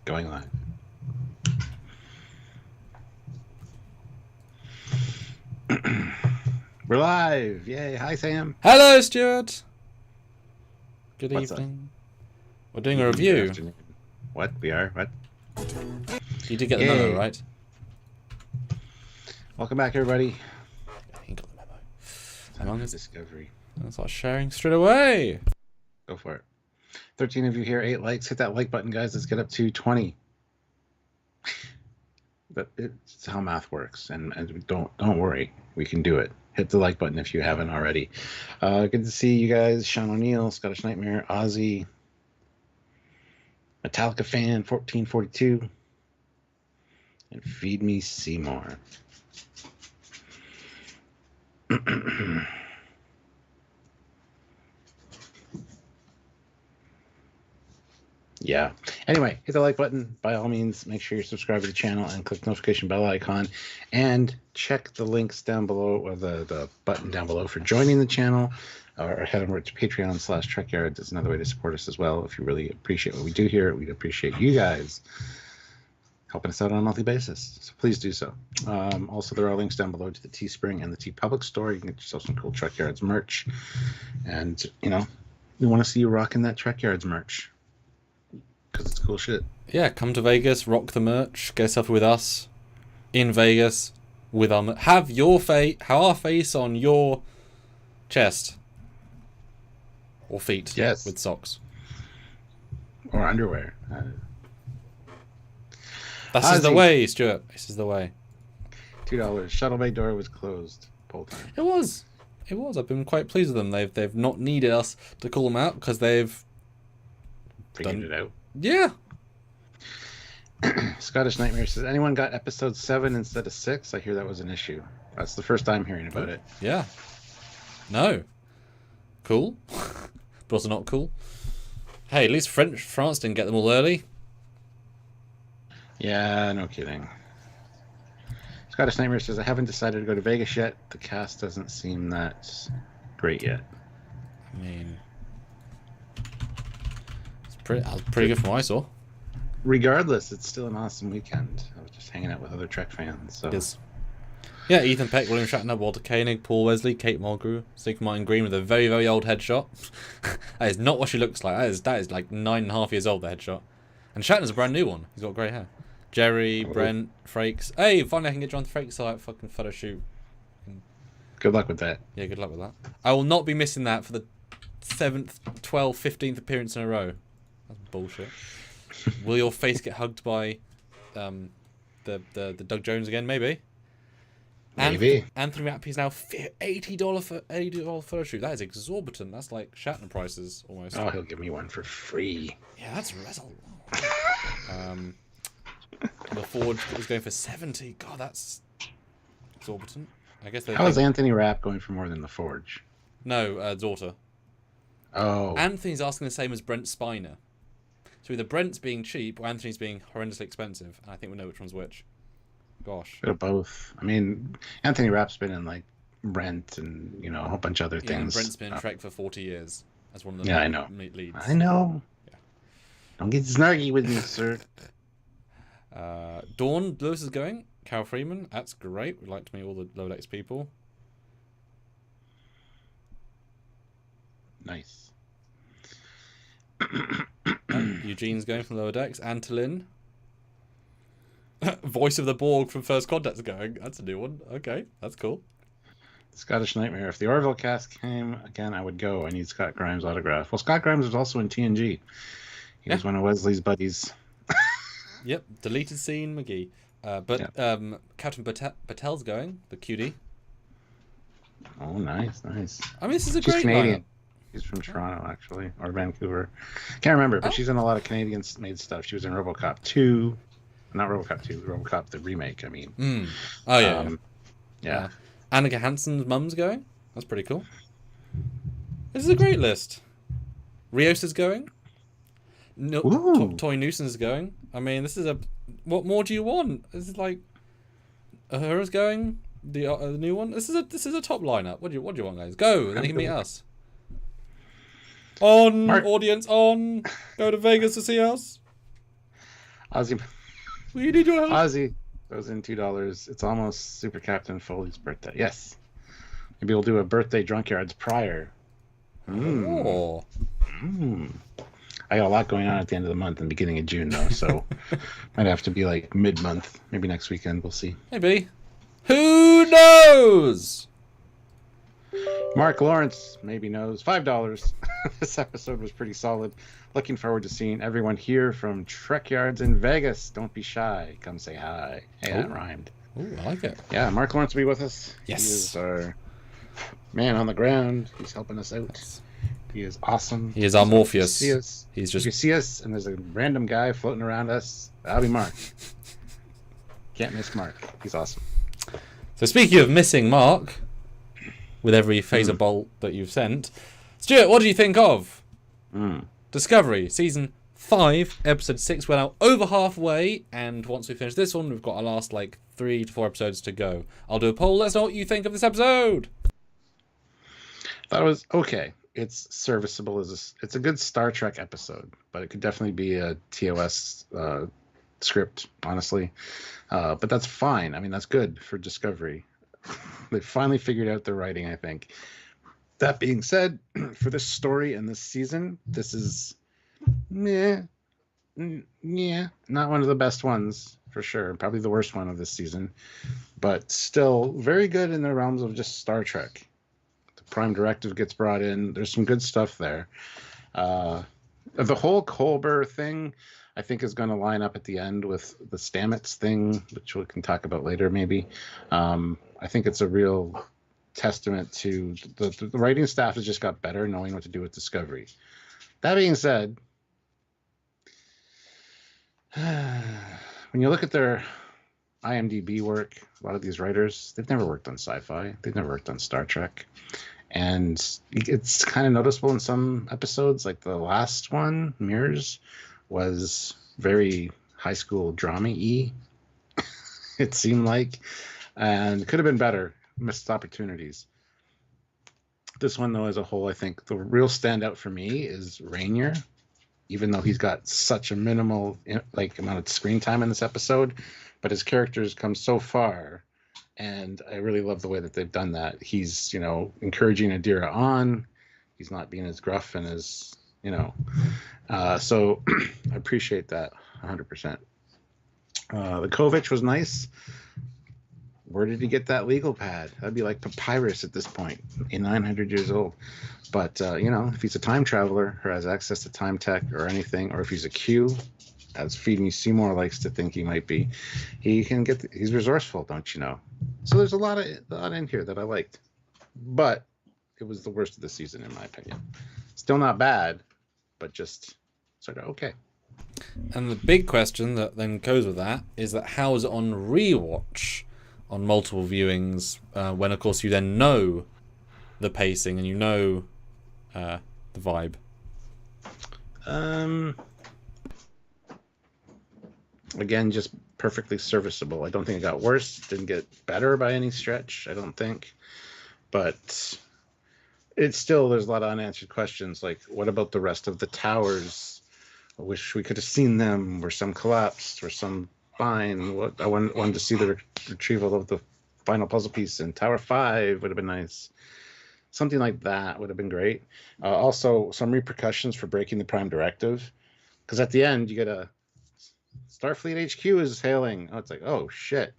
Going live. We're live. Yay. Hi, Sam. Hello, Stuart. Good What's evening. We're doing a review. What? We are? What? You did get the memo, right? Welcome back, everybody. He got the memo. Hang on. Discovery. I'll start sharing straight away. Go for it. 13 of you here, 8 likes. Hit that like button, guys. Let's get up to 20. But it's how math works, and don't worry, we can do it. Hit the like button if you haven't already. Good to see you guys. Sean O'Neill, Scottish Nightmare, Ozzy, Metallica fan 1442, and Feed Me Seymour. Yeah. Anyway, hit the like button. By all means, make sure you're subscribed to the channel and click the notification bell icon. And check the links down below, or the button down below for joining the channel. Or head over to Patreon/Trekyards. That's another way to support us as well. If you really appreciate what we do here, we'd appreciate you guys helping us out on a monthly basis. So please do so. Also, there are links down below to the Teespring and the TeePublic store. You can get yourself some cool Trekyards merch. And, you know, we want to see you rocking that Trekyards merch, because it's cool shit. Yeah, come to Vegas, rock the merch, get yourself with us in Vegas with our have our face on your chest or feet. Yes, with socks or underwear. This is the way, Stuart. This is the way. $2. Shuttle bay door was closed. Poll time. It was. I've been quite pleased with them. They've not needed us to call them out because they've figured it out. Yeah. Scottish Nightmare says, anyone got episode 7 instead of 6? I hear that was an issue. That's the first time hearing about it. Yeah. No. Cool. But also not cool. Hey, at least France didn't get them all early. Yeah, no kidding. Scottish Nightmare says, I haven't decided to go to Vegas yet. The cast doesn't seem that great yet. I mean, that was pretty good from what I saw. Regardless, it's still an awesome weekend. I was just hanging out with other Trek fans. So. It is. Yeah, Ethan Peck, William Shatner, Walter Koenig, Paul Wesley, Kate Mulgrew, Sigmar Martin Green with a very, very old headshot. That is not what she looks like. That is like 9.5 years old, the headshot. And Shatner's a brand new one. He's got grey hair. Jerry, Brent, Frakes. Hey, finally I can get John Frakes to like fucking photo shoot. Good luck with that. Yeah, good luck with that. I will not be missing that for the 7th, 12th, 15th appearance in a row. That's bullshit. Will your face get hugged by the Doug Jones again? Maybe. Maybe. Anthony Rappy's now $80 for $80 photo shoot. That is exorbitant. That's like Shatner prices almost. Oh, he'll give me one for free. Yeah, that's a lot. The Forge is going for 70. God, that's exorbitant. I guess. How is Anthony Rapp going for more than the Forge? No, daughter. Oh. Anthony's asking the same as Brent Spiner. So either Brent's being cheap or Anthony's being horrendously expensive. And I think we know which one's which. Gosh. Bit of both. I mean, Anthony Rapp's been in like Brent and, you know, a whole bunch of other things. Brent's been in Trek for 40 years as one of the leads. I know. Yeah. Don't get snarky with me, sir. Dawn Lewis is going. Carol Freeman. That's great. We'd like to meet all the Lower Decks people. Nice. Eugene's going from Lower Decks. Antolin. Voice of the Borg from First Contact's going. That's a new one. Okay, that's cool. Scottish Nightmare. If the Orville cast came again, I would go. I need Scott Grimes' autograph. Well, Scott Grimes was also in TNG. He was one of Wesley's buddies. Yep, deleted scene, McGee. Captain Patel's going, the QD. Oh, nice. I mean, this is a great Canadian. lineup. She's from Toronto, actually, or Vancouver. Can't remember, but she's in a lot of Canadian-made stuff. She was in RoboCop 2. Not RoboCop 2, RoboCop the remake, I mean. Oh, yeah. Yeah. Annika Hansen's mum's going. That's pretty cool. This is a great list. Rios is going. Toy Newson's going. I mean, this is a... What more do you want? This is like... Uhura's going. The new one. This is a top lineup. What do you want, guys? Go, then you can meet us. Audience, on! Go to Vegas to see us. Ozzy, We need your help. Ozzy throws in $2. It's almost Super Captain Foley's birthday. Yes. Maybe we'll do a birthday Drunkyards prior. Oh. I got a lot going on at the end of the month and beginning of June, though, so might have to be like mid-month. Maybe next weekend. We'll see. Maybe. Who knows? Mark Lawrence maybe knows. $5. This episode was pretty solid. Looking forward to seeing everyone here from Trekyards in Vegas. Don't be shy. Come say hi. Hey, that rhymed. Ooh, I like it. Yeah, Mark Lawrence will be with us. Yes. He is our man on the ground. He's helping us out. He is awesome. He is our Morpheus. He's just... If you see us and there's a random guy floating around us, that'll be Mark. Can't miss Mark. He's awesome. So speaking of missing Mark, with every phaser bolt that you've sent, Stuart, what do you think of Discovery Season 5, Episode 6? We're now over halfway, and once we finish this one, we've got our last 3 to 4 episodes to go. I'll do a poll. Let us know what you think of this episode. Thought it was okay. It's serviceable. It's a good Star Trek episode, but it could definitely be a TOS script, honestly. But that's fine. I mean, that's good for Discovery. They finally figured out their writing, I think. That being said, for this story and this season, this is not one of the best ones for sure. Probably the worst one of this season, but still very good in the realms of just Star Trek. The Prime Directive gets brought in. There's some good stuff there. The whole Colbert thing, I think, is going to line up at the end with the Stamets thing, which we can talk about later maybe. I think it's a real testament to the writing staff has just got better knowing what to do with Discovery. That being said, when you look at their IMDb work, a lot of these writers, they've never worked on sci-fi. They've never worked on Star Trek. And it's kind of noticeable in some episodes, like the last one, Mirrors, was very high school drama-y, it seemed like, and could have been better. Missed opportunities. This one, though, as a whole, I think the real standout for me is Rainier, even though he's got such a minimal amount of screen time in this episode, but his characters come so far, and I really love the way that they've done that. He's, encouraging Adira on. He's not being as gruff and as, so I appreciate that 100%. The Kovich was nice. Where did he get that legal pad? That'd be like papyrus at this point, 900 years old. But, if he's a time traveler or has access to time tech or anything, or if he's a Q, as Feed Me Seymour likes to think he might be, he can he's resourceful, don't you know? So there's a lot in here that I liked. But it was the worst of the season, in my opinion. Still not bad, but just sort of okay. And the big question that then goes with that is that how is it on rewatch? On multiple viewings, when of course you then know the pacing and you know the vibe. Again, just perfectly serviceable. I don't think it got worse. Didn't get better by any stretch, I don't think. But it's still, there's a lot of unanswered questions. Like, what about the rest of the towers? I wish we could have seen them. Were some collapsed? Were some fine? I wanted to see the retrieval of the final puzzle piece in Tower 5 would have been nice. Something like that would have been great. Also, some repercussions for breaking the Prime Directive. Because at the end, you get a Starfleet HQ is hailing. Oh, it's like, oh, shit.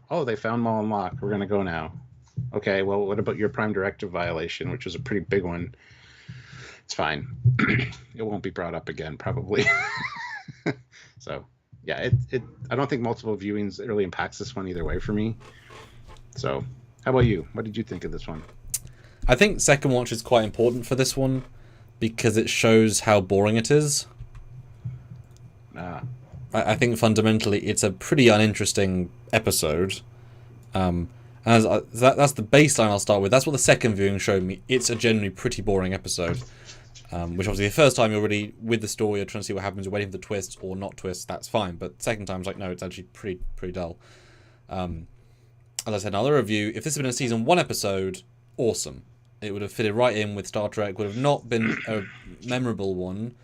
Oh, they found Mullen Lock. We're going to go now. Okay, well, what about your Prime Directive violation, which was a pretty big one? It's fine. It won't be brought up again, probably. So... yeah, I don't think multiple viewings really impacts this one either way for me. So, how about you? What did you think of this one? I think second watch is quite important for this one because it shows how boring it is. I think fundamentally it's a pretty uninteresting episode. That's the baseline I'll start with. That's what the second viewing showed me. It's a generally pretty boring episode. Which obviously the first time you're already with the story, you're trying to see what happens, you're waiting for the twist or not twist, that's fine. But second time, it's like, no, it's actually pretty dull. As I said in another review, if this had been a season 1 episode, awesome. It would have fitted right in with Star Trek, would have not been a memorable one,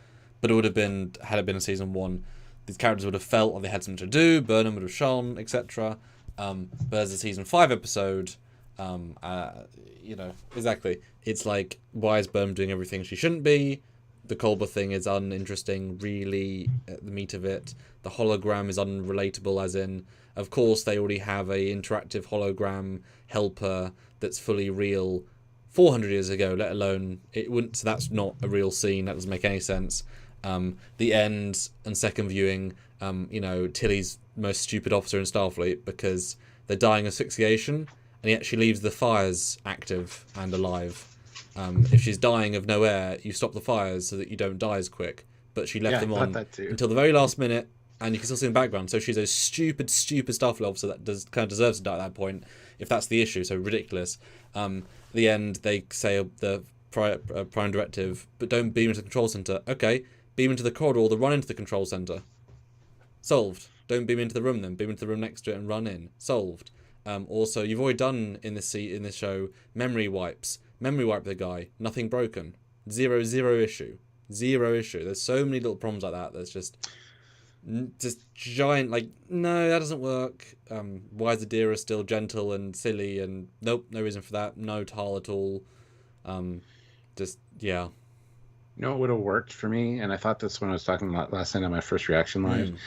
but it would have been, had it been a season 1, these characters would have felt like they had something to do. Burnham would have shone, etc. But as a season 5 episode, exactly. It's like, why is Burnham doing everything she shouldn't be? The Culber thing is uninteresting, really, at the meat of it. The hologram is unrelatable, as in, of course, they already have a interactive hologram helper that's fully real 400 years ago, let alone, it wouldn't, so that's not a real scene, that doesn't make any sense. The end and second viewing, Tilly's most stupid officer in Starfleet, because they're dying of asphyxiation, and yet she leaves the fires active and alive. If she's dying of no air, you stop the fires so that you don't die as quick. But she left them on until the very last minute, and you can still see in the background. So she's a stupid Starfleet officer that kind of deserves to die at that point, if that's the issue. So ridiculous. At the end, they say the prime directive, but don't beam into the control center. Okay, beam into the corridor or run into the control center. Solved. Don't beam into the room then. Beam into the room next to it and run in. Solved. Also, you've already done in this show memory wipes. Memory wipe the guy. Nothing broken. Zero issue. There's so many little problems like that. There's just giant, like, no, that doesn't work. Why is Adira still gentle and silly? And nope, no reason for that. No Tal at all. Yeah. You know what would have worked for me? And I thought this when I was talking about last night on my first reaction live.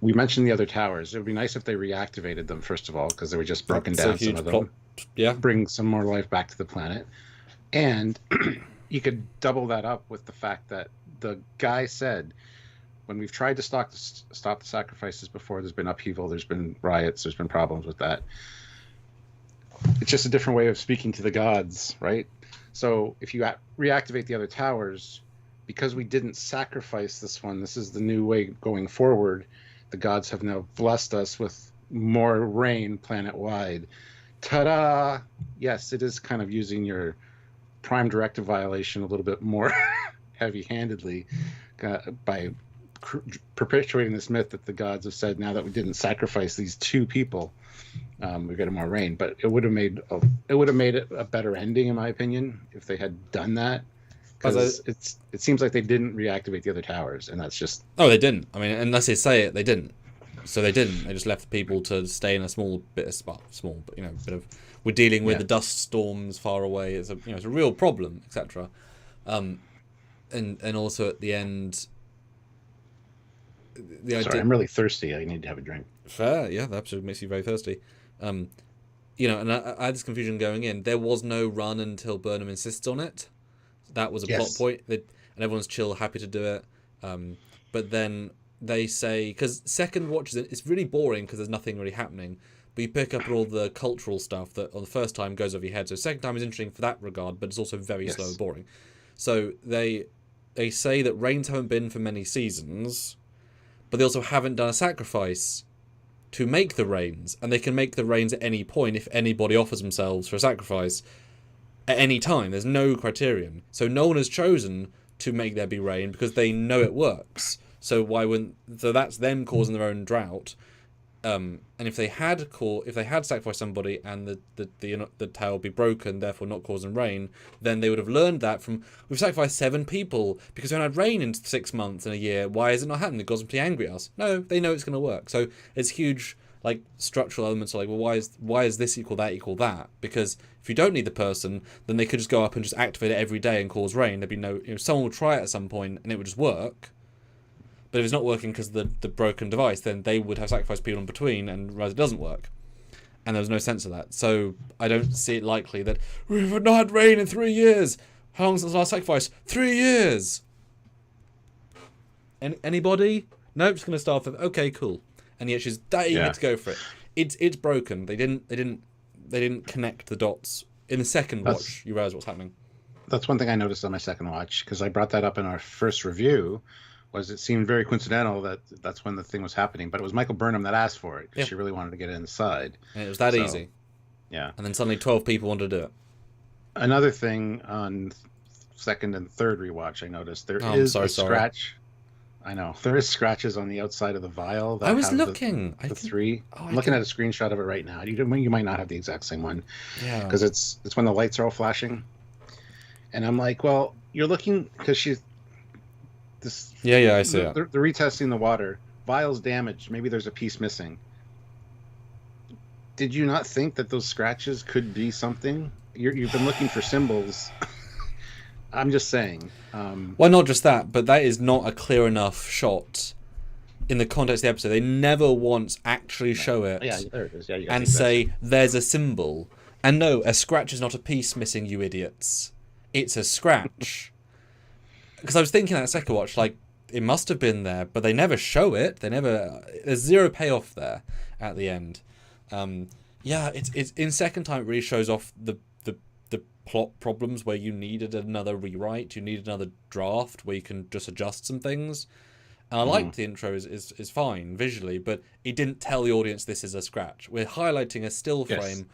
We mentioned the other towers. It would be nice if they reactivated them, first of all, because they were just broken down, some of them. Yeah. Bring some more life back to the planet. And you could double that up with the fact that the guy said, when we've tried to stop the sacrifices before, there's been upheaval, there's been riots, there's been problems with that. It's just a different way of speaking to the gods, right? So if you reactivate the other towers, because we didn't sacrifice this one, this is the new way going forward. The gods have now blessed us with more rain planet-wide. Ta-da! Yes, it is kind of using your prime directive violation a little bit more heavy-handedly by perpetuating this myth that the gods have said, now that we didn't sacrifice these two people, we're getting more rain. But it would have made it a better ending, in my opinion, if they had done that. Because it seems like they didn't reactivate the other towers, and that's just... Oh, they didn't. I mean, unless they say it, they didn't. So they didn't. They just left the people to stay in a small bit of... bit of... We're dealing with the dust storms far away. It's a real problem, etc. And also at the end... Sorry, I'm really thirsty. I need to have a drink. Fair, yeah, that absolutely makes you very thirsty. And I had this confusion going in. There was no run until Burnham insists on it. That was a plot point, and everyone's chill, happy to do it. But then they say, because second watches, it's really boring because there's nothing really happening. But you pick up on all the cultural stuff that on the first time goes over your head. So second time is interesting for that regard, but it's also very slow and boring. So they say that rains haven't been for many seasons, but they also haven't done a sacrifice to make the rains, and they can make the rains at any point if anybody offers themselves for a sacrifice. At any time, there's no criterion. So no one has chosen to make there be rain because they know it works. So why wouldn't? So that's them causing their own drought. And if they had sacrificed somebody and the tower be broken, therefore not causing rain, then they would have learned that from, we've sacrificed 7 people because we haven't had rain in 6 months and a year. Why is it not happening? The gods are pretty angry at us. No, they know it's going to work. So it's huge, like, structural elements are like, well, why is this equal that? Because if you don't need the person, then they could just go up and just activate it every day and cause rain. There'd be no, someone would try it at some point and it would just work. But if it's not working because of the broken device, then they would have sacrificed people in between and realize it doesn't work. And there was no sense of that. So I don't see it likely that we've not had rain in 3 years. How long since the last sacrifice? 3 years. Anybody? Nope, just going to start with, okay, cool. And yet she's dying to go for it. It's broken. They didn't connect the dots. In the second watch, you realize what's happening. That's one thing I noticed on my second watch, because I brought that up in our first review. Was it seemed very coincidental that that's when the thing was happening, but it was Michael Burnham that asked for it because she really wanted to get it inside. And it was that easy. Yeah. And then suddenly 12 people wanted to do it. Another thing on second and third rewatch, I noticed there is a scratch. I know there is scratches on the outside of the vial. That I was looking. The 3. I'm looking at a screenshot of it right now. You might not have the exact same one. Yeah. Because it's when the lights are all flashing, and I'm like, well, you're looking because this. Yeah, I see it. They're retesting the water. Vial's damaged. Maybe there's a piece missing. Did you not think that those scratches could be something? You've been looking for symbols. I'm just saying. Well, not just that, but that is not a clear enough shot in the context of the episode. They never once actually show it. Yeah, there it is. Yeah, and say, there's a symbol. And no, a scratch is not a piece missing, you idiots. It's a scratch. Because I was thinking that second watch, like, it must have been there, but they never show it. There's zero payoff there at the end. Yeah, it's in second time it really shows off the plot problems where you needed another rewrite, you needed another draft where you can just adjust some things. And I liked the intro is fine visually, but it didn't tell the audience this is a scratch. We're highlighting a still frame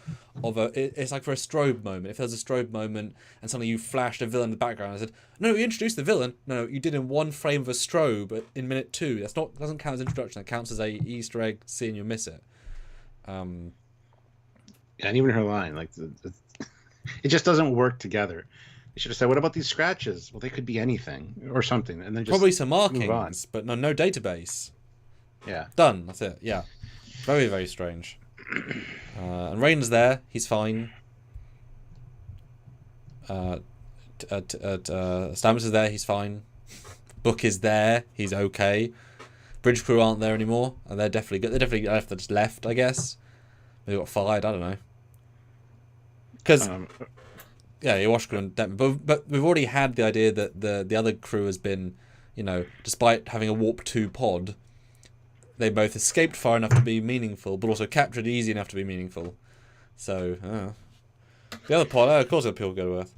of it's like for a strobe moment. If there's a strobe moment and suddenly you flashed a villain in the background, I said, no, you introduced the villain. No, you did in one frame of a strobe in minute 2. Doesn't count as introduction. That counts as a Easter egg seeing you miss it. And even her line, like it just doesn't work together. They should have said, "What about these scratches?" Well, they could be anything or something, and then just probably some markings, but no database. Yeah, done. That's it. Yeah, very very strange. And Rain's there. He's fine. Stamets is there. He's fine. Book is there. He's okay. Bridge crew aren't there anymore, and they're definitely good. They're definitely just left, I guess. They got fired. I don't know. Because yeah, Iwash crew and but we've already had the idea that the other crew has been, despite having a warp 2 pod, they both escaped far enough to be meaningful, but also captured easy enough to be meaningful. So the other pod, of course, people go with.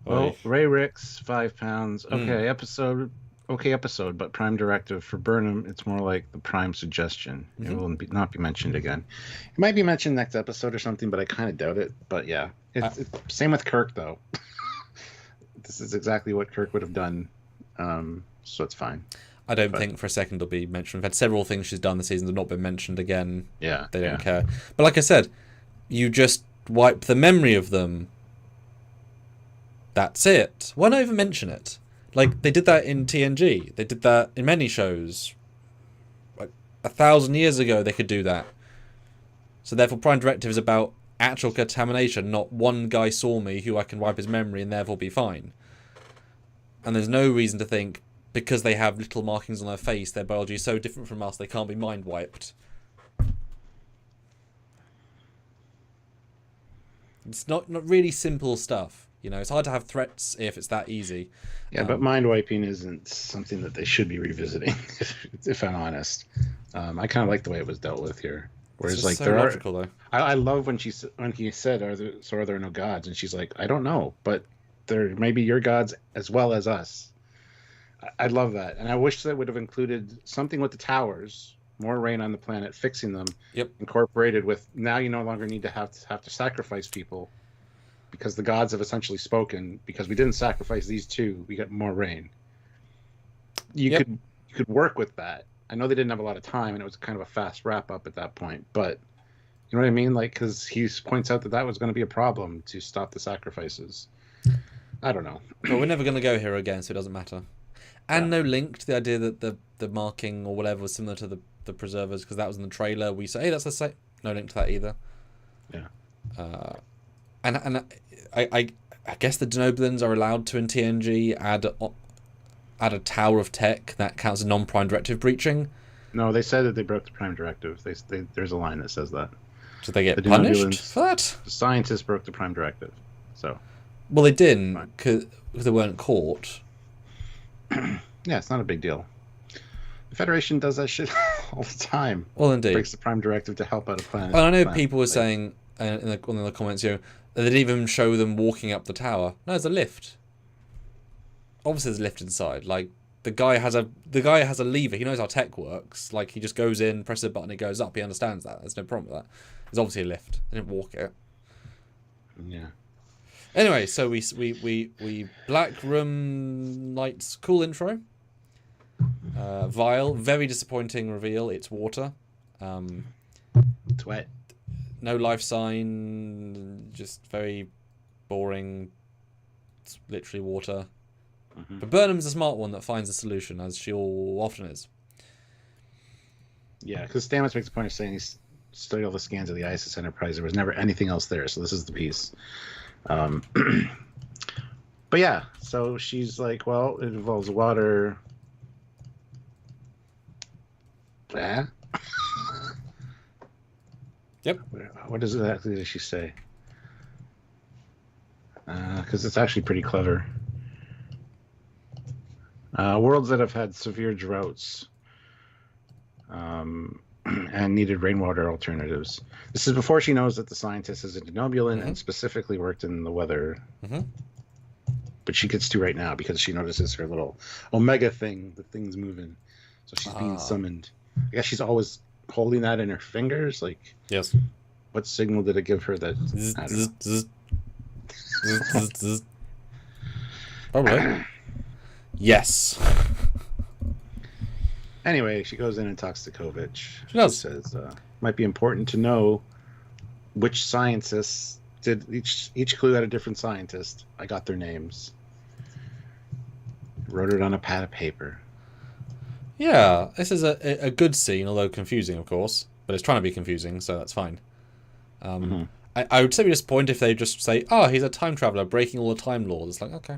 Well, Ray Ricks, £5. Okay, episode, but Prime directive for Burnham. It's more like the Prime suggestion. It will not be mentioned again. It might be mentioned next episode or something, but I kind of doubt it. But yeah, it's same with Kirk though. This is exactly what Kirk would have done, so it's fine. I don't think for a second it'll be mentioned. We've had several things she's done this season that have not been mentioned again. Yeah, they don't care. But like I said, you just wipe the memory of them. That's it. Why not even mention it? Like, they did that in TNG. They did that in many shows. Like, 1,000 years ago, they could do that. So therefore, Prime Directive is about actual contamination, not one guy saw me who I can wipe his memory and therefore be fine. And there's no reason to think, because they have little markings on their face, their biology is so different from us, they can't be mind-wiped. It's not really simple stuff. It's hard to have threats if it's that easy. Yeah, but mind wiping isn't something that they should be revisiting, if I'm honest. I kind of like the way it was dealt with here. Whereas, like, so logical, though. I love when he said, "Are there no gods?" And she's like, "I don't know, but there may be your gods as well as us." I love that, and I wish that would have included something with the towers, more rain on the planet, fixing them. Yep. Incorporated with now you no longer need to have to sacrifice people. Because the gods have essentially spoken. Because we didn't sacrifice these two, we got more rain. You could work with that. I know they didn't have a lot of time, and it was kind of a fast wrap up at that point. But you know what I mean? Like, because he points out that was going to be a problem to stop the sacrifices. I don't know. But we're never going to go here again, so it doesn't matter. And no link to the idea that the marking or whatever was similar to the preservers, because that was in the trailer. We say, hey, that's the same. No link to that either. Yeah. And I guess the Denobulans are allowed to in TNG add a tower of tech that counts as non-Prime Directive breaching. No, they said that they broke the Prime Directive. There's a line that says that. Did they get punished for that? The scientists broke the Prime Directive. So. Well, they didn't because they weren't caught. Yeah, it's not a big deal. The Federation does that shit all the time. Well, indeed. Breaks the Prime Directive to help out a planet. Well, I know people were saying in the comments, they didn't even show them walking up the tower. No, there's a lift. Obviously, there's a lift inside. Like, the guy has a lever. He knows how tech works. Like, he just goes in, presses a button, it goes up. He understands that. There's no problem with that. There's obviously a lift. They didn't walk it. Yeah. Anyway, so we Black Room Lights, cool intro. Vial, very disappointing reveal. It's water. It's wet. No life sign, just very boring. It's literally water. Mm-hmm. But Burnham's the smart one that finds the solution, as she all often is. Yeah, because Stamets makes a point of saying he's studied all the scans of the ISS Enterprise. There was never anything else there, so this is the piece. But yeah, so she's like, well, it involves water. Yeah. Yep. What exactly does she say? Because it's actually pretty clever. Worlds that have had severe droughts and needed rainwater alternatives. This is before she knows that the scientist is a denobulant and specifically worked in the weather. But she gets to right now because she notices her little Omega thing, the thing's moving. So she's being summoned. I guess she's always holding that in her fingers. Like, yes. What signal did it give her that? Probably. Yes. Anyway, she goes in and talks to Kovic. She does. She says, might be important to know which scientists did each clue had a different scientist. I got their names. Wrote it on a pad of paper. Yeah, this is a good scene, although confusing, of course. But it's trying to be confusing, so that's fine. I would say be disappointed if they just say, "Oh, he's a time traveler breaking all the time laws." It's like, okay.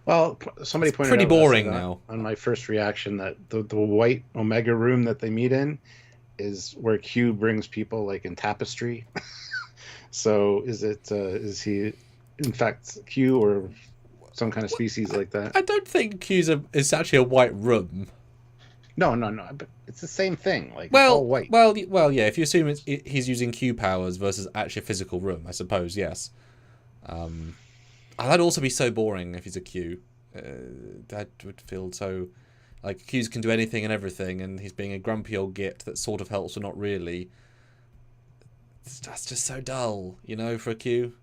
Well, somebody pointed pretty out boring now. On my first reaction that the white Omega room that they meet in is where Q brings people, like in tapestry. So is he in fact Q or some kind of species like that? I don't think Q's is actually a white room. No, but it's the same thing. Like, it's all white. Well, yeah. If you assume he's using Q powers versus actually a physical room, I suppose, yes. That'd also be so boring if he's a Q. That would feel so... Like, Qs can do anything and everything, and he's being a grumpy old git that sort of helps, but not really. That's just so dull, for a Q.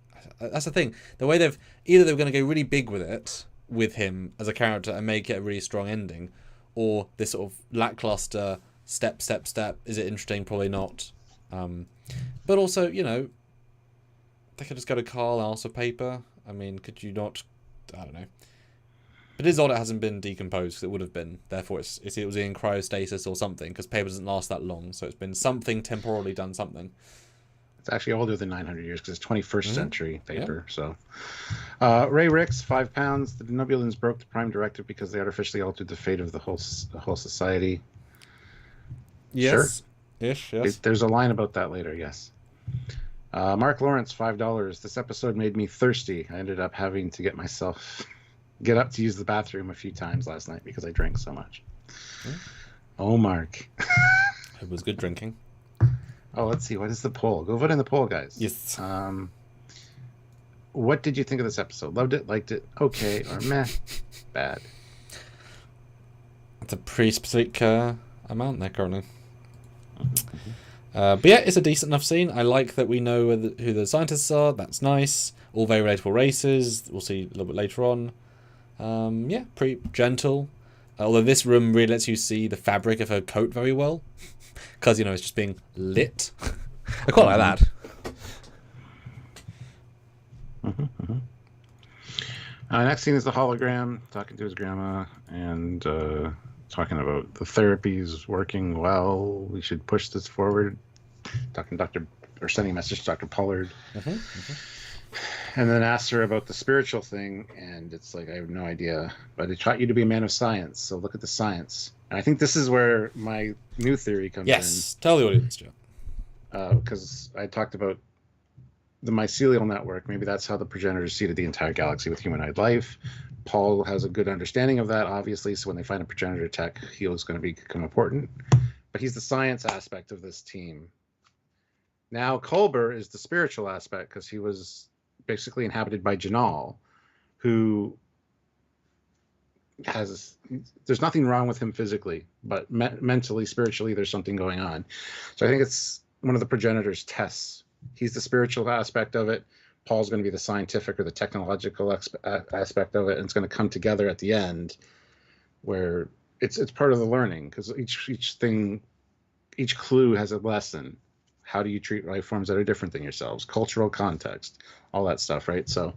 That's the thing. The way either they're going to go really big with it, with him as a character, and make it a really strong ending, or this sort of lackluster step. Is it interesting? Probably not. But also, they could just go to Carl and ask for paper. I mean, could you not? I don't know. But it is odd it hasn't been decomposed, because it would have been. Therefore, it was in cryostasis or something, because paper doesn't last that long. So it's been something temporally done something. It's actually older than 900 years because it's 21st century paper. Yeah. So, Ray Ricks, £5. The Denobulans broke the Prime Directive because they artificially altered the fate of the whole society. Yes. Sure. Ish, yes. There's a line about that later, yes. Mark Lawrence, $5. This episode made me thirsty. I ended up having to get up to use the bathroom a few times last night because I drank so much. Oh, Mark. It was good drinking. Oh, let's see. What is the poll? Go vote in the poll, guys. Yes. What did you think of this episode? Loved it, liked it, okay, or meh, bad? It's a pretty specific amount there currently. But yeah, it's a decent enough scene. I like that we know who the scientists are. That's nice. All very relatable races. We'll see a little bit later on. Yeah, pretty gentle. Although this room really lets you see the fabric of her coat very well. Because, it's just being lit. I quite like that. Next scene is the hologram talking to his grandma and talking about the therapies working well. We should push this forward. Sending a message to Dr. Pollard. And then asks her about the spiritual thing, and it's like, I have no idea. But it taught you to be a man of science, so look at the science. And I think this is where my new theory comes in. Yes, tell the audience, Joe. Because I talked about the mycelial network. Maybe that's how the progenitors seeded the entire galaxy with humanoid life. Paul has a good understanding of that, obviously, so when they find a progenitor tech, he was going to become important. But he's the science aspect of this team. Now, Culber is the spiritual aspect, because he was basically inhabited by Janal, who there's nothing wrong with him physically, but mentally, spiritually, there's something going on. So I think it's one of the progenitors' tests. He's the spiritual aspect of it. Paul's going to be the scientific or the technological aspect of it, and it's going to come together at the end, where it's part of the learning, because each clue has a lesson. How do you treat life forms that are different than yourselves? Cultural context, all that stuff, right? So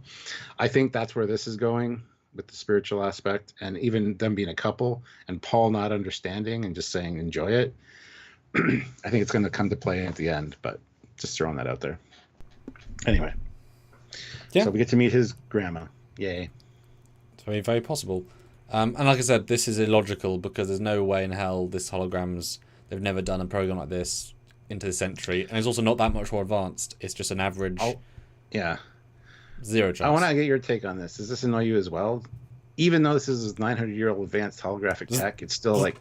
I think that's where this is going. with the spiritual aspect, and even them being a couple, and Paul not understanding and just saying enjoy it. I think it's going to come to play at the end, but just throwing that out there. Anyway, so we get to meet his grandma. Yay! It's very, very possible. And like I said, this is illogical because there's no way in hell this holograms. They've never done a program like this into this century, and it's also not that much more advanced. It's just an average. Yeah. Zero chance. I want to get your take on this. Does this annoy you as well? Even though this is 900-year-old advanced holographic tech, it's still like,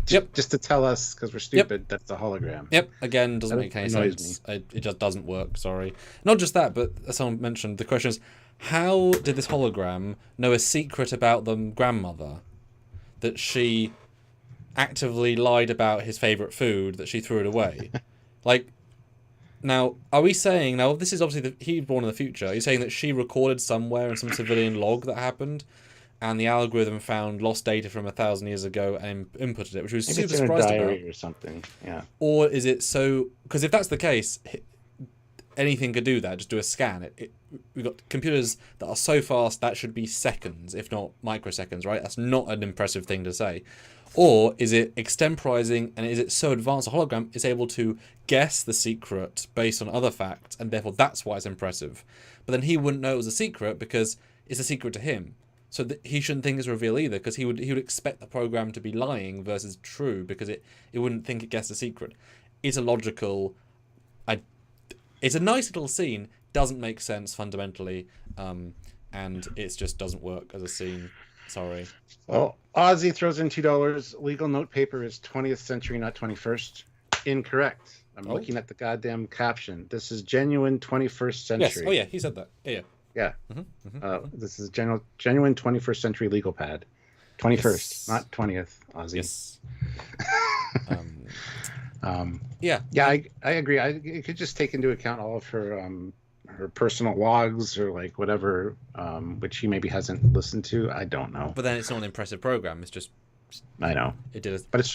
just to tell us because we're stupid. Yep. That's a hologram. Yep. Again, doesn't make any sense. It just doesn't work. Sorry. Not just that, but as someone mentioned, the question is, how did this hologram know a secret about the grandmother that she actively lied about his favorite food that she threw it away? Like. Now, are we saying... Now, this is obviously... He's born in the future. Are you saying that she recorded somewhere in some civilian log that happened, and the algorithm found lost data from 1,000 years ago and inputted it, which was super surprised about? Or something, yeah. Or is it so... Because if that's the case, anything could do that. Just do a scan. We've got computers that are so fast, that should be seconds, if not microseconds, right? That's not an impressive thing to say. Or is it extemporizing, and is it so advanced a hologram it's able to guess the secret based on other facts, and therefore that's why it's impressive. But then he wouldn't know it was a secret because it's a secret to him. So he shouldn't think it's a reveal either, because he would expect the program to be lying versus true, because it wouldn't think it guessed a secret. It's illogical. It's a nice little scene, doesn't make sense fundamentally, and it just doesn't work as a scene. Sorry. Well, Ozzy throws in $2. Legal note paper is 20th century, not 21st. Incorrect. I'm looking at the goddamn caption. This is genuine 21st century. Yes. Oh, yeah. He said that. Yeah. This is genuine 21st century legal pad. 21st, yes. Not 20th, Ozzy. Yes. Yeah, I agree. It could just take into account all of her personal logs or like whatever, which he maybe hasn't listened to. I don't know. But then it's not an impressive program. It's just. I know. It did. But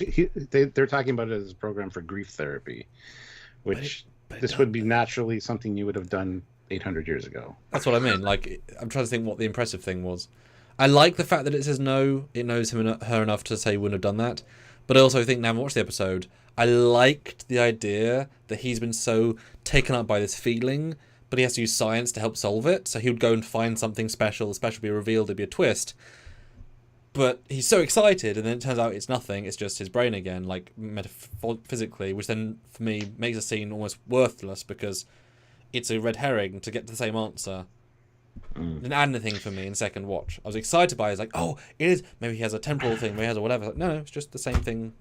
they're talking about it as a program for grief therapy, which this would be naturally something you would have done 800 years ago. That's what I mean. Like, I'm trying to think what the impressive thing was. I like the fact that it says no. It knows him and her enough to say he wouldn't have done that. But I also think, now I've watched the episode, I liked the idea that he's been so taken up by this feeling, but he has to use science to help solve it. So he would go and find something special. The special would be revealed. It'd be a twist. But he's so excited, and then it turns out it's nothing. It's just his brain again, like metaphysically, which then, for me, makes the scene almost worthless because it's a red herring to get to the same answer. Didn't add anything for me in second watch. I was excited by it. It's like, oh, it is. Maybe he has a temporal thing. Maybe he has a whatever. Like, no, it's just the same thing.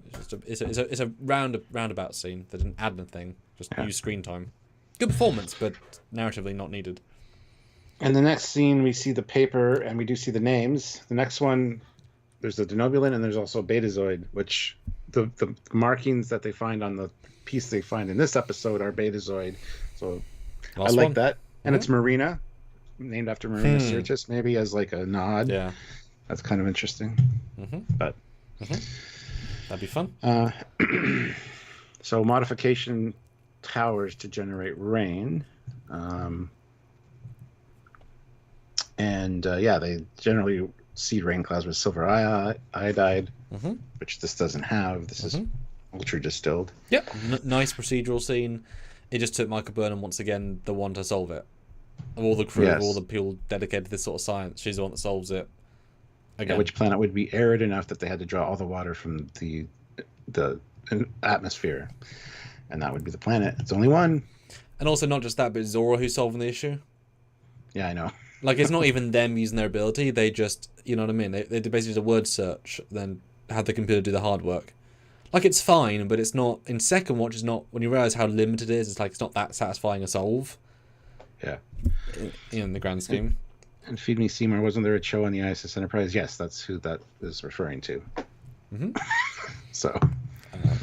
It's a roundabout scene that didn't add anything. Just use screen time. Good performance, but narratively not needed. And the next scene, we see the paper, and we do see the names. The next one, there's the denobulin, and there's also a betazoid, which the markings that they find on the piece they find in this episode are betazoid. So I like that. And it's Marina, named after Marina Sirtis, maybe as like a nod. Yeah. That's kind of interesting. But that'd be fun. So modification towers to generate rain. They generally seed rain clouds with silver iodide, which this doesn't have. This is ultra distilled. Yep. Nice procedural scene. It just took Michael Burnham, once again, the one to solve it. Of all the crew, of all the people dedicated to this sort of science, she's the one that solves it. Again. Which planet would be arid enough that they had to draw all the water from the atmosphere, and that would be the planet. It's only one. And also, not just that, but Zora who's solving the issue. Yeah, I know. Like, it's not even them using their ability. They just, you know what I mean? They basically did a word search, then had the computer do the hard work. Like, it's fine, but it's not. In second watch, it's not. When you realize how limited it is, it's like it's not that satisfying a solve. Yeah. In the grand scheme. And Feed Me Seymour, wasn't there a show on the ISS Enterprise? Yes, that's who that is referring to. So.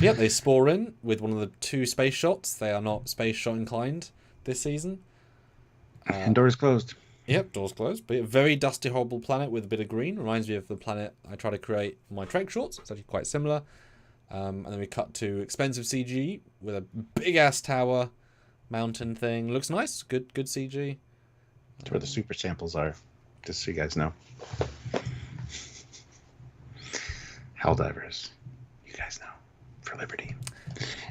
They spore in with one of the two space shots. They are not space shot inclined this season. And doors closed. Yep, doors closed. But a very dusty, horrible planet with a bit of green. Reminds me of the planet I try to create for my Trek shorts. It's actually quite similar. And then we cut to expensive CG with a big-ass tower, mountain thing. Looks nice. Good CG. That's where the super samples are. Just so you guys know. Helldivers. You guys know. For liberty.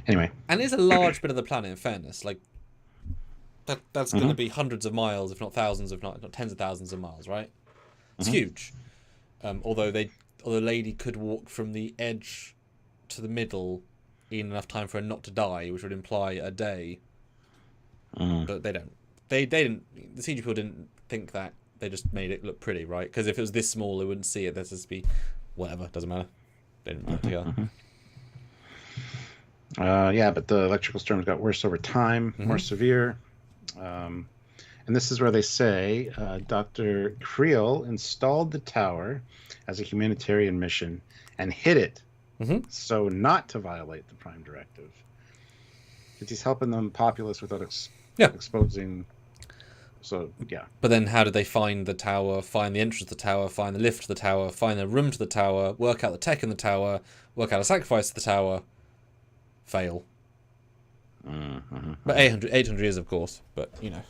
Anyway. And it's a large bit of the planet, in fairness. Like, that's going to be hundreds of miles, if not thousands, if not tens of thousands of miles, right? It's huge. Although the lady could walk from the edge to the middle in enough time for her not to die, which would imply a day. But they don't. They didn't. The CG people didn't think that. They just made it look pretty, right? Because if it was this small, they wouldn't see it. There's just be whatever. Doesn't matter. They didn't put it together. Yeah, but the electrical storms got worse over time, more severe. And this is where they say Dr. Creel installed the tower as a humanitarian mission and hid it so not to violate the Prime Directive. Because he's helping them populace without exposing. So, yeah. But then how did they find the tower, find the entrance to the tower, find the lift to the tower, find the room to the tower, work out the tech in the tower, work out a sacrifice to the tower? Fail. But 800 years, of course. But, you know.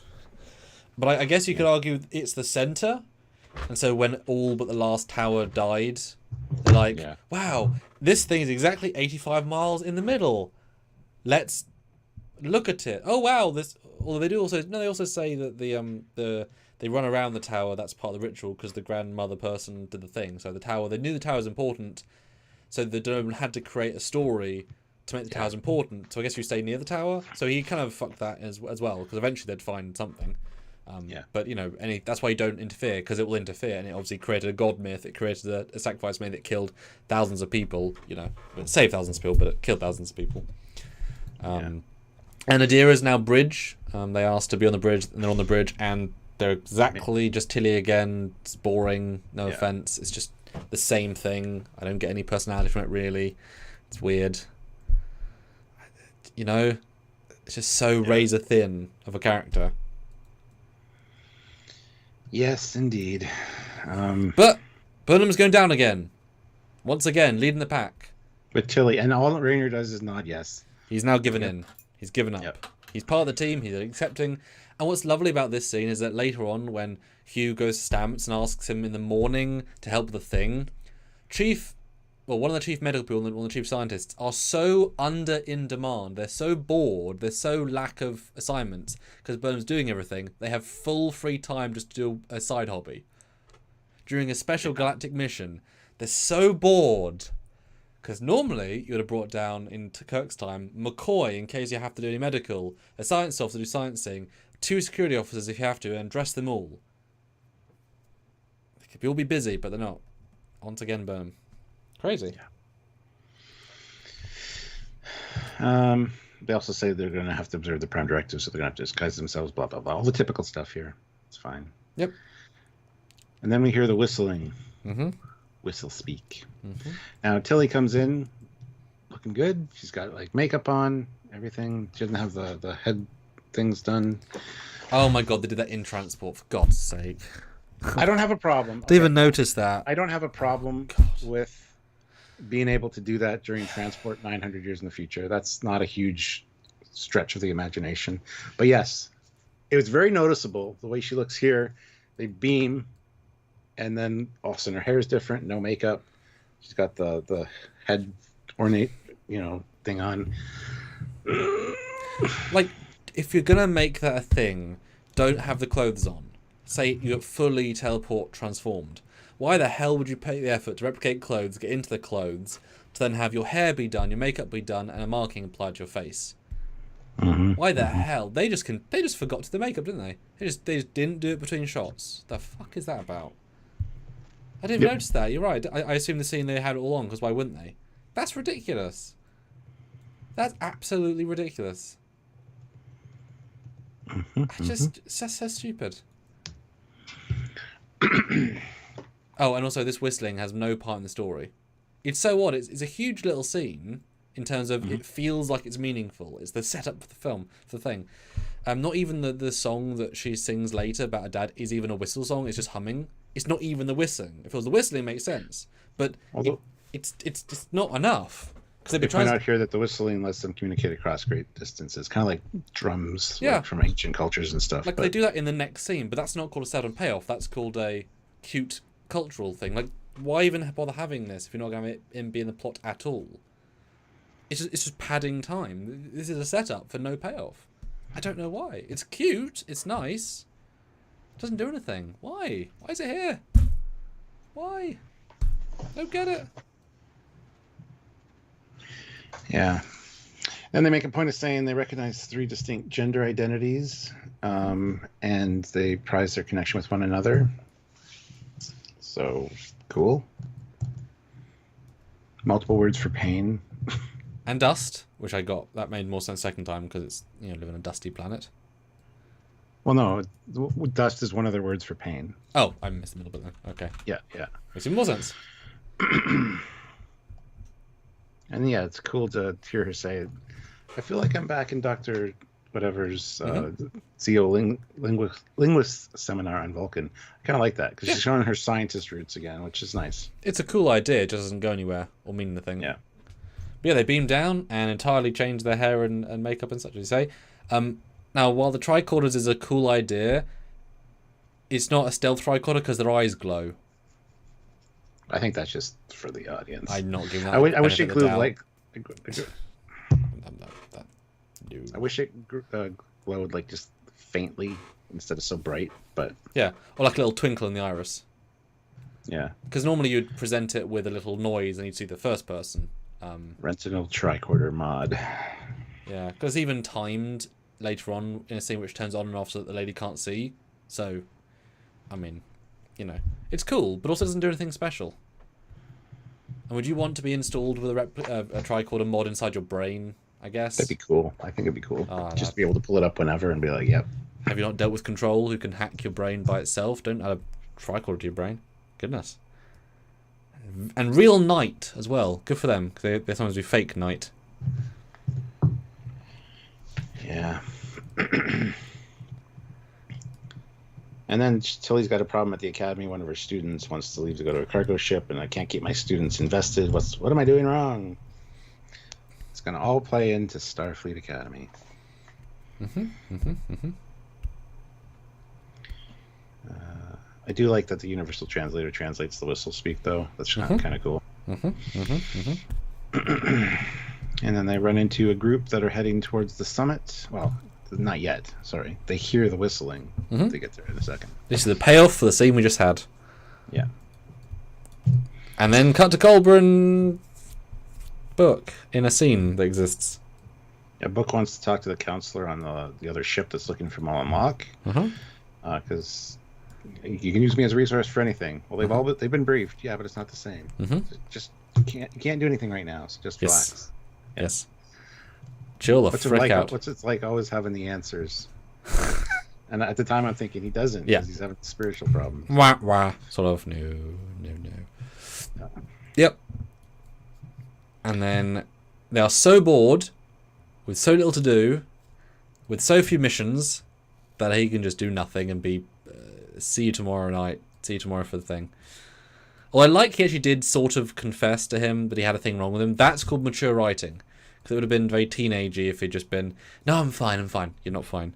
But I guess you could argue it's the center. And so when all but the last tower died, they're like, wow, this thing is exactly 85 miles in the middle. Let's look at it. Oh, wow, this... Although they do also... No, they also say that they run around the tower. That's part of the ritual because the grandmother person did the thing. So the tower... They knew the tower was important. So the Doberman had to create a story to make the towers important. So I guess you stay near the tower. So he kind of fucked that as well because eventually they'd find something. But, you know, that's why you don't interfere because it will interfere. And it obviously created a god myth. It created a sacrifice myth that killed thousands of people. You know, it saved thousands of people, but it killed thousands of people. And Adira's now bridge. They asked to be on the bridge, and they're on the bridge, and they're exactly just Tilly again. It's boring, no offense. It's just the same thing. I don't get any personality from it, really. It's weird. You know? It's just so razor thin of a character. Yes, indeed. But Burnham's going down again. Once again, leading the pack. With Tilly, and all Rainier does is nod yes. He's now given in. He's given up. Yep. He's part of the team. He's accepting. And what's lovely about this scene is that later on, when Hugh goes to Stamets and asks him in the morning to help the thing, one of the chief medical people and one of the chief scientists are so in demand. They're so bored. They're so lack of assignments because Burnham's doing everything. They have full free time just to do a side hobby. During a special galactic mission, they're so bored. Because normally you would have brought down into Kirk's time McCoy in case you have to do any medical, a science officer to do sciencing, 2 security officers if you have to, and dress them all. They could all be busy, but they're not. Once again, Burnham. Crazy. Yeah. They also say they're going to have to observe the Prime Directive, so they're going to have to disguise themselves, blah, blah, blah. All the typical stuff here. It's fine. Yep. And then we hear the whistling. Whistlespeak. Now Tilly comes in looking good. She's got like makeup on, everything. She doesn't have the head things done. Oh my god, they did that in transport, for God's sake. I don't have a problem. Didn't even notice that. I don't have a problem with being able to do that during transport 900 years in the future. That's not a huge stretch of the imagination. But yes, it was very noticeable the way she looks here. They beam. And then all of a sudden her hair is different, no makeup. She's got the head ornate, thing on. Like, if you're going to make that a thing, don't have the clothes on. Say you're fully teleport transformed. Why the hell would you pay the effort to replicate clothes, get into the clothes, to then have your hair be done, your makeup be done, and a marking applied to your face? Why the hell? They just forgot to do the makeup, didn't they? They just didn't do it between shots. The fuck is that about? I didn't notice that. You're right. I assume the scene they had it all on, because why wouldn't they? That's ridiculous. That's absolutely ridiculous. It's just so stupid. Oh, and also this whistling has no part in the story. It's so odd. It's a huge little scene in terms of it feels like it's meaningful. It's the setup for the film, for the thing. Not even the song that she sings later about her dad is even a whistle song. It's just humming. It's not even the whistling. If it was the whistling, it makes sense. But it's not enough. They point out here that the whistling lets them communicate across great distances, kind of like drums, Yeah, like from ancient cultures and stuff. Like they do that in the next scene, but that's not called a setup and payoff. That's called a cute cultural thing. Like, why even bother having this if you're not going to be in the plot at all? It's just padding time. This is a setup for no payoff. I don't know why. It's cute. It's nice. It doesn't do anything. Why? Why is it here? Why? Don't get it. Yeah. And they make a point of saying they recognize 3 distinct gender identities, and they prize their connection with one another. So, cool. Multiple words for pain. And dust, which I got. That made more sense second time because it's, live on a dusty planet. Well, no, dust is one of their words for pain. Oh, I missed the middle bit then. Okay. Yeah. Makes even more sense. And yeah, it's cool to hear her say, I feel like I'm back in Dr. whatever's linguist seminar on Vulcan. I kind of like that because she's showing her scientist roots again, which is nice. It's a cool idea. It just doesn't go anywhere or mean anything. Yeah. But yeah, they beam down and entirely change their hair and makeup and such, as you say. Now, while the tricorders is a cool idea, it's not a stealth tricorder because their eyes glow. I think that's just for the audience. I'm not giving that. I wish it glowed like. I wish it glowed like just faintly instead of so bright, but yeah, or like a little twinkle in the iris. Yeah, because normally you'd present it with a little noise and you'd see the first person. Rentinal tricorder mod. Yeah, because even timed later on in a scene which turns on and off so that the lady can't see. So, I mean, it's cool, but also doesn't do anything special. And would you want to be installed with a tricorder mod inside your brain? I guess that'd be cool. I think it'd be cool. Just to be able to pull it up whenever and be like, "Yep." Have you not dealt with Control, who can hack your brain by itself? Don't add a tricorder to your brain. Goodness. And real night as well. Good for them, because they sometimes do fake night. Yeah. And then Tilly's got a problem at the academy. One of her students wants to leave to go to a cargo ship, and I can't keep my students invested. What am I doing wrong? It's going to all play into Starfleet Academy. I do like that the Universal Translator translates the Whistlespeak, though. That's kind of cool. And then they run into a group that are heading towards the summit. Well, not yet. Sorry. They hear the whistling. They get there in a second. This is the payoff for the scene we just had. Yeah. And then cut to Colburn Book in a scene that exists. Yeah, Book wants to talk to the counselor on the other ship that's looking for Mullen Locke. Because you can use me as a resource for anything. Well, they've been briefed. Yeah, but it's not the same. Just you can't do anything right now. So just relax. Yes. Chill the frick out. What's it like always having the answers? And at the time, I'm thinking he doesn't because he's having spiritual problems. Wah. Sort of. No. Yep. And then they are so bored, with so little to do, with so few missions, that he can just do nothing and be, see you tomorrow night, see you tomorrow for the thing. Well, I like he actually did sort of confess to him that he had a thing wrong with him. That's called mature writing. Because it would have been very teenagey if he'd just been, no, I'm fine. You're not fine.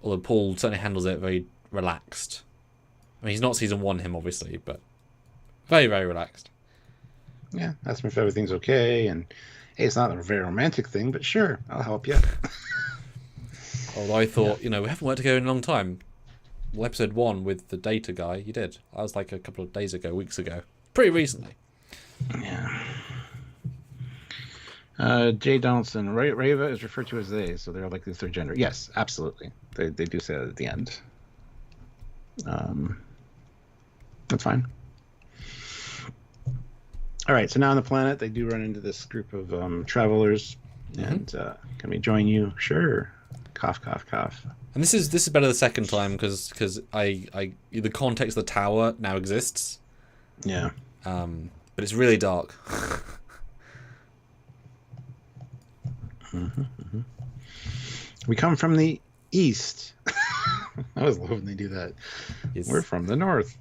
Although Paul certainly handles it very relaxed. I mean, he's not season 1 him, obviously, but very, very relaxed. Yeah, ask me if everything's okay, and hey, it's not a very romantic thing, but sure, I'll help you. Although I thought, we haven't worked together in a long time. Well, episode 1 with the data guy, you did. That was like a couple of days ago, weeks ago. Pretty recently. Yeah. Jay Donaldson, Rava is referred to as they, so they're like the third gender. Yes, absolutely. They do say that at the end. That's fine. All right, so now on the planet, they do run into this group of travelers, and can we join you? Sure. Cough, cough, cough. And this is better the second time because the context of the tower now exists. Yeah. But it's really dark. We come from the east. I always love when they do that. Yes. We're from the north.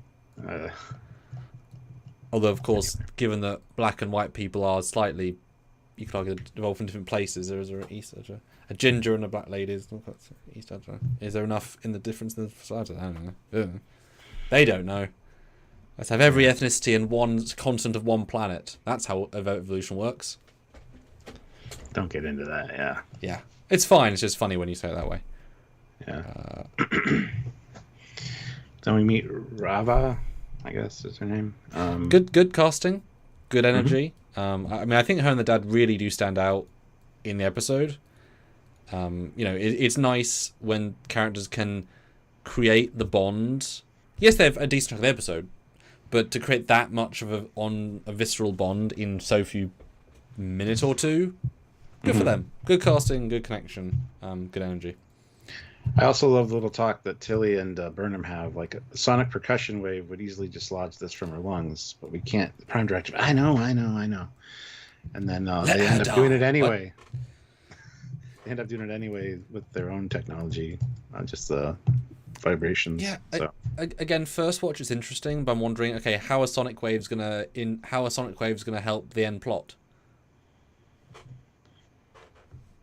Although, of course, given that black and white people are slightly you could argue evolve from different places. There is a ginger and a black lady. Is there enough in the difference in the society? I don't know. They don't know. Let's have every ethnicity in one continent of one planet. That's how evolution works. Don't get into that. Yeah. Yeah, it's fine. It's just funny when you say it that way. Yeah. Then we meet Rava, I guess is her name. Good casting, good energy. I think her and the dad really do stand out in the episode. It's nice when characters can create the bond. Yes, they have a decent chunk of the episode, but to create that much of a visceral bond in so few minutes or two, good for them. Good casting, good connection, good energy. I also love the little talk that Tilly and Burnham have. Like, a sonic percussion wave would easily dislodge this from her lungs, but we can't. The Prime Directive, I know. And then they end up doing it anyway. They end up doing it anyway with their own technology, just the vibrations. Yeah. So. Again, first watch is interesting, but I'm wondering, okay, how are sonic waves gonna help the end plot?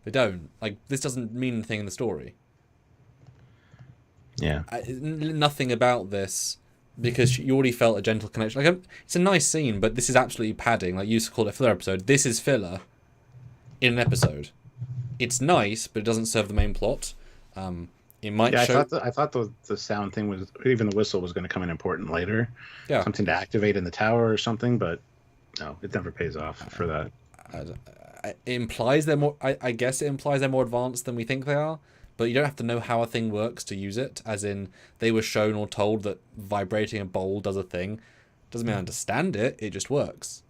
They don't. Like, this doesn't mean anything in the story. Yeah. Nothing about this, because you already felt a gentle connection. Like, it's a nice scene, but this is absolutely padding. Like, you used to call it a filler episode. This is filler in an episode. It's nice, but it doesn't serve the main plot. It might show. I thought the sound thing was, even the whistle was going to come in important later. Yeah. Something to activate in the tower or something, but no, it never pays off for that. It implies they're more. I guess it implies they're more advanced than we think they are. But you don't have to know how a thing works to use it. As in, they were shown or told that vibrating a bowl does a thing. Doesn't mean I understand it. It just works.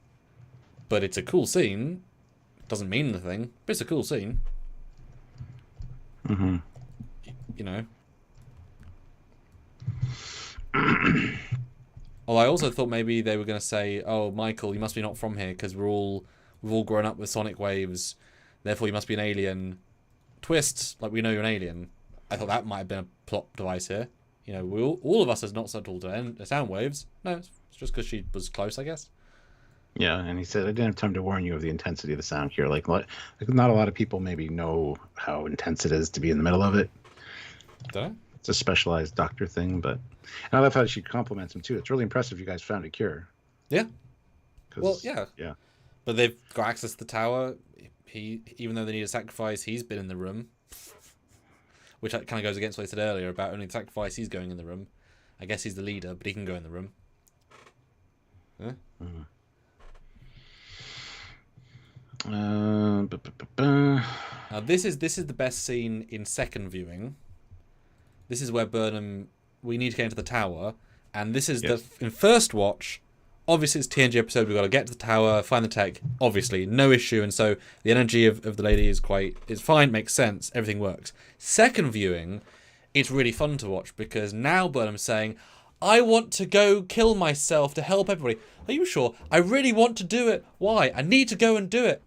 But it's a cool scene. Doesn't mean anything, but it's a cool scene. Mm-hmm. You know. Well, I also thought maybe they were going to say, "Oh, Michael, you must be not from here because we've all grown up with sonic waves. Therefore, you must be an alien." Twist, like, we know you're an alien. I thought that might have been a plot device here. You know, all of us is not subtle to sound waves. No, it's just because she was close, I guess. Yeah, and he said, I didn't have time to warn you of the intensity of the sound here. Like not a lot of people maybe know how intense it is to be in the middle of it. Don't know. It's a specialized doctor thing, but... And I love how she compliments him, too. It's really impressive you guys found a cure. Yeah. Well, yeah. Yeah. But they've got access to the tower. Even though they need a sacrifice, he's been in the room. Which kind of goes against what I said earlier about only the sacrifice, he's going in the room. I guess he's the leader, but he can go in the room. Huh? Now this is the best scene in second viewing. This is where Burnham, we need to get into the tower, and this is in first watch. Obviously, it's TNG episode. We've got to get to the tower, find the tech. Obviously, no issue, and so the energy of the lady is fine, makes sense, everything works. Second viewing, it's really fun to watch because now Burnham's saying, "I want to go kill myself to help everybody." Are you sure? I really want to do it. Why? I need to go and do it.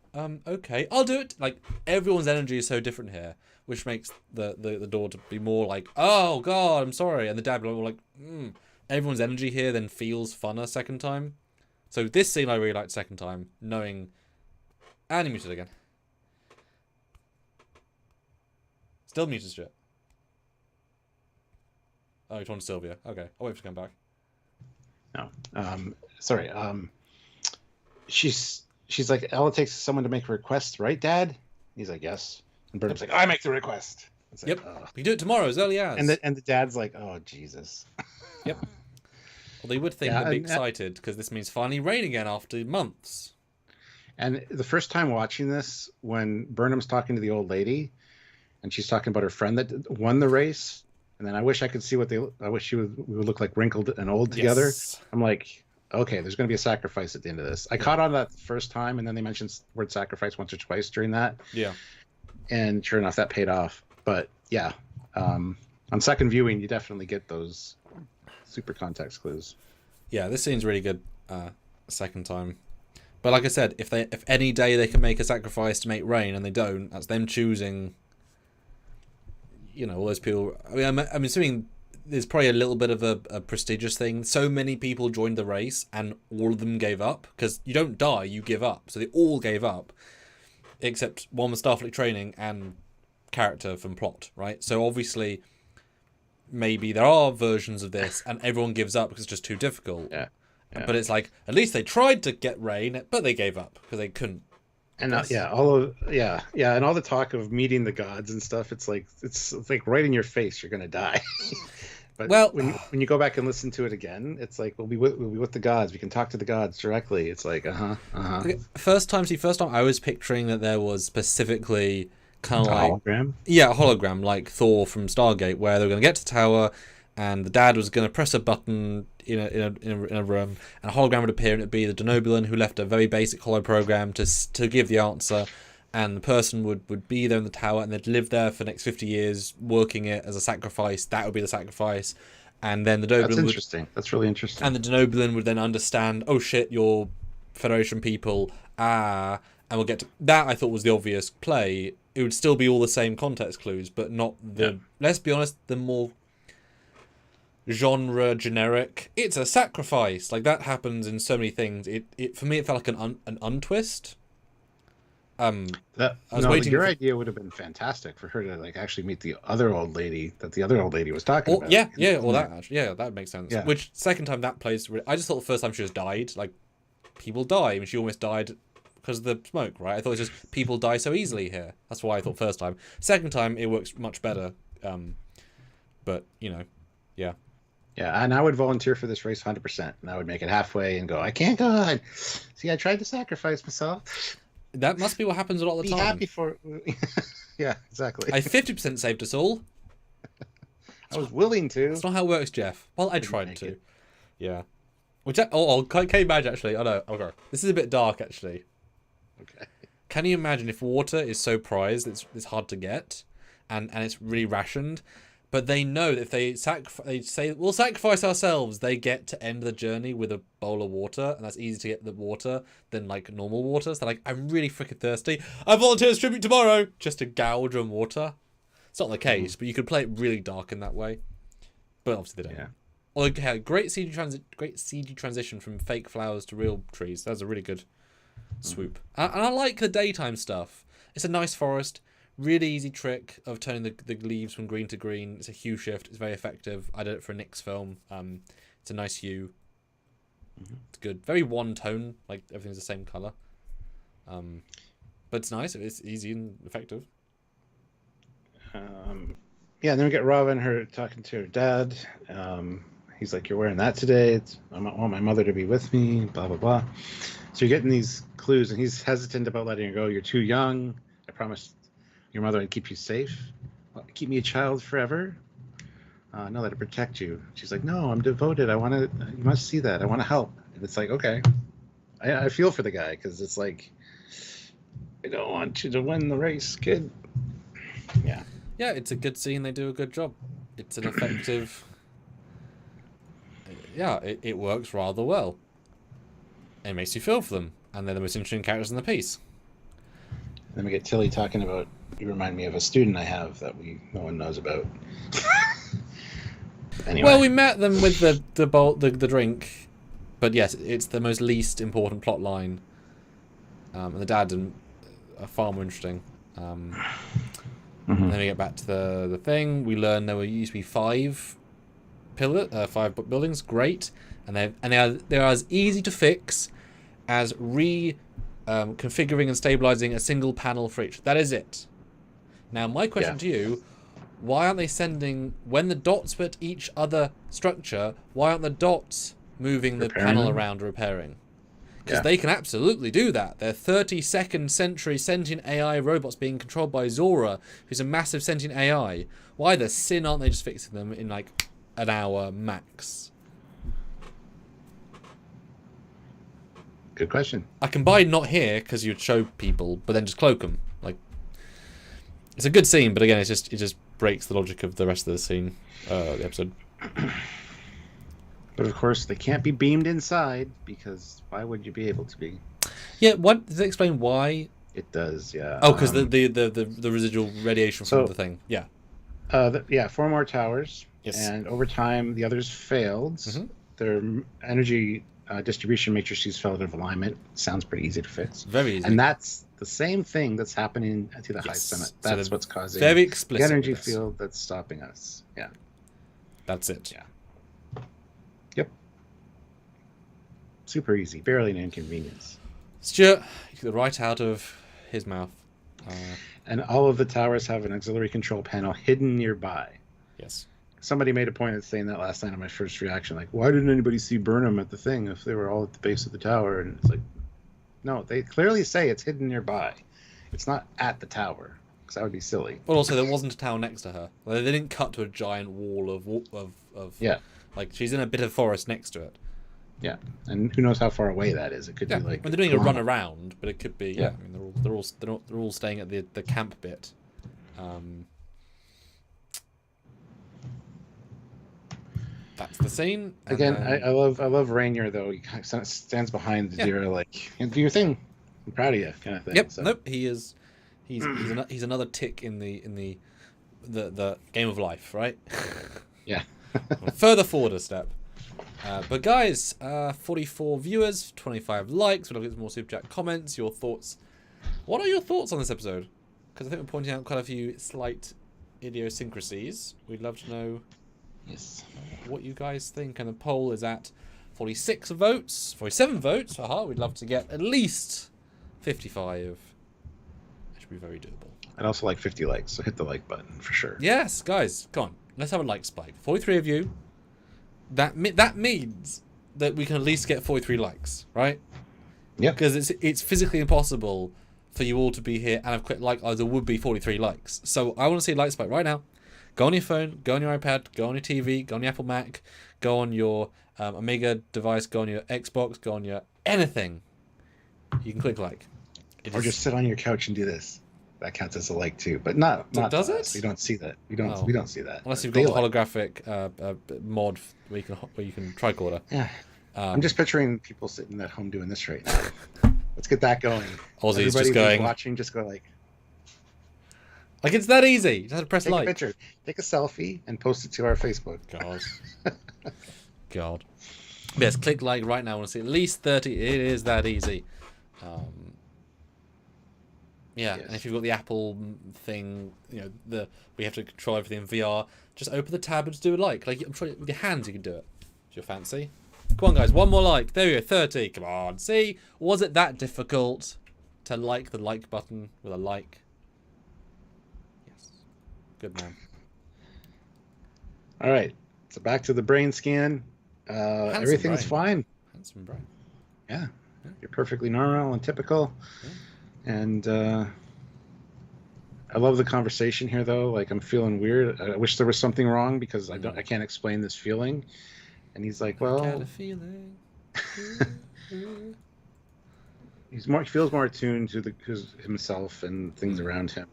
Okay, I'll do it. Like, everyone's energy is so different here, which makes the daughter be more like, "Oh God, I'm sorry," and the dad be more like, Everyone's energy here then feels funner second time. So this scene I really liked second time, knowing... And he muted again. Still muted shit. Oh, you talking to Sylvia. Okay, I'll wait for her to come back. No. Sorry. She's like, all it takes is someone to make a request, right, Dad? He's like, yes. And Burnham's like, I make the request. It's like, yep. We can do it tomorrow as early as. And the dad's like, oh, Jesus. Yep. Well, they would think they'd be excited because this means finally rain again after months. And the first time watching this, when Burnham's talking to the old lady, and she's talking about her friend that won the race, and then I wish I could see I wish we would look like wrinkled and old together. Yes. I'm like, okay, there's going to be a sacrifice at the end of this. I caught on that the first time, and then they mentioned the word sacrifice once or twice during that. Yeah. And sure enough, that paid off. But yeah, on second viewing, you definitely get those super context clues. Yeah, this scene's really good second time. But like I said, if any day they can make a sacrifice to make rain and they don't, that's them choosing, you know, all those people. I mean, I'm assuming there's probably a little bit of a prestigious thing. So many people joined the race and all of them gave up. Because you don't die, you give up. So they all gave up. except one was Starfleet training and character from plot, right? So obviously, maybe there are versions of this, and everyone gives up because it's just too difficult. Yeah. But it's like, at least they tried to get Rain, but they gave up because they couldn't. And and all the talk of meeting the gods and stuff, it's like right in your face, you're gonna die. But when you go back and listen to it again, it's like we'll be with the gods. We can talk to the gods directly. It's like Okay, first time I was picturing that there was specifically kind of like hologram. Yeah, a hologram like Thor from Stargate, where they were going to get to the tower, and the dad was going to press a button in a room, and a hologram would appear, and it'd be the Denobulan who left a very basic holo program to give the answer. And the person would be there in the tower, and they'd live there for the next 50 years, working it as a sacrifice. That would be the sacrifice. And then the Denobulan That's interesting. That's really interesting. And the Denobulan would then understand, oh shit, you're Federation people. And we'll get to that. I thought was the obvious play. It would still be all the same context clues, but not the, let's be honest, the more genre generic. It's a sacrifice. Like, that happens in so many things. It for me, it felt like an untwist. Your idea would have been fantastic for her to like actually meet the other old lady that the other old lady was talking about. That makes sense. Yeah. Which second time that plays, I just thought the first time she just died. Like, people die. I mean, she almost died because of the smoke, right? I thought it was just people die so easily here. That's why I thought first time. Second time it works much better. But yeah. Yeah, and I would volunteer for this race 100%, and I would make it halfway and go, I can't go on. See, I tried to sacrifice myself. That must be what happens a lot of the time. Be happy for... Yeah, exactly. I 50% saved us all. I was willing to. That's not how it works, Jeff. Well, I tried to. Yeah. Which, can you imagine, actually? Oh, no. Okay. This is a bit dark, actually. Okay. Can you imagine if water is so prized, it's hard to get, and it's really rationed, but they know that if they say, we'll sacrifice ourselves, they get to end the journey with a bowl of water, and that's easier to get the water than like normal water. So they're like, I'm really freaking thirsty. I volunteer as tribute tomorrow, just to gouge on water. It's not the case, but you could play it really dark in that way. But obviously they don't. Yeah. Although, great CG transition from fake flowers to real trees. That was a really good swoop. And I like the daytime stuff. It's a nice forest. Really easy trick of turning the leaves from green to green. It's a hue shift. It's very effective. I did it for a Nyx film. It's a nice hue. It's good. Very one tone. Like, everything's the same colour. But it's nice. It's easy and effective. Yeah, and then we get Robin, her talking to her dad. He's like, you're wearing that today. I want my mother to be with me, blah, blah, blah. So you're getting these clues, and he's hesitant about letting her go. You're too young. I promised your mother I'd keep you safe. Keep me a child forever. No, let her protect you. She's like, no, I'm devoted. You must see that. I want to help. And it's like, okay. I feel for the guy, because it's like, I don't want you to win the race, kid. Yeah. Yeah, it's a good scene. They do a good job. It's an effective... Yeah, it works rather well. It makes you feel for them. And they're the most interesting characters in the piece. Then we get Tilly talking about, you remind me of a student I have that no one knows about. Anyway. Well, we met them with the drink. But yes, it's the most least important plot line. And the dad are far more interesting. Then we get back to the thing. We learn there used to be 5 buildings. Great, and they are as easy to fix as configuring and stabilizing a single panel for each. That is it. Now, my question to you: why aren't they sending, when the dots put each other structure? Why aren't the dots moving the panel around repairing? Because they can absolutely do that. They're 32nd century sentient AI robots being controlled by Zora, who's a massive sentient AI. Why the sin aren't they just fixing them in like an hour max? Good question. I can buy not here because you'd show people, but then just cloak them. Like, it's a good scene, but again, it just breaks the logic of the rest of the scene, the episode. But of course, they can't be beamed inside, because why would you be able to be? Yeah, what does it explain why? It does, yeah. Oh, because the residual radiation from the thing. Yeah. 4 more towers. Yes. And over time, the others failed. Their energy distribution matrices fell out of alignment. Sounds pretty easy to fix. Very easy. And that's the same thing that's happening to the high Yes. summit. So That's they're what's causing very the explicit energy with this. field that's stopping us. Yeah. That's it. Yeah. Yep. Super easy. Barely an inconvenience. Stuart, you get right out of his mouth. And all of the towers have an auxiliary control panel hidden nearby. Yes. Somebody made a point of saying that last night on my first reaction. Like, why didn't anybody see Burnham at the thing if they were all at the base of the tower? And it's like, no, they clearly say it's hidden nearby. It's not at the tower, because that would be silly. Well, also, there wasn't a tower next to her. They didn't cut to a giant wall of Yeah. Like, she's in a bit of forest next to it. Yeah, and who knows how far away that is? It could be like. They're doing a run around, but it could be. Yeah. I mean, they're all staying at the camp bit. That's the scene. Again, I love Rainier though. He kind of stands behind Zero like, do your thing. I'm proud of you, kind of thing. Yep. So. Nope. He is. He's another tick in the game of life, right? Yeah. Further forward a step. But guys, 44 viewers, 25 likes. We'll get some more super chat comments. Your thoughts. What are your thoughts on this episode? Because I think we're pointing out quite a few slight idiosyncrasies. We'd love to know. Yes. What you guys think, and the poll is at 47 votes. We'd love to get at least 55. That should be very doable. I'd also like 50 likes, so hit the like button for sure. Yes, guys, come on. Let's have a like spike. 43 of you. That means that we can at least get 43 likes, right? Yeah. Because it's physically impossible for you all to be here and have quick like. There would be 43 likes. So I want to see a like spike right now. Go on your phone, go on your iPad, go on your TV, go on your Apple Mac, go on your Amiga device, go on your Xbox, go on your anything. You can click like. Or just sit on your couch and do this. That counts as a like too, but not does it? We don't see that. We don't see that. Unless you've got the holographic mod where you can tricorder. Yeah. I'm just picturing people sitting at home doing this right now. Let's get that going. Ozzy's Everybody just going. Watching, just go like. Like it's that easy. You just have to press Take like. a picture, take a selfie, and post it to our Facebook. God. Yes, click like right now. I want to see at least 30. It is that easy. Yeah, Yes. and if you've got the Apple thing, we have to control everything in VR. Just open the tab and just do a like. Like I'm sure with your hands you can do it. It's your fancy. Come on, guys, one more like. There we go, 30. Come on, see, was it that difficult to like the like button with a like? Yes, good man. All right, so back to the brain scan. Everything's fine. Handsome brain. Yeah, you're perfectly normal and typical. Yeah. And I love the conversation here, though. Like, I'm feeling weird. I wish there was something wrong because I can't explain this feeling. And he's like, well, I got a feeling. he feels more attuned to himself and things around him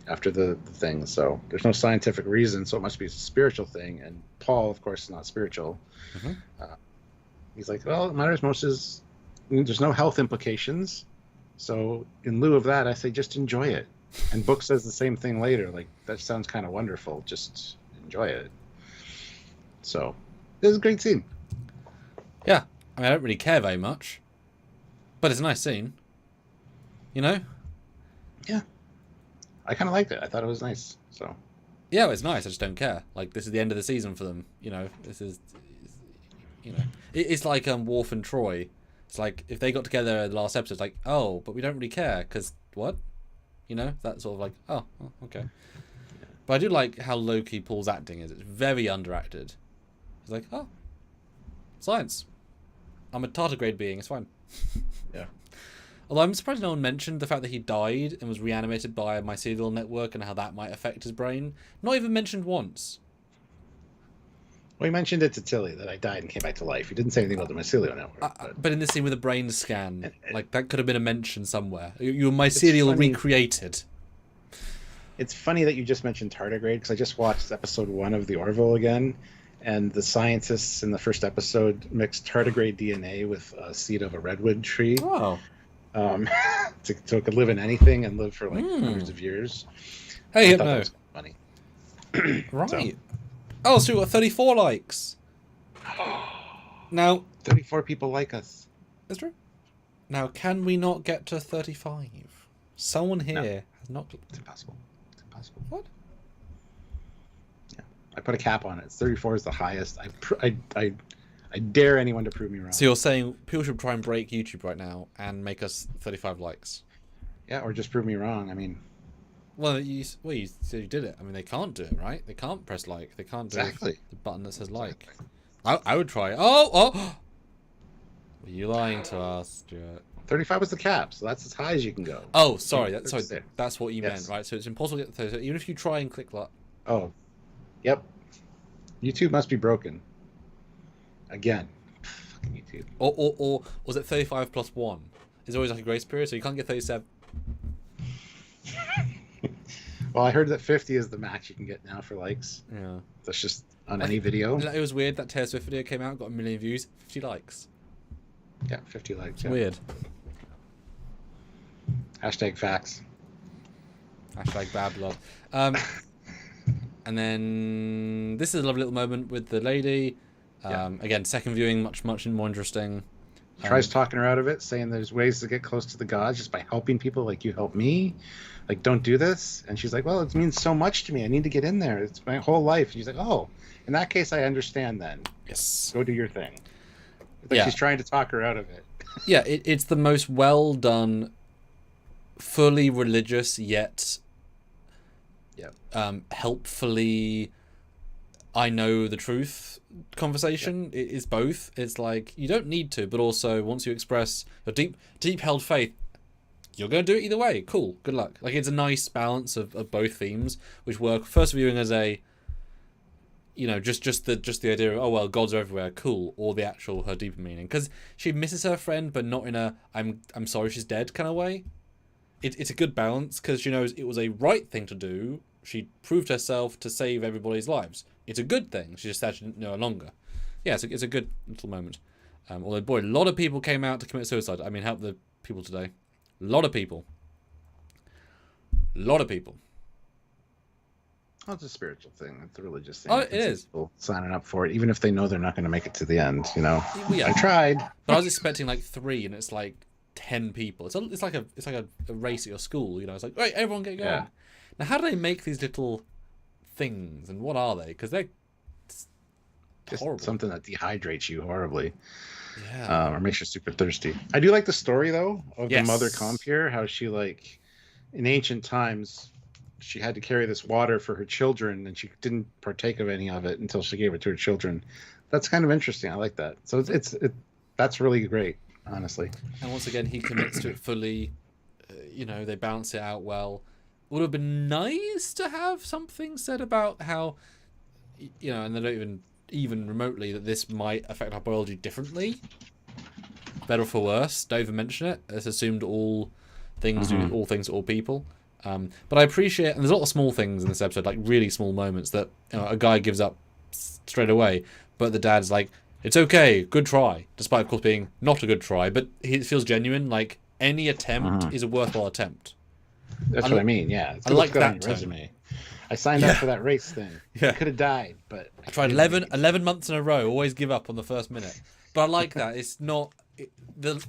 after the thing. So there's no scientific reason, so it must be a spiritual thing. And Paul, of course, is not spiritual. Mm-hmm. He's like, well, what matters most is there's no health implications. So in lieu of that, I say just enjoy it. And Book says the same thing later. Like, that sounds kind of wonderful. Just enjoy it. So it was a great scene. Yeah, I mean, I don't really care very much, but it's a nice scene. You know? Yeah, I kind of liked it. I thought it was nice. So yeah, well, it's nice. I just don't care. Like, this is the end of the season for them. This is, it's like Worf and Troy. It's like if they got together in the last episode, it's like, oh, but we don't really care because what? That's sort of like, oh, okay. But I do like how low-key Paul's acting is. It's very underacted. He's like, oh, science. I'm a tardigrade being. It's fine. yeah. Although I'm surprised no one mentioned the fact that he died and was reanimated by a mycelial network and how that might affect his brain. Not even mentioned once. Well, he mentioned it to Tilly that I died and came back to life. He didn't say anything about the mycelial network. But in this scene with a brain scan, like that could have been a mention somewhere. You were mycelial recreated. It's funny that you just mentioned tardigrade because I just watched episode 1 of The Orville again, and the scientists in the first episode mixed tardigrade DNA with a seed of a redwood tree. Oh. So it could live in anything and live for like hundreds of years. Hey, I thought that was funny. Right. So. Oh, so we got 34 likes. Now, 34 people like us. that's true. Now, can we not get to 35? Someone here has not. It's impossible. It's impossible. What? Yeah, I put a cap on it. 34 is the highest. I dare anyone to prove me wrong. So you're saying people should try and break YouTube right now and make us 35 likes? Yeah, or just prove me wrong. I mean, well, you said you did it. I mean, they can't do it, right? They can't press like. They can't do the button that says like. I would try. Oh! Are you lying to us, Stuart? 35 was the cap, so that's as high as you can go. Oh, sorry. That's what you meant, right? So it's impossible to get the 30. So even if you try and click like. Oh, yep. YouTube must be broken. Again, fucking YouTube. Or was it 35 plus 1? There's always like a grace period, so you can't get 37. Well, I heard that 50 is the max you can get now for likes. Yeah. That's just on any video. It was weird that Taylor Swift video came out, got 1 million views, 50 likes. Yeah, 50 likes. It's weird. Hashtag facts. Hashtag bad blood. And then this is a lovely little moment with the lady. Again, second viewing, much more interesting. Tries talking her out of it, saying there's ways to get close to the gods just by helping people like you help me. Like, don't do this. And she's like, well, it means so much to me. I need to get in there. It's my whole life. And she's like, oh, in that case, I understand then. Yes. Go do your thing. But she's trying to talk her out of it. Yeah, it's the most well done, fully religious yet helpfully I know the truth conversation. It is both. It's like you don't need to, but also once you express your deep held faith, you're going to do it either way. Cool, good luck. Like, it's a nice balance of both themes, which work. First viewing as a, just the idea of, oh well, gods are everywhere, cool, or the actual her deeper meaning, because she misses her friend, but not in a I'm sorry she's dead kind of way. It's a good balance because she knows it was a right thing to do. She proved herself to save everybody's lives. It's a good thing. She just actually didn't know her longer. Yeah, it's a good little moment. Although, boy, a lot of people came out to commit suicide. I mean, help the people today. A lot of people. Oh, it's a spiritual thing. It's a religious thing. Oh, it is. People signing up for it, even if they know they're not going to make it to the end. Yeah. I tried. But I was expecting like 3, and it's like 10 people. It's like a race at your school. It's like, right, everyone get going. Yeah. Now, how do they make these little things, and what are they? Because they're just horrible. Something that dehydrates you horribly. Yeah. Or makes you super thirsty. I do like the story though of the mother Compier, how she, like, in ancient times, she had to carry this water for her children, and she didn't partake of any of it until she gave it to her children. That's kind of interesting. I like that. So that's really great, honestly. And once again, he commits to it fully. They balance it out well. Would have been nice to have something said about how, and they don't even remotely that this might affect our biology differently, better or for worse. Don't even mention it. It's assumed all things do all things to all people. But I appreciate, and there's a lot of small things in this episode, like really small moments that a guy gives up straight away, but the dad's like, it's okay, good try, despite of course being not a good try, but it feels genuine. Like, any attempt is a worthwhile attempt. That's what I mean. Yeah, it's I like that on your resume. I signed up for that race thing. Yeah, I could have died, but I tried 11 months in a row. Always give up on the first minute. But I like that. It's not. A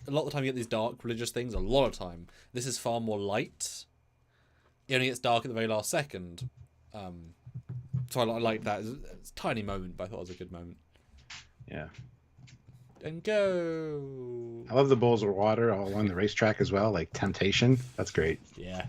lot of the time you get these dark religious things. A lot of time, this is far more light. It only gets dark at the very last second. So I like that. It's a tiny moment, but I thought it was a good moment. Yeah. And go. I love the bowls of water all along the racetrack as well, like Temptation. That's great. Yeah.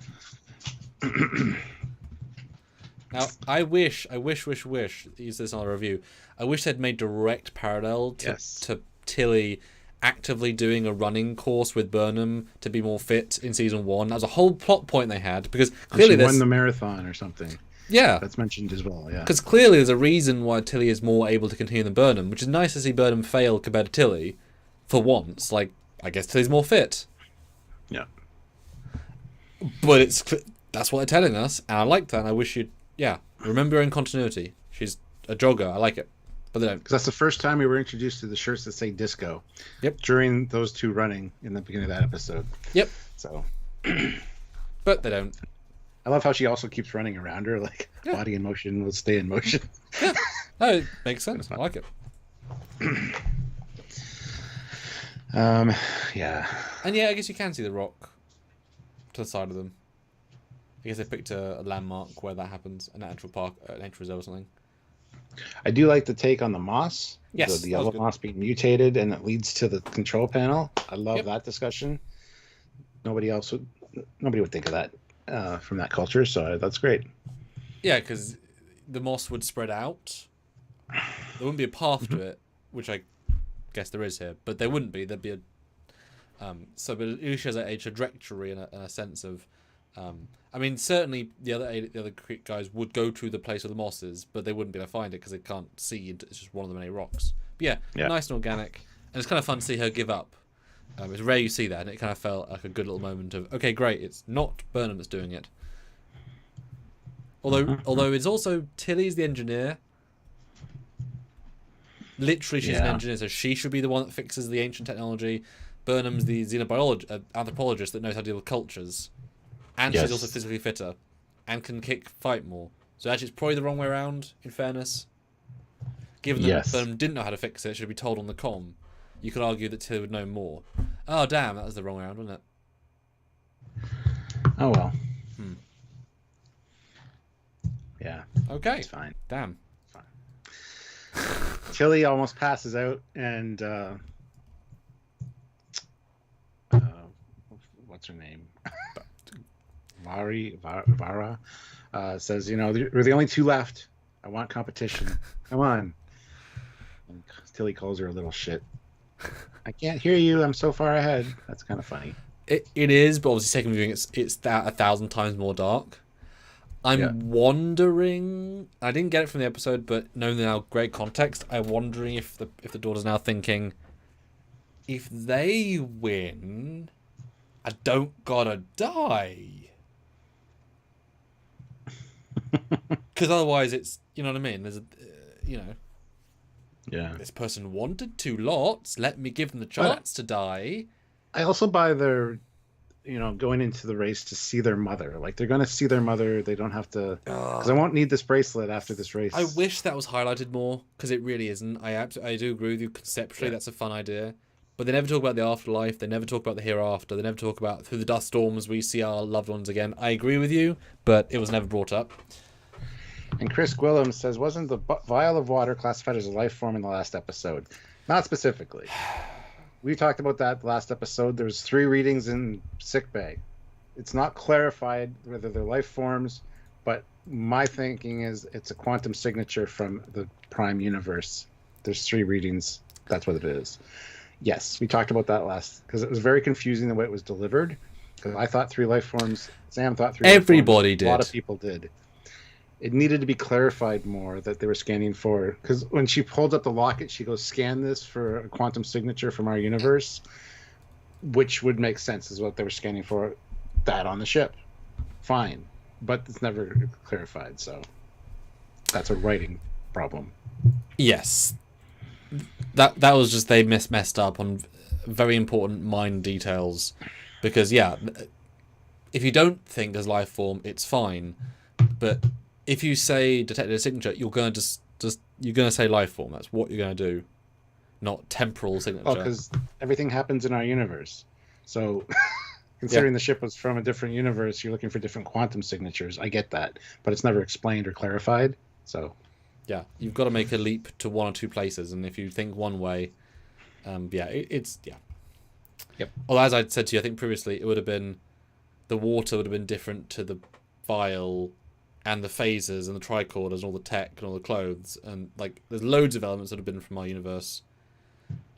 Now, I wish, use this on a review, I wish they'd made direct parallel to Tilly actively doing a running course with Burnham to be more fit in season 1. That was a whole plot point they had, because clearly she won the marathon or something. Yeah. That's mentioned as well, yeah. Because clearly there's a reason why Tilly is more able to continue than Burnham, which is nice to see Burnham fail compared to Tilly for once. Like, I guess Tilly's more fit. Yeah. But that's what they're telling us, and I like that, and I wish you'd, remember your own continuity. She's a jogger, I like it. But they don't. Because that's the first time we were introduced to the shirts that say disco. Yep. During those two running in the beginning of that episode. Yep. So. But they don't. I love how she also keeps running around her, like, body in motion will stay in motion. Yeah. No, it makes sense. I like it. Yeah. And yeah, I guess you can see The Rock to the side of them. I guess they picked a landmark where that happens, a natural park, a nature reserve or something. I do like the take on the moss. Yes, the yellow moss being mutated and it leads to the control panel. I love that discussion. Nobody would think of that from that culture, so that's great. Yeah, because the moss would spread out. There wouldn't be a path to it, which I guess there is here, but there wouldn't be. There'd be a so, but it usually has a trajectory and a sense of. I mean, certainly the other guys would go to the place where the moss is, but they wouldn't be able to find it because they can't see. It's just one of the many rocks. But yeah, nice and organic, and it's kind of fun to see her give up. It's rare you see that, and it kind of felt like a good little moment of, okay, great, it's not Burnham that's doing it. Although it's also Tilly's the engineer. Literally, she's an engineer, so she should be the one that fixes the ancient technology. Burnham's the anthropologist that knows how to deal with cultures. And she's also physically fitter. And can fight more. So actually, it's probably the wrong way around, in fairness. Given that Burnham didn't know how to fix it, should be told on the comm. You could argue that Tilly would know more. Oh, damn, that was the wrong way around, wasn't it? Oh, well. Yeah. Okay. It's fine. Damn. Tilly almost passes out, and what's her name? Vara says, we're the only two left. I want competition. Come on. And Tilly calls her a little shit. I can't hear you. I'm so far ahead. That's kind of funny. It is, but obviously second viewing, it's that 1,000 times more dark. I'm wondering. I didn't get it from the episode, but knowing now great context, I'm wondering if the daughter's now thinking, if they win, I don't gotta die. Because otherwise, it's, you know what I mean. There's this person wanted to lots. Let me give them the chance to die. I also buy their. Going into the race to see their mother. Like, they're going to see their mother. They don't have to... Because I won't need this bracelet after this race. I wish that was highlighted more, because it really isn't. I do agree with you conceptually. That's a fun idea. But they never talk about the afterlife. They never talk about the hereafter. They never talk about through the dust storms we see our loved ones again. I agree with you, but it was never brought up. And Chris Gwillem says, wasn't the vial of water classified as a life form in the last episode? Not specifically. We talked about that last episode. There's 3 readings in sickbay. It's not clarified whether they're life forms, but my thinking is it's a quantum signature from the Prime universe. There's 3 readings. That's what it is. Yes, we talked about that last, because it was very confusing the way it was delivered. Because I thought 3 life forms. Sam thought 3 Everybody life forms. did. A lot of people did. It needed to be clarified more that they were scanning for, because when she pulled up the locket, she goes, scan this for a quantum signature from our universe, which would make sense is what they were scanning for, that on the ship. Fine. But it's never clarified, so that's a writing problem. Yes. That was just, they messed up on very important mind details, because, if you don't think there's life form, it's fine, but... If you say detected a signature, you're going to you're going to say life form. That's what you're going to do, not temporal signature. Well, because everything happens in our universe. So, considering the ship was from a different universe, you're looking for different quantum signatures. I get that, but it's never explained or clarified. So, you've got to make a leap to one or two places, and if you think one way, it's. Yep. Well, as I said to you, I think previously, it would have been the water would have been different to the vial. And the phasers and the tricorders and all the tech and all the clothes. And, there's loads of elements that have been from our universe.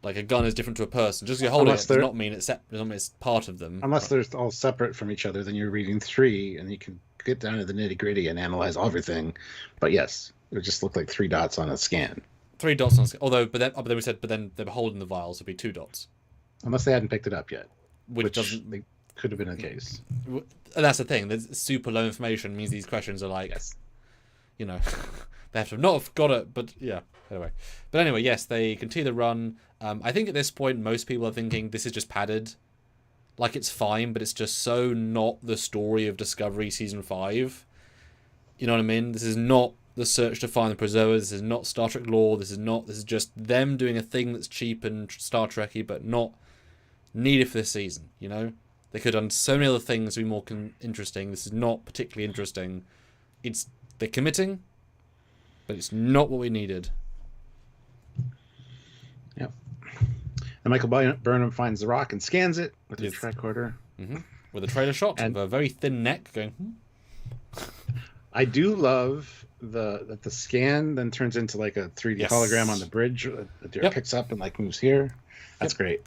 Like, a gun is different to a person. Just because you're holding it does not mean it's part of them. Unless they're all separate from each other, then you're reading 3, and you can get down to the nitty-gritty and analyze everything. But, yes, it just looked like 3 dots on a scan. 3 dots on a scan. Although, but then they were holding the vials, so it'd be 2 dots. Unless they hadn't picked it up yet. Which doesn't... They could have been the case. And that's the thing. There's super low information means these questions are like, they have to not have got it, but anyway, yes, they continue the run. I think at this point, most people are thinking this is just padded. Like, it's fine, but it's just so not the story of Discovery Season 5. You know what I mean? This is not the search to find the preserver. This is not Star Trek lore. This is just them doing a thing that's cheap and Star Trekky, but not needed for this season, They could have done so many other things to be more interesting. This is not particularly interesting. They're committing, but it's not what we needed. Yep. And Michael Burnham finds the rock and scans it with his tricorder. Mm-hmm. With a trailer shot of a very thin neck going. I do love that the scan then turns into like a 3D hologram on the bridge that Deer picks up and like moves here. That's great.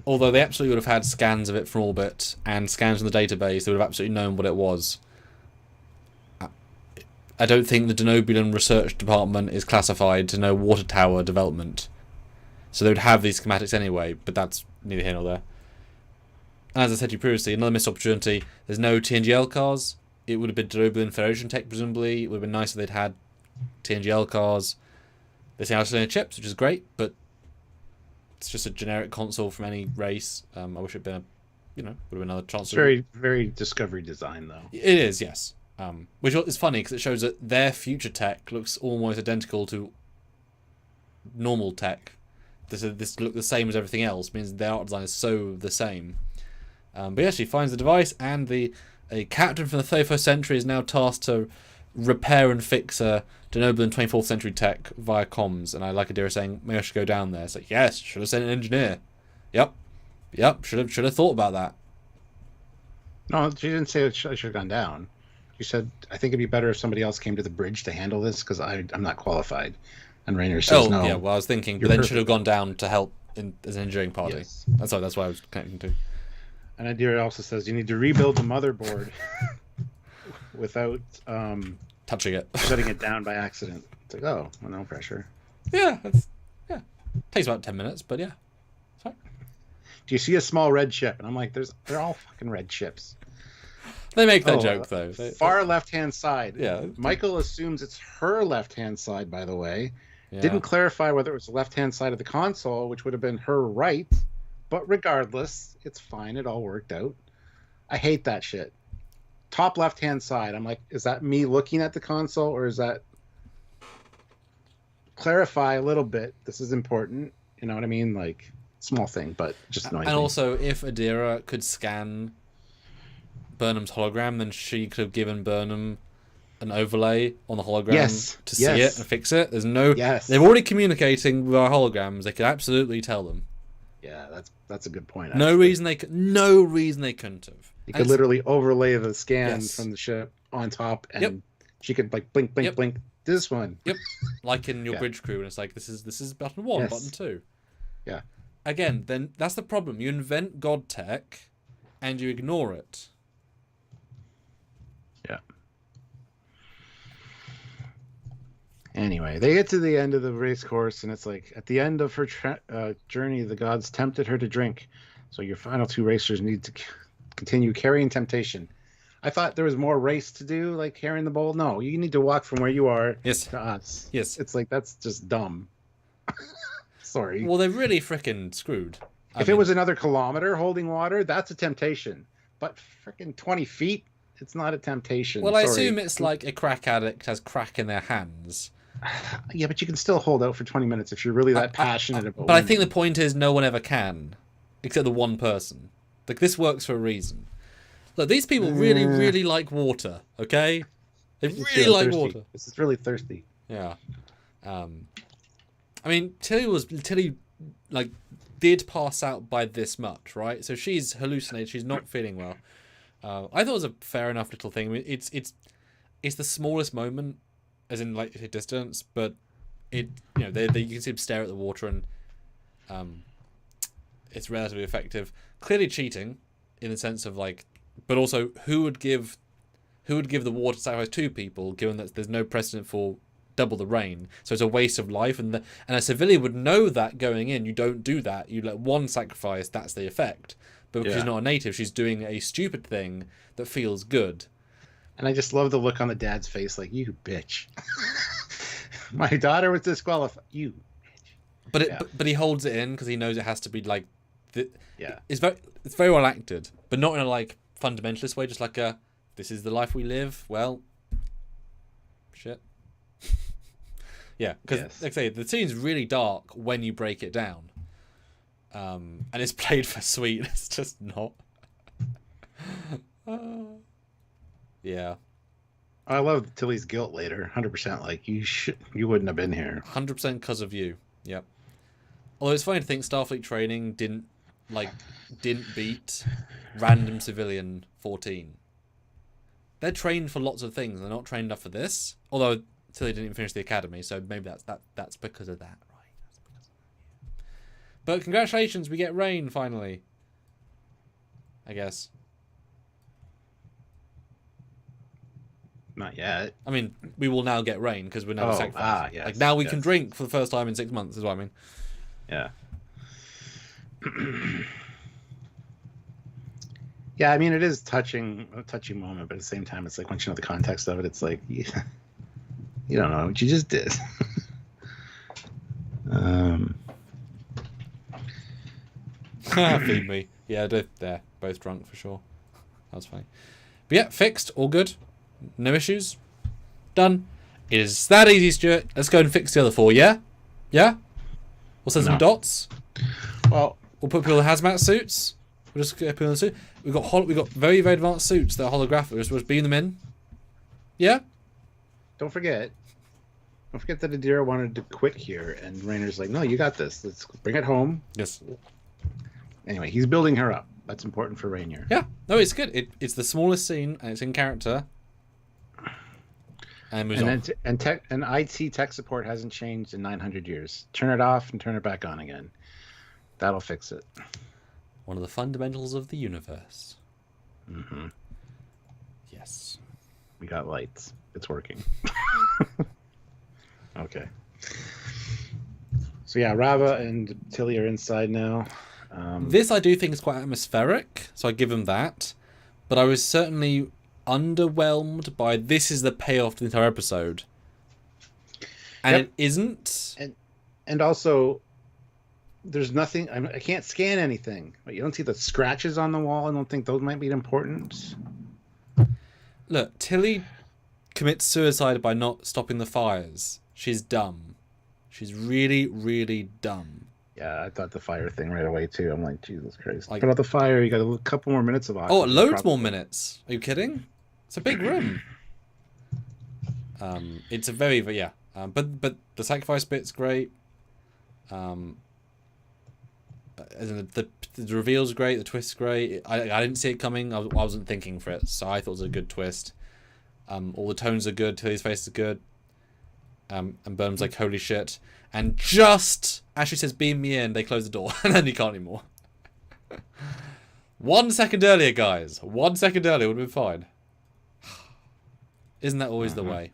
Although they absolutely would have had scans of it from orbit and scans from the database, they would have absolutely known what it was. I don't think the Denobulan research department is classified to know water tower development. So they would have these schematics anyway, but that's neither here nor there. And as I said to you previously, another missed opportunity. There's no TNGL cars. It would have been Denobulan Federation tech, presumably. It would have been nice if they'd had TNGL cars. They say Alcalina chips, which is great, but it's just a generic console from any race. I wish it'd been would have been another chance. It's very, very Discovery design, though. It is, yes. Which is funny because it shows that their future tech looks almost identical to normal tech. This look the same as everything else, means their art design is so the same. But yeah, she finds the device, and a captain from the 31st century is now tasked to repair and fix a Denobulan 24th century tech via comms. And I like Adira saying, maybe I should go down there. It's like, yes, should have sent an engineer. Yep, should have thought about that. No, she didn't say I should have gone down. She said, I think it'd be better if somebody else came to the bridge to handle this because I'm not qualified. And Raynor says, no. Yeah, well, I was thinking, but then should have gone down to help as an engineering party. Yes. That's why I was connecting to. And Adira also says you need to rebuild the motherboard without touching it, shutting it down by accident. It's like, oh, well, no pressure. Yeah, takes about 10 minutes, but yeah. Sorry. Do you see a small red ship? And I'm like, they're all fucking red ships. They make that joke though. Far left-hand side. Yeah. Michael assumes it's her left-hand side, by the way. Yeah. Didn't clarify whether it was the left-hand side of the console, which would have been her right. But regardless, it's fine. It all worked out. I hate that shit. Top left-hand side. I'm like, is that me looking at the console, or is that... Clarify a little bit. This is important. You know what I mean? Like, small thing, but just annoying. And also, if Adira could scan Burnham's hologram, then she could have given Burnham an overlay on the hologram to see it and fix it. There's no... They're already communicating with our holograms. They could absolutely tell them. Yeah, that's a good point. No reason they couldn't have. You could literally overlay the scans from the ship on top, and she could like blink, blink. This one. Yep. Like in your bridge crew, and it's like this is button 1, button 2. Yeah. Again, then that's the problem. You invent God tech, and you ignore it. Yeah. Anyway, they get to the end of the race course, and it's like, at the end of her journey, the gods tempted her to drink. So your final 2 racers need to continue carrying temptation. I thought there was more race to do, like carrying the bowl. No, you need to walk from where you are to us. Yes. It's like, that's just dumb. Sorry. Well, they're really freaking screwed. If it was another kilometer holding water, that's a temptation. But freaking 20 feet, it's not a temptation. Well, I assume it's like a crack addict has crack in their hands. Yeah, but you can still hold out for 20 minutes if you're really that passionate about But I think the point is no one ever can, except the one person. Like, this works for a reason. Look, these people really, really like water, okay? They really like water. This is really thirsty. Yeah. I mean, Tilly like, did pass out by this much, right? So she's hallucinated. She's not feeling well. I thought it was a fair enough little thing. I mean, it's the smallest moment, as in like distance, but it you can see him stare at the water, and it's relatively effective. Clearly cheating, in the sense of like, but also who would give the water sacrifice to people, given that there's no precedent for double the rain, so it's a waste of life, and a civilian would know that going in. You don't do that. You let one sacrifice. That's the effect. But because she's not a native, she's doing a stupid thing that feels good. And I just love the look on the dad's face, like, you bitch. My daughter was disqualified. You bitch. But he holds it in because he knows it has to be like, it's very well acted, but not in a like fundamentalist way. Just like this is the life we live. Well, shit. Yeah, because like I say, the scene's really dark when you break it down, and it's played for sweet. It's just not. Yeah. I love Tilly's guilt later. 100%. Like you wouldn't have been here. 100% because of you. Yep. Although it's funny to think Starfleet training didn't beat random civilian 14. They're trained for lots of things. They're not trained enough for this. Although Tilly didn't even finish the academy, so maybe that's because of that, right? That's because of that. But congratulations, we get rain finally. I guess. Not yet. I mean, we will now get rain because we're now sacrificed. Yes, like now we can drink for the first time in 6 months. Is what I mean. Yeah. Yeah, I mean it is a touching moment, but at the same time, it's like once you know the context of it, it's like you don't know what you just did. Feed me. Yeah, they're both drunk for sure. That was funny. But yeah, fixed. All good. No issues. Done. It is that easy, Stuart. Let's go and fix the other 4, yeah? Yeah? We'll send some dots. Well, we'll put people in hazmat suits. We'll just get people in the suit. We've got very, very advanced suits that are holographic. We'll just beam them in. Yeah? Don't forget that Adira wanted to quit here, and Rayner's like, no, you got this. Let's bring it home. Yes. Anyway, he's building her up. That's important for Rainier. Yeah. No, it's good. It's the smallest scene, and it's in character. And IT tech support hasn't changed in 900 years. Turn it off and turn it back on again. That'll fix it. One of the fundamentals of the universe. Mm-hmm. Yes. We got lights. It's working. Okay. So yeah, Rava and Tilly are inside now. This I do think is quite atmospheric, so I give them that. But I was certainly underwhelmed by this is the payoff to the entire episode. And it isn't. And also, there's nothing. I can't scan anything. But you don't see the scratches on the wall. I don't think those might be important. Look, Tilly commits suicide by not stopping the fires. She's dumb. She's really, really dumb. Yeah, I thought the fire thing right away too. I'm like, Jesus Christ! Put out the fire. You got a couple more minutes of oxygen. Oh, loads more minutes. Are you kidding? It's a big room. It's a very, very but the sacrifice bit's great. The reveal's great. The twist's great. I didn't see it coming. I wasn't thinking for it, so I thought it was a good twist. All the tones are good. Tilly's face is good. And Burnham's like, holy shit. And just as she says, beam me in, they close the door. And then you can't anymore. 1 second earlier, guys. 1 second earlier would have been fine. Isn't that always the way?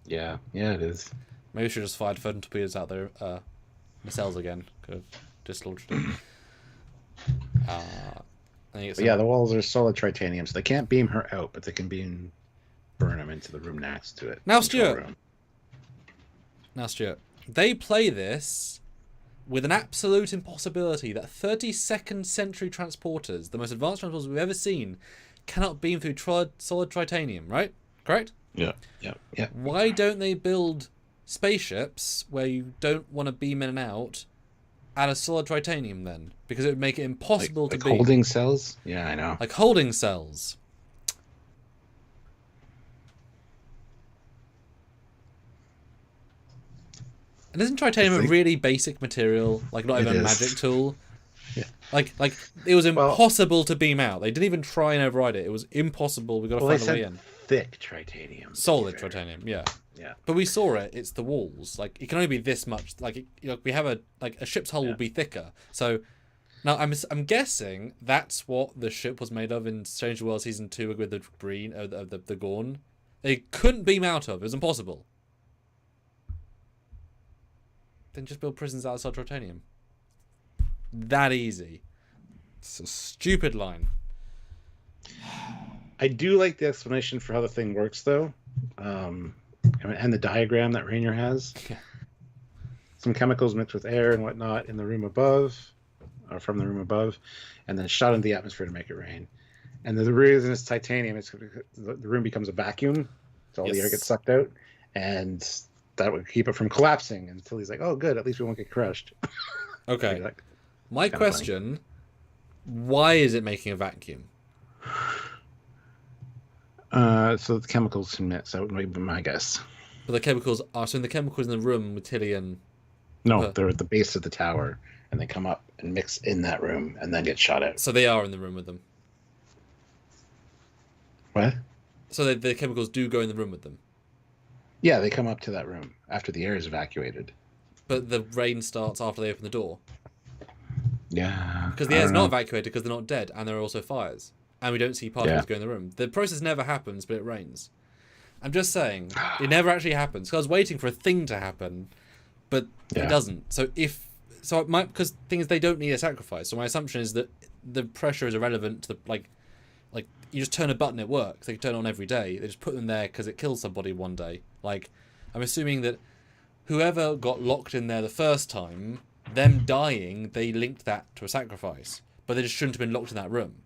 Yeah, it is. Maybe we should have just fired photon torpedoes out there. Nacelles again. Could have dislodged it. Yeah, the walls are solid titanium, so they can't beam her out, but they can beam Burnham into the room next to it. Now, Stuart, they play this with an absolute impossibility that 32nd century transporters, the most advanced transporters we've ever seen, cannot beam through solid titanium, right? Correct? Yeah. Why don't they build spaceships where you don't want to beam in and out out of solid titanium then? Because it would make it impossible to beam. Like holding cells? Yeah, I know. Like holding cells. And isn't titanium a really basic material? Like not even a magic tool? Yeah. Like it was impossible to beam out. They didn't even try and override it. It was impossible. We got to find a way in. Thick titanium. Solid titanium, yeah. Yeah. But we saw it. It's the walls. Like it can only be this much. Like we have a ship's hull will be thicker. So now I'm guessing that's what the ship was made of in Strange World Season 2 with the green the Gorn. They couldn't beam out of. It was impossible. Then just build prisons outside titanium. That easy. It's a stupid line. I do like the explanation for how the thing works, though, and the diagram that Rainier has. Yeah. Some chemicals mixed with air and whatnot in the room above, or from the room above, and then shot into the atmosphere to make it rain. And the reason it's titanium is the room becomes a vacuum, so all the air gets sucked out, and that would keep it from collapsing until he's like, oh, good, at least we won't get crushed. Okay. My question, why is it making a vacuum? So the chemicals can mix. That would be my guess. But the chemicals are so in the chemicals in the room with Tilly and. No, they're at the base of the tower, and they come up and mix in that room, and then get shot out. So they are in the room with them. What? So the chemicals do go in the room with them. Yeah, they come up to that room after the air is evacuated. But the rain starts after they open the door. Yeah. Because the air's not evacuated because they're not dead, and there are also fires. And we don't see particles go in the room. The process never happens, but it rains. I'm just saying, it never actually happens. Because I was waiting for a thing to happen, but it doesn't. So because the thing is, they don't need a sacrifice. So my assumption is that the pressure is irrelevant to the like you just turn a button, it works. They can turn it on every day. They just put them there because it kills somebody one day. Like, I'm assuming that whoever got locked in there the first time, them dying, they linked that to a sacrifice, but they just shouldn't have been locked in that room.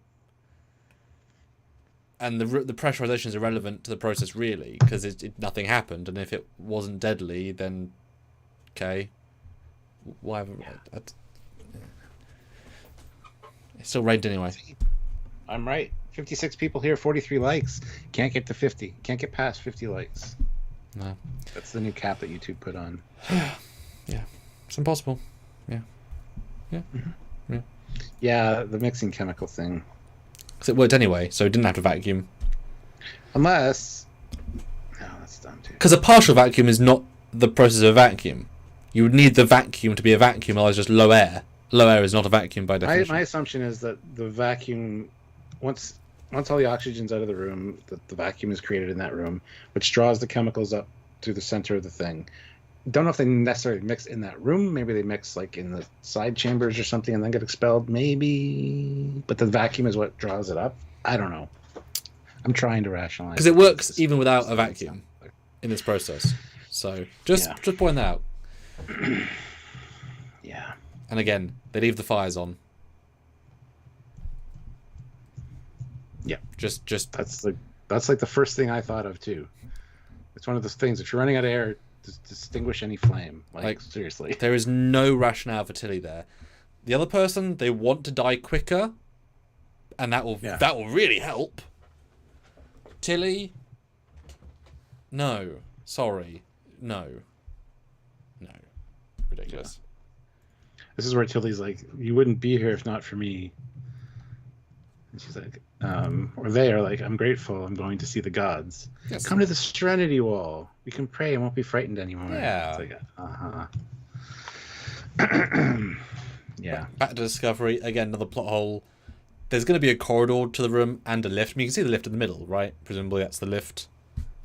And the pressurization is irrelevant to the process really, because nothing happened. And if it wasn't deadly, then okay, why? It still rained anyway. I'm right. 56 people here, 43 likes. Can't get to 50. Can't get past 50 likes. No. That's the new cap that YouTube put on. Yeah. It's impossible. Yeah. Yeah. Mm-hmm. Yeah. Yeah, the mixing chemical thing. Because it worked anyway, so it didn't have to vacuum. Unless... No, that's dumb too. Because a partial vacuum is not the process of a vacuum. You would need the vacuum to be a vacuum, otherwise just low air. Low air is not a vacuum by definition. My assumption is that the vacuum... Once all the oxygen's out of the room, the vacuum is created in that room, which draws the chemicals up to the center of the thing. Don't know if they necessarily mix in that room. Maybe they mix like in the side chambers or something and then get expelled. Maybe. But the vacuum is what draws it up. I don't know. I'm trying to rationalize. Because it works even without a vacuum in this process. So just point that out. Yeah. And again, they leave the fires on. Yeah, just that's like the first thing I thought of too. It's one of those things. If you're running out of air, to distinguish any flame. Like seriously, there is no rationale for Tilly there. The other person, they want to die quicker, and that will really help. Tilly, no, sorry, no, ridiculous. This is where Tilly's like, "You wouldn't be here if not for me." And she's like, or they are like, "I'm grateful. I'm going to see the gods. Yes. Come to the Serenity Wall. We can pray and won't be frightened anymore." Yeah. It's like, yeah. Back to Discovery again. Another plot hole. There's going to be a corridor to the room and a lift. I mean, you can see the lift in the middle, right? Presumably that's the lift,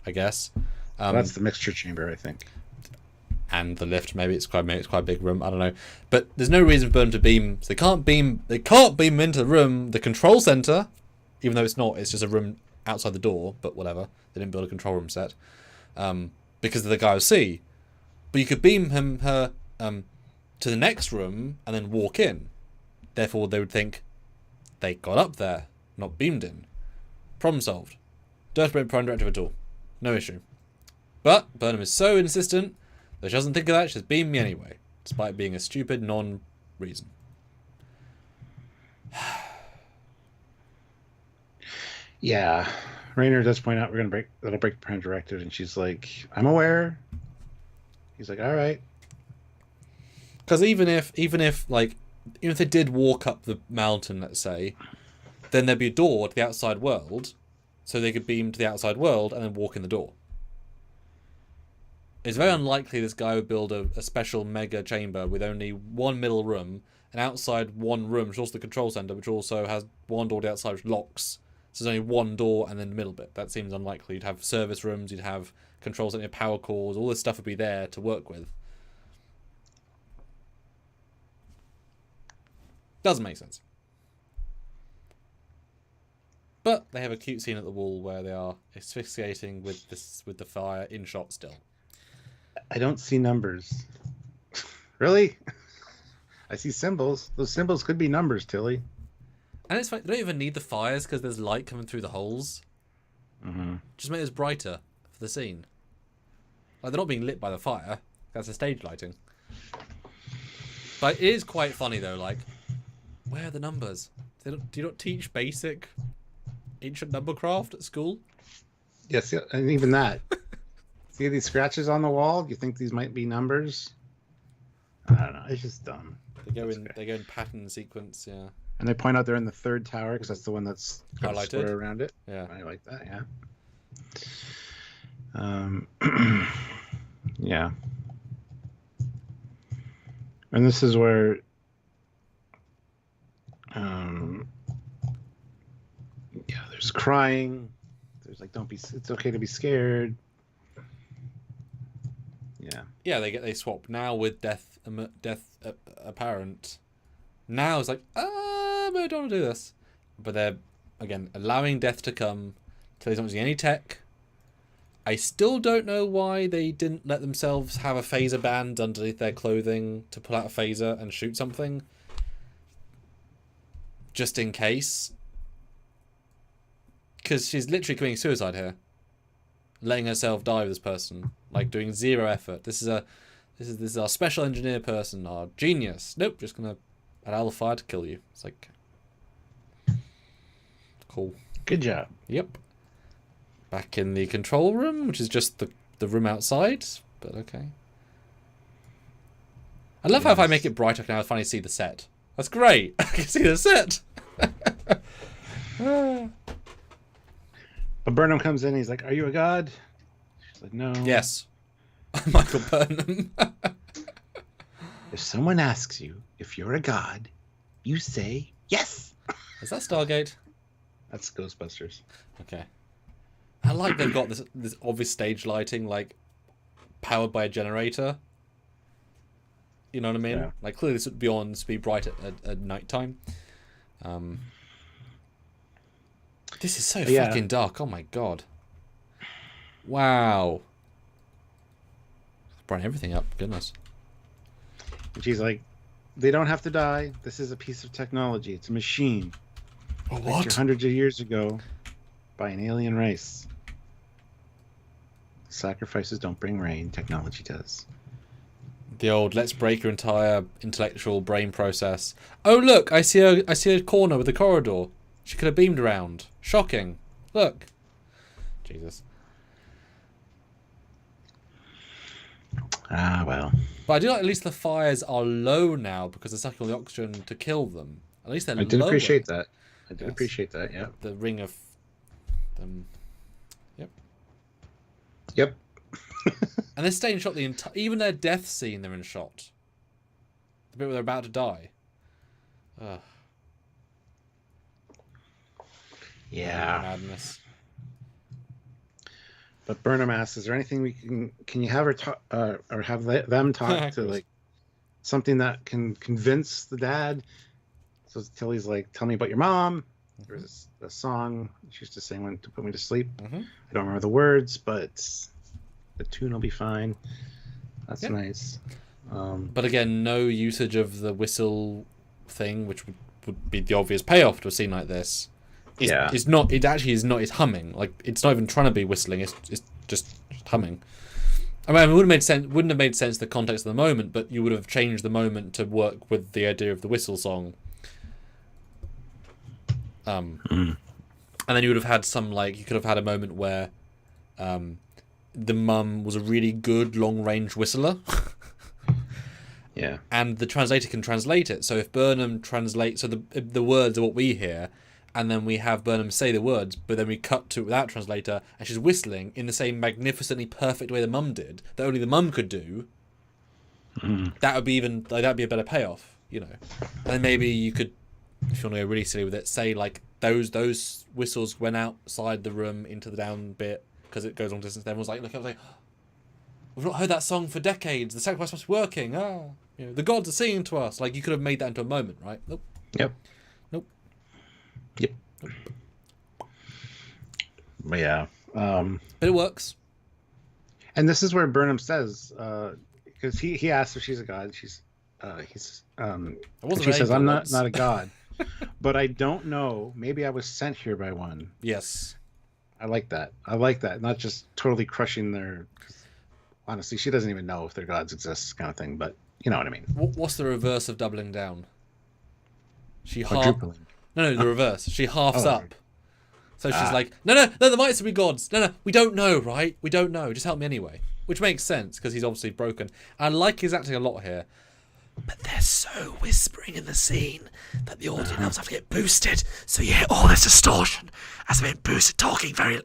I guess. That's the mixture chamber, I think. And the lift, maybe it's quite a big room. I don't know, but there's no reason for them to beam. So they can't beam into the room, the control center, even though it's not. It's just a room outside the door. But whatever, they didn't build a control room set because of the guy with C. But you could beam her to the next room and then walk in. Therefore, they would think they got up there, not beamed in. Problem solved. Don't break Prime Directive at all. No issue. But Burnham is so insistent that she doesn't think of that. She's beamed me anyway, despite being a stupid non-reason. Yeah, Raynor does point out that'll break the Prime Directive, and she's like, "I'm aware." He's like, "All right." Because even if they did walk up the mountain, let's say, then there'd be a door to the outside world, so they could beam to the outside world and then walk in the door. It's very unlikely this guy would build a special mega chamber with only one middle room, and outside one room, which is also the control center, which also has one door to the outside which locks. So there's only one door and then the middle bit. That seems unlikely. You'd have service rooms, you'd have control center, power cores, all this stuff would be there to work with. Doesn't make sense. But they have a cute scene at the wall where they are asphyxiating with the fire in shot still. I don't see numbers. Really? I see symbols. Those symbols could be numbers, Tilly. And it's fine. They don't even need the fires because there's light coming through the holes. Mm-hmm. Just make this brighter for the scene. Like, they're not being lit by the fire. That's the stage lighting. But it is quite funny though. Like, where are the numbers? Do you not teach basic ancient numbercraft at school? Yes, yeah, and even that. See these scratches on the wall? You think these might be numbers? I don't know. It's just dumb. They go in pattern sequence, yeah. And they point out they're in the third tower because that's the one that's got a Highlighted. square around it. Yeah. I like that, yeah. Yeah. And this is where yeah, there's crying. There's like, it's okay to be scared. Yeah. Yeah, they swap now with death apparent. Now it's like, but I don't want to do this. But they're, again, allowing death to come till he's not using any tech. I still don't know why they didn't let themselves have a phaser band underneath their clothing to pull out a phaser and shoot something. Just in case. Because she's literally committing suicide here. Letting herself die with this person. Like, doing zero effort. This is our special engineer person, our genius. Nope, just gonna allow the fire to kill you. It's like, cool. Good job. Yep. Back in the control room, which is just the room outside, but okay. I love how if I make it brighter, I can now finally see the set. That's great. I can see the set. But Burnham comes in. He's like, "Are you a god?" She's like, "No." Yes. Michael Burnham. If someone asks you if you're a god, you say yes. Is that Stargate? That's Ghostbusters. Okay. I like they've got this obvious stage lighting, like, powered by a generator. You know what I mean? Yeah. Like, clearly this would be on to be bright at night time. This is so fucking dark. Oh my god. Wow. Brighten everything up. Goodness. And she's like, "They don't have to die. This is a piece of technology. It's a machine. What? Hundreds of years ago by an alien race. Sacrifices don't bring rain. Technology does." The old "let's break your entire intellectual brain process." Oh look, I see a corner with a corridor. She could have beamed around. Shocking. Look. Jesus. Ah, well. But I do like at least the fires are low now because they're sucking all the oxygen to kill them. At least they're low. I did appreciate that. I did appreciate that, yeah. The ring of them. Yep. Yep. And they're staying shot the entire... Even their death scene, they're in shot. The bit where they're about to die. Ugh. Yeah. Madness. But Burnham asks, "Is there anything we can you have her talk, or have them talk to, like, something that can convince the dad?" So Tilly's like, "Tell me about your mom." There's a song she used to sing when to put me to sleep. I don't remember the words, but the tune will be fine. That's nice. But again, no usage of the whistle thing, which would be the obvious payoff to a scene like this. It's not. It actually is not. It's humming. Like, it's not even trying to be whistling. It's just humming. I mean, it wouldn't have made sense in the context of the moment, but you would have changed the moment to work with the idea of the whistle song. And then you would have had you could have had a moment where the mum was a really good long-range whistler. Yeah. And the translator can translate it. So if Burnham translates, so the words are what we hear, and then we have Burnham say the words, but then we cut to it without translator, and she's whistling in the same magnificently perfect way the mum did, that only the mum could do. That would be that'd be a better payoff, you know. And then maybe you could, if you want to go really silly with it, say like those whistles went outside the room into the down bit because it goes long distance. Everyone's like, look, I was like, we've not heard that song for decades. The sacrifice was working. You know, the gods are singing to us. Like, you could have made that into a moment, right? Nope. Yep. Nope. Yep. Nope. But yeah. But it works. And this is where Burnham says, because he asks if she's a god. She says, "I'm not a god, but I don't know. Maybe I was sent here by one." Yes. I like that. Not just totally crushing their. Honestly, she doesn't even know if their gods exist, kind of thing. But you know what I mean. What's the reverse of doubling down? Quadrupling. No, the reverse. She halves up. So she's like, no, there might still be gods. No, we don't know, right? We don't know. Just help me anyway. Which makes sense, because he's obviously broken. I like his acting a lot here. But they're so whispering in the scene that the audio levels have to get boosted. So you hear all this distortion as they're being boosted, talking very...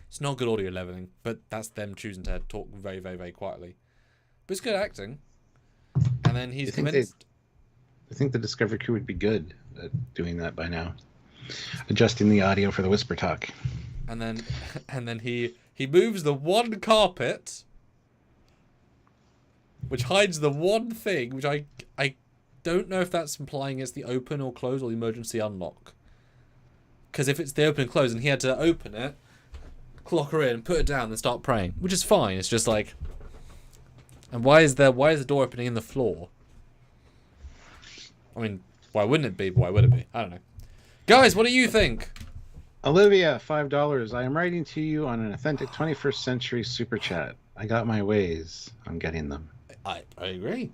It's not good audio leveling, but that's them choosing to talk very, very, very quietly. But it's good acting. And then he's convinced... I think the Discovery crew would be good at doing that by now. Adjusting the audio for the whisper talk. And then he moves the one carpet, which hides the one thing, which I don't know if that's implying it's the open or close or the emergency unlock. Because if it's the open and close, and he had to open it, clock her in, put it down, then start praying, which is fine. It's just like, and why is the door opening in the floor? I mean, why wouldn't it be? Why would it be? I don't know. Guys, what do you think? Olivia, $5. I am writing to you on an authentic 21st century super chat. I got my ways. I'm getting them. I agree.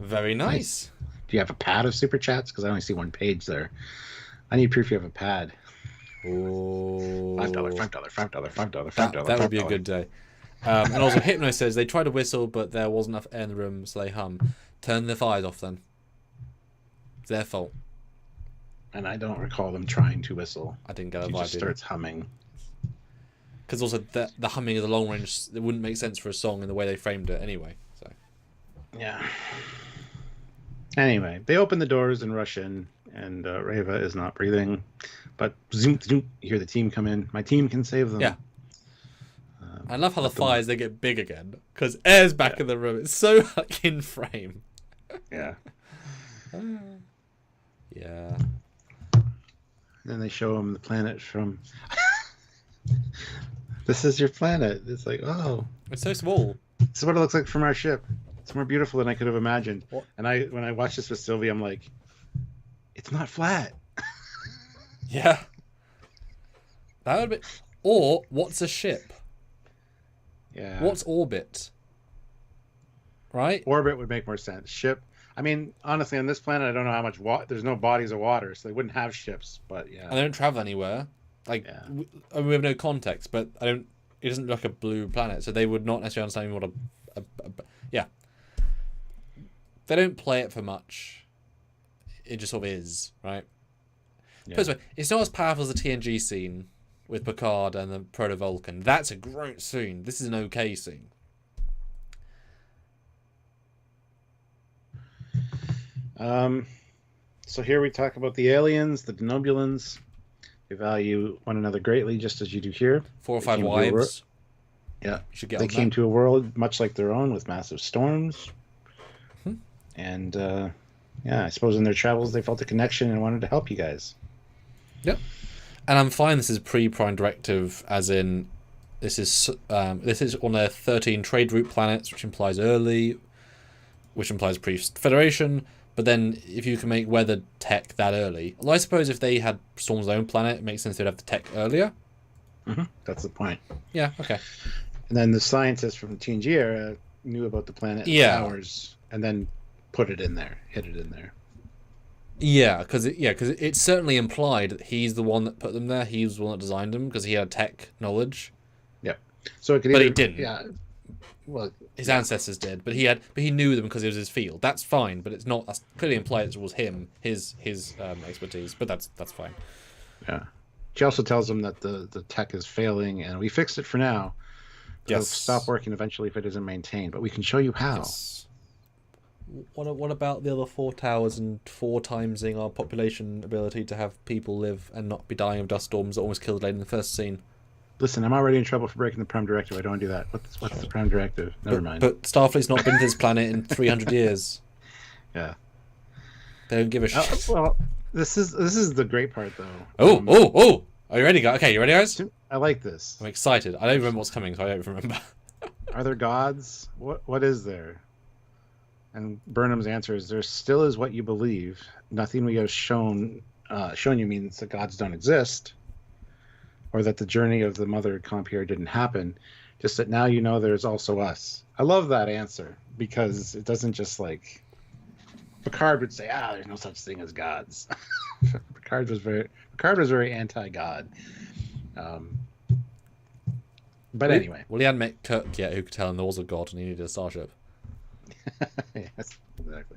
Very nice. Do you have a pad of super chats? Because I only see one page there. I need proof you have a pad. Oh. $5. That would be a good day. And also, Hypno says they tried to whistle, but there wasn't enough air in the room, so they hum. Turn the fires off then. It's their fault. And I don't recall them trying to whistle. I didn't get a vibe. She just starts humming. Because also the humming of the long range, it wouldn't make sense for a song in the way they framed it anyway. So. Yeah. Anyway, they open the doors and rush in, and Reva is not breathing. But zoom, zoom, you hear the team come in. My team can save them. Yeah. I love how the fires, they get big again. Because air's back in the room. It's so like, in frame. Yeah. Yeah. Then they show him the planet from... This is your planet. It's like, oh. It's so small. This is what it looks like from our ship. It's more beautiful than I could have imagined. What? And when I watched this with Sylvia, I'm like, it's not flat. Yeah. That would be... Or, what's a ship? Yeah. What's orbit? Right? Orbit would make more sense. Ship... I mean, honestly, on this planet, I don't know how much water. There's no bodies of water, so they wouldn't have ships. But yeah, and they don't travel anywhere. Like yeah. we have no context, but I don't. It doesn't look like a blue planet, so they would not necessarily understand what yeah. They don't play it for much. It just sort of is, right? Yeah. First of all, it's not as powerful as the TNG scene with Picard and the Proto Vulcan. That's a great scene. This is an okay scene. So here we talk about the aliens, the Denobulans. They value one another greatly, just as you do here. 4 or 5 wives. Yeah. You should get they came to a world much like their own with massive storms. Hmm. And, yeah, I suppose in their travels they felt a connection and wanted to help you guys. Yep. And I'm fine this is pre-Prime Directive, as in this is on their 13 trade route planets, which implies early, which implies pre-Federation. But then, if you can make weather tech that early... Although I suppose if they had Storm's own planet, it makes sense they'd have the tech earlier. Mm-hmm. That's the point. Yeah, okay. And then the scientists from the TNG era knew about the planet powers, and then put it in there, hid it in there. Yeah, because it's certainly implied that he's the one that put them there. He was the one that designed them, because he had tech knowledge. Yep. So it could but he didn't. Yeah. Well, his ancestors did, but he knew them because it was his field. That's fine, but it's not. That's clearly implied it was him, his expertise. But that's fine. Yeah. She also tells him that the tech is failing, and we fixed it for now. It'll stop working eventually if it isn't maintained, but we can show you how. Yes. What about the other 4 towers and 4 timesing our population ability to have people live and not be dying of dust storms that almost killed Lane in the first scene? Listen, I'm already in trouble for breaking the Prime Directive. I don't do that. What's the Prime Directive? Never mind. But Starfleet's not been to this planet in 300 years. Yeah. They don't give a shit. Well, this is the great part, though. Oh! Are you ready, guys? Okay, you ready, guys? I like this. I'm excited. I don't remember what's coming, so I don't remember. Are there gods? What is there? And Burnham's answer is, there still is what you believe. Nothing we have shown you means that gods don't exist, or that the journey of the mother Compier didn't happen. Just that now you know there's also us. I love that answer, because it doesn't just like... Picard would say, there's no such thing as gods. Picard was very anti-God. But anyway. Well, he hadn't met Kirk yet, who could tell him there was a god and he needed a starship. Yes, exactly.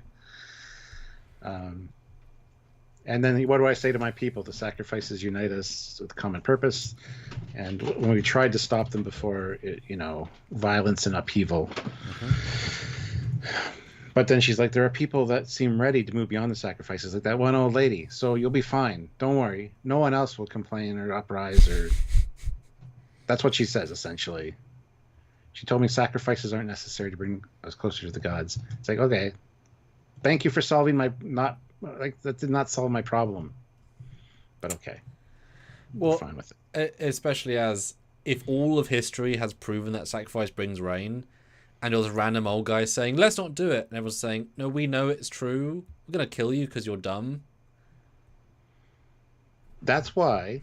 And then what do I say to my people? The sacrifices unite us with common purpose. And when we tried to stop them before, violence and upheaval. But then she's like, there are people that seem ready to move beyond the sacrifices, like that one old lady. So you'll be fine. Don't worry. No one else will complain or uprise or... That's what she says, essentially. She told me sacrifices aren't necessary to bring us closer to the gods. It's like, okay, thank you for solving that did not solve my problem. But okay. Well, we're fine with it. Especially as if all of history has proven that sacrifice brings rain, and there was a random old guy saying, let's not do it. And everyone's saying, no, we know it's true. We're going to kill you because you're dumb. That's why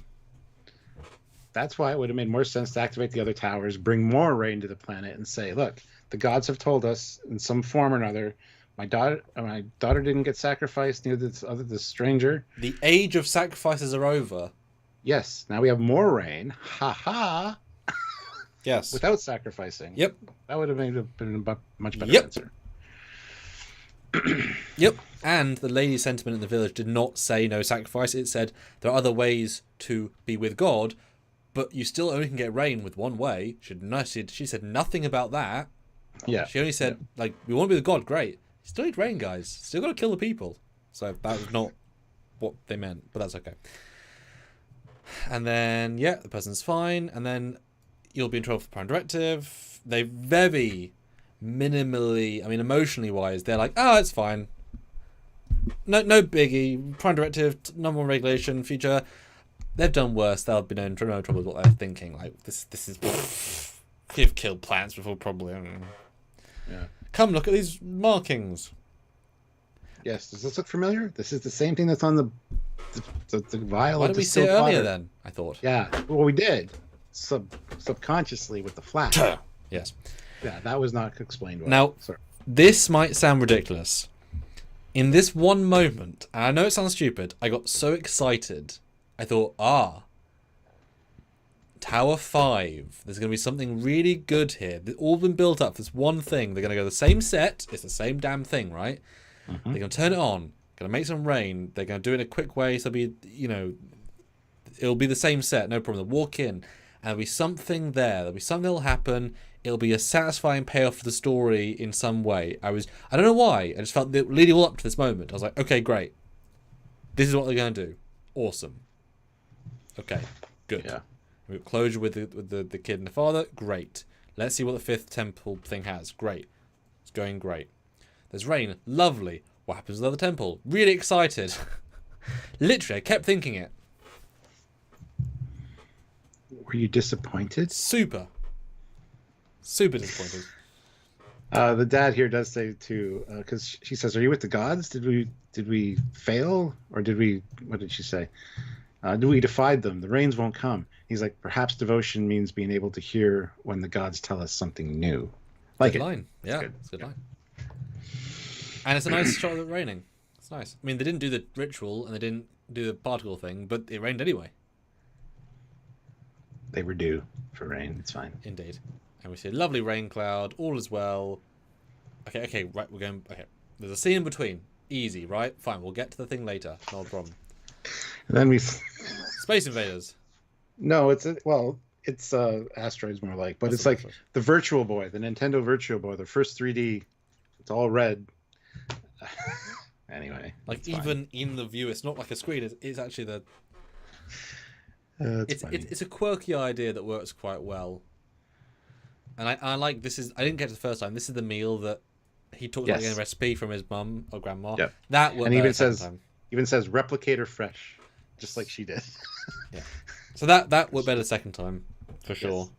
it would have made more sense to activate the other towers, bring more rain to the planet, and say, look, the gods have told us in some form or another, my daughter didn't get sacrificed near this stranger. The age of sacrifices are over. Yes. Now we have more rain. Ha ha. Yes. Without sacrificing. Yep. That would have been a much better answer. Yep. And the lady sentiment in the village did not say no sacrifice. It said there are other ways to be with God, but you still only can get rain with one way. She said nothing about that. Yeah. She only said, we want to be with God, great. You still need rain, guys. Still got to kill the people. So that was not what they meant, but that's okay. And then, the person's fine. And then you'll be in trouble for Prime Directive. They very minimally, emotionally wise, they're like, oh, it's fine. No biggie. Prime Directive, number one regulation, future. They've done worse. They'll be no trouble with what they're thinking. Like, this is... You've killed plants before, probably. Yeah. Come look at these markings. Yes. Does this look familiar? This is the same thing that's on the vial. Why did we see it earlier then? I thought. Yeah. Well, we did. Subconsciously with the flash. Yes. Yeah, that was not explained well. Now, sorry. This might sound ridiculous. In this one moment, and I know it sounds stupid, I got so excited. I thought, Tower 5. There's going to be something really good here. They've all been built up for this one thing. They're going to go the same set. It's the same damn thing, right? Mm-hmm. They're going to turn it on. Going to make some rain. They're going to do it in a quick way. So it'll be the same set. No problem. They'll walk in. And there'll be something there. There'll be something that'll happen. It'll be a satisfying payoff for the story in some way. I don't know why. I just felt that leading all up to this moment. I was like, okay, great. This is what they're going to do. Awesome. Okay, good. Yeah. We've got closure with the kid and the father. Great. Let's see what the fifth temple thing has. Great. It's going great. There's rain. Lovely. What happens with the other temple? Really excited. Literally, I kept thinking it. Were you disappointed? Super disappointed. The dad here does say too, because she says, "Are you with the gods? Did we fail, or did we? What did she say? Do we defied them? The rains won't come." He's like, "Perhaps devotion means being able to hear when the gods tell us something new." Like good line. Yeah, it's a good line. And it's a nice shot of it raining. It's nice. They didn't do the ritual and they didn't do the particle thing, but it rained anyway. They were due for rain. It's fine. Indeed. And we see a lovely rain cloud. All is well. Okay, right, we're going... Okay, there's a scene in between. Easy, right? Fine, we'll get to the thing later. Not a problem. And then we... Space Invaders. No, it's Asteroids more like, but that's it's like the Virtual Boy, the Nintendo Virtual Boy, the first 3D. It's all red. Anyway. Like, even in the view, it's not like a screen. It's actually the... It's a quirky idea that works quite well. And I like this is... I didn't get to the first time. This is the meal that he talked about getting a recipe from his mum or grandma. Yep. That worked. And even says replicator fresh, just like she did. Yeah. So that worked better the second time, for sure. Yes.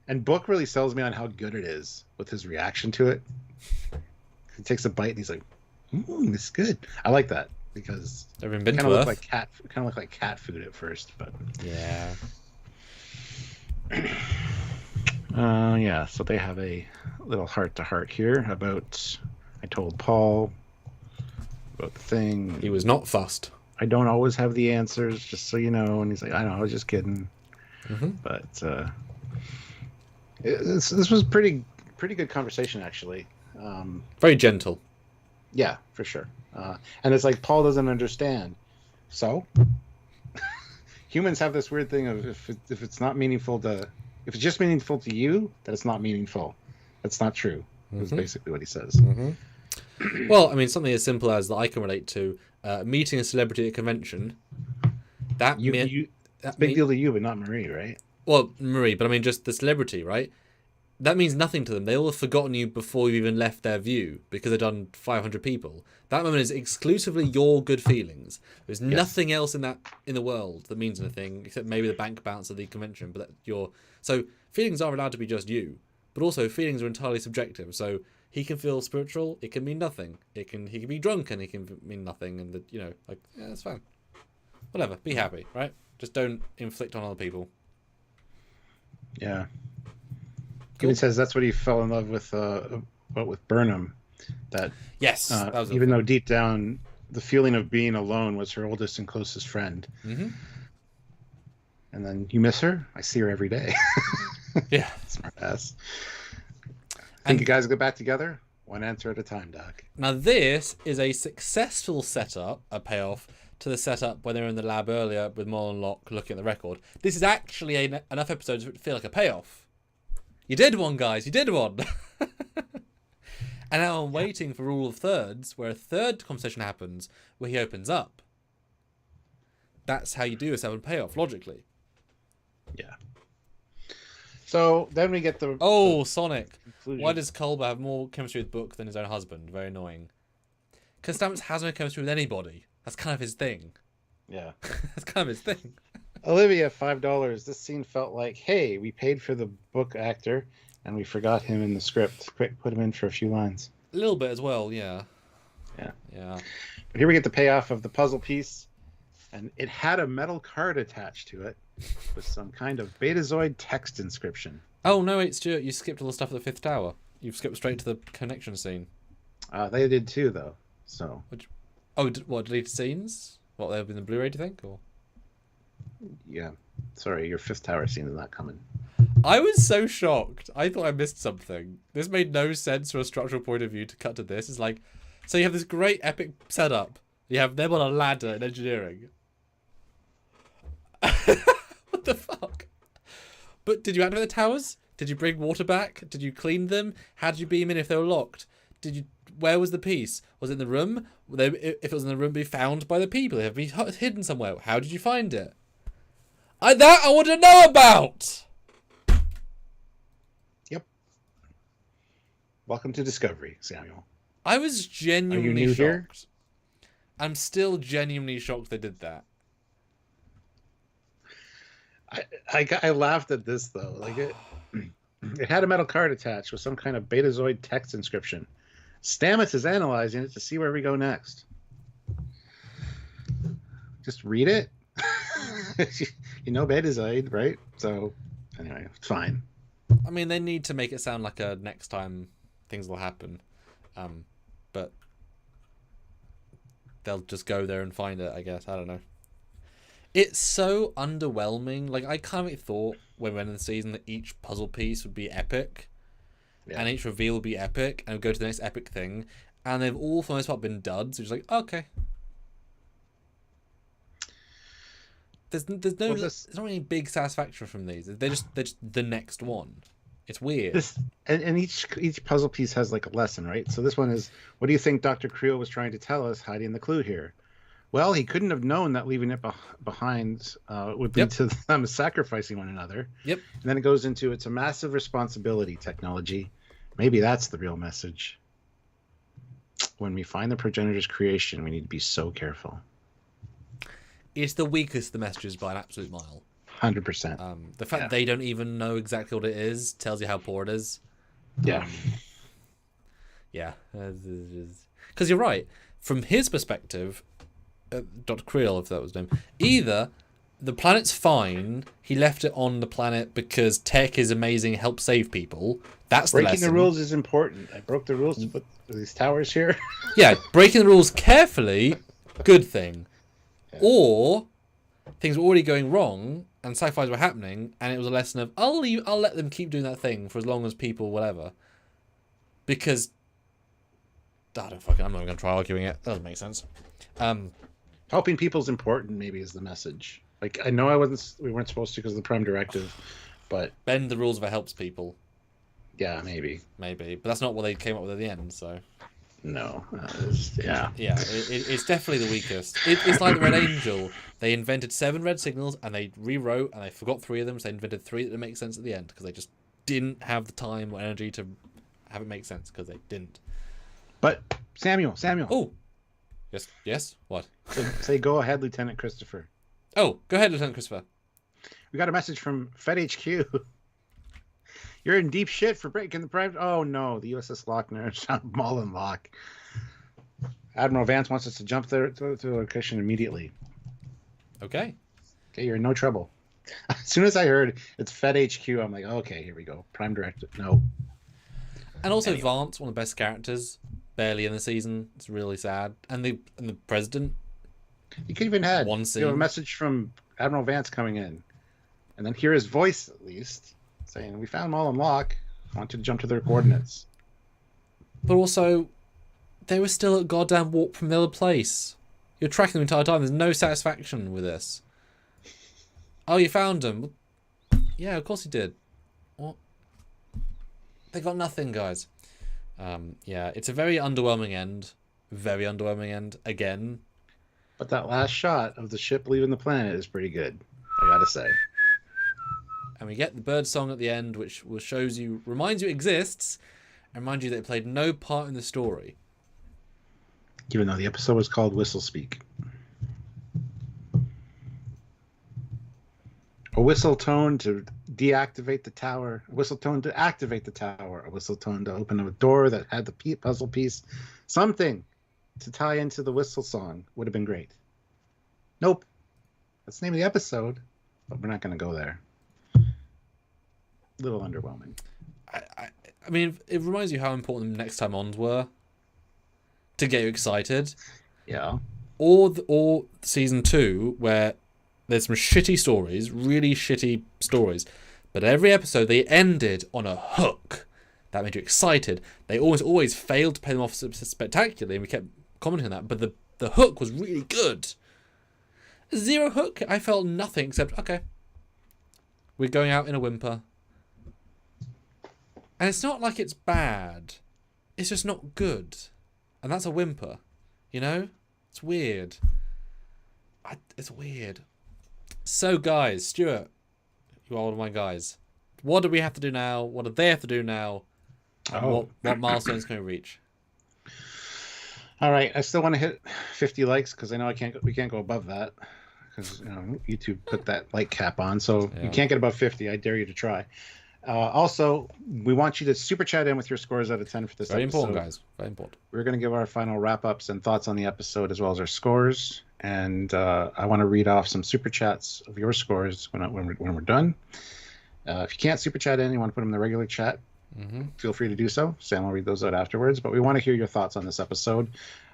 And Book really sells me on how good it is with his reaction to it. He takes a bite and he's like, "Ooh, this is good." I like that because it kind of looked like cat food at first, but yeah. Yeah, so they have a little heart-to-heart here about... I told Paul about the thing. He was not fussed. I don't always have the answers, just so you know. And he's like, I know, I was just kidding. Mm-hmm. But this was pretty good conversation, actually. Very gentle. Yeah, for sure. And it's like Paul doesn't understand. So humans have this weird thing of if it's not meaningful to, if it's just meaningful to you, then it's not meaningful. That's not true. That's basically what he says. Mm-hmm. Well, I mean, something as simple as that I can relate to meeting a celebrity at a convention. That's a big deal to you, but not Marie, right? Well, Marie, but I mean just the celebrity, right? That means nothing to them. They all have forgotten you before you've even left their view because they've done 500 people. That moment is exclusively your good feelings. There's nothing else in the world that means anything except maybe the bank balance of the convention. But so feelings are allowed to be just you, but also feelings are entirely subjective. So he can feel spiritual. It can mean nothing. He can be drunk and it can mean nothing. And that's fine. Whatever. Be happy, right? Just don't inflict on other people. Yeah. Cool. Even says that's what he fell in love with Burnham. That that was even though deep down the feeling of being alone was her oldest and closest friend. Mm-hmm. And then you miss her? I see her every day. Yeah. Smart ass. Think you guys go back together? One answer at a time, Doc. Now this is a successful setup, a payoff to the setup when they were in the lab earlier with Moll and Locke looking at the record. This is actually enough episodes for it to feel like a payoff. You did one, guys. You did one. And now I'm waiting for Rule of Thirds, where a third conversation happens, where he opens up. That's how you do a 7 payoff, logically. Yeah. So then we get the... Sonic. Conclusion. Why does Culber have more chemistry with Book than his own husband? Very annoying. Because Stamets has no chemistry with anybody. That's kind of his thing. Yeah. That's kind of his thing. Olivia, $5. This scene felt like, hey, we paid for the book actor, and we forgot him in the script. Quick, put him in for a few lines. A little bit as well, yeah. Yeah. Yeah. But here we get the payoff of the puzzle piece, and it had a metal card attached to it with some kind of Betazoid text inscription. Oh, no, wait, Stuart, you skipped all the stuff at the Fifth Tower. You've skipped straight to the connection scene. They did too, though, so... What, deleted scenes? What, they'll be in the Blu-ray, do you think, or...? Yeah. Sorry, your Fifth Tower scene is not coming. I was so shocked. I thought I missed something. This made no sense from a structural point of view to cut to this. It's like, so you have this great epic setup. You have them on a ladder in engineering. What the fuck? But did you activate the towers? Did you bring water back? Did you clean them? How did you beam in if they were locked? Where was the piece? Was it in the room? If it was in the room, be found by the people. It have been hidden somewhere. How did you find it? I want to know about. Yep. Welcome to Discovery, Samuel. I was genuinely Are you new shocked. Here? I'm still genuinely shocked they did that. I laughed at this though. Like it had a metal card attached with some kind of Betazoid text inscription. Stamets is analyzing it to see where we go next. Just read it. You know Betazoid, right? So anyway, it's fine. I mean, they need to make it sound like a next time things will happen, but they'll just go there and find it, I guess. I don't know. It's so underwhelming. Like, I kind of thought when we went in the season that each puzzle piece would be epic, and each reveal would be epic, and go to the next epic thing, and they've all for the most part been duds. So it's like, okay. There's not any big satisfaction from these. They're just the next one. It's weird. And each puzzle piece has like a lesson, right? So this one is, what do you think Dr. Creel was trying to tell us, hiding the clue here? Well, he couldn't have known that leaving it behind would lead to them sacrificing one another. Yep. And then it goes into, it's a massive responsibility, technology. Maybe that's the real message. When we find the progenitor's creation, we need to be so careful. It's the weakest of the messages by an absolute mile. 100%. The fact they don't even know exactly what it is tells you how poor it is. Yeah. Yeah. Because you're right. From his perspective, Dr. Creel, if that was his name, either the planet's fine, he left it on the planet because tech is amazing, help save people. That's the lesson. Breaking the rules is important. I broke the rules to put these towers here. Yeah, breaking the rules carefully, good thing. Or things were already going wrong and sci-fis were happening, and it was a lesson of I'll let them keep doing that thing for as long as people whatever. Because I'm not even gonna try arguing it. That doesn't make sense. Helping people is important. Maybe is the message. Like I know we weren't supposed to because of the Prime Directive, but bend the rules if it helps people. Yeah, maybe, but that's not what they came up with at the end. So no, it's definitely the weakest. It's like the Red Angel. They invented 7 red signals and they rewrote and they forgot 3 of them. So they invented 3 that make sense at the end because they just didn't have the time or energy to have it make sense because they didn't. But Samuel. Oh, yes. What? Say go ahead, Lieutenant Christopher. Oh, go ahead, Lieutenant Christopher. We got a message from FedHQ. You're in deep shit for breaking the private. Oh no, the USS Lochner found Mullen Lock. Admiral Vance wants us to jump there to the location immediately. Okay, you're in no trouble. As soon as I heard it's FedHQ, I'm like, okay, here we go. Prime Directive. No. And also Vance, one of the best characters, barely in the season. It's really sad. And the president. You could even had one scene. You have a message from Admiral Vance coming in, and then hear his voice at least saying, "We found Mullen Lock. I want you to jump to their coordinates." But also, they were still at goddamn warp from the other place. You're tracking them the entire time. There's no satisfaction with this. Oh, you found them? Yeah, of course you did. What? They got nothing, guys. Yeah, it's a very underwhelming end. Very underwhelming end again. But that last shot of the ship leaving the planet is pretty good, I gotta say. And we get the bird song at the end, which reminds you it exists, and reminds you that it played no part in the story. Even though the episode was called Whistlespeak. A whistle tone to deactivate the tower. A whistle tone to activate the tower. A whistle tone to open a door that had the puzzle piece. Something to tie into the whistle song would have been great. Nope. That's the name of the episode, but we're not going to go there. A little underwhelming. I mean, it reminds you how important the next time ons were to get you excited. Yeah. Or season 2, where there's some shitty stories, really shitty stories, but every episode they ended on a hook that made you excited. They always failed to pay them off spectacularly, and we kept commenting on that, but the hook was really good. Zero hook, I felt nothing except, okay, we're going out in a whimper. And it's not like it's bad, it's just not good. And that's a whimper, you know? It's weird. It's weird. So guys, Stuart, you are one of my guys. What do we have to do now? What do they have to do now? And what milestones can we reach? All right, I still want to hit 50 likes because I know we can't go above that because YouTube put that like cap on, so you can't get above 50. I dare you to try. Also, we want you to super chat in with your scores out of 10 for this episode. Very important, guys. Very important. We're going to give our final wrap-ups and thoughts on the episode as well as our scores. And I want to read off some super chats of your scores when we're done. If you can't super chat in, you want to put them in the regular chat, feel free to do so. Sam will read those out afterwards. But we want to hear your thoughts on this episode.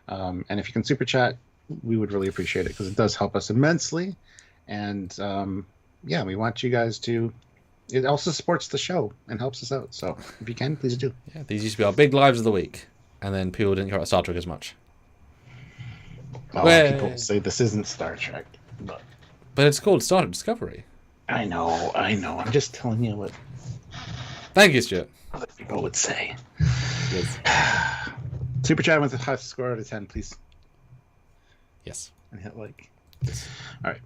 And if you can super chat, we would really appreciate it because it does help us immensely. And we want you guys to... It also supports the show and helps us out. So if you can, please do. Yeah, these used to be our big lives of the week. And then people didn't care about Star Trek as much. People say this isn't Star Trek. But it's called Star Trek Discovery. I know. I'm just telling you what... Thank you, Stuart. Other people would say. Yes. Super chat with a high score out of 10, please. Yes. And hit like. Yes. All right.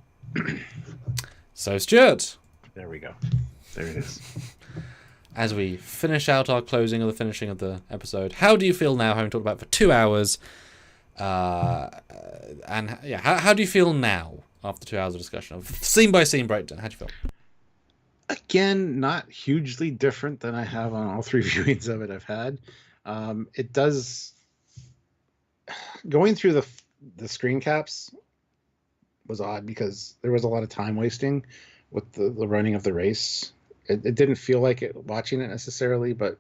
So, Stuart. There we go. There it is. As we finish out our closing of the finishing of the episode, how do you feel now, having talked about it for 2 hours? How do you feel now after 2 hours of discussion of scene by scene breakdown? How do you feel? Again, not hugely different than I have on all 3 viewings of it I've had. It does... Going through the screen caps was odd because there was a lot of time wasting with the running of the race. It didn't feel like it watching it necessarily, but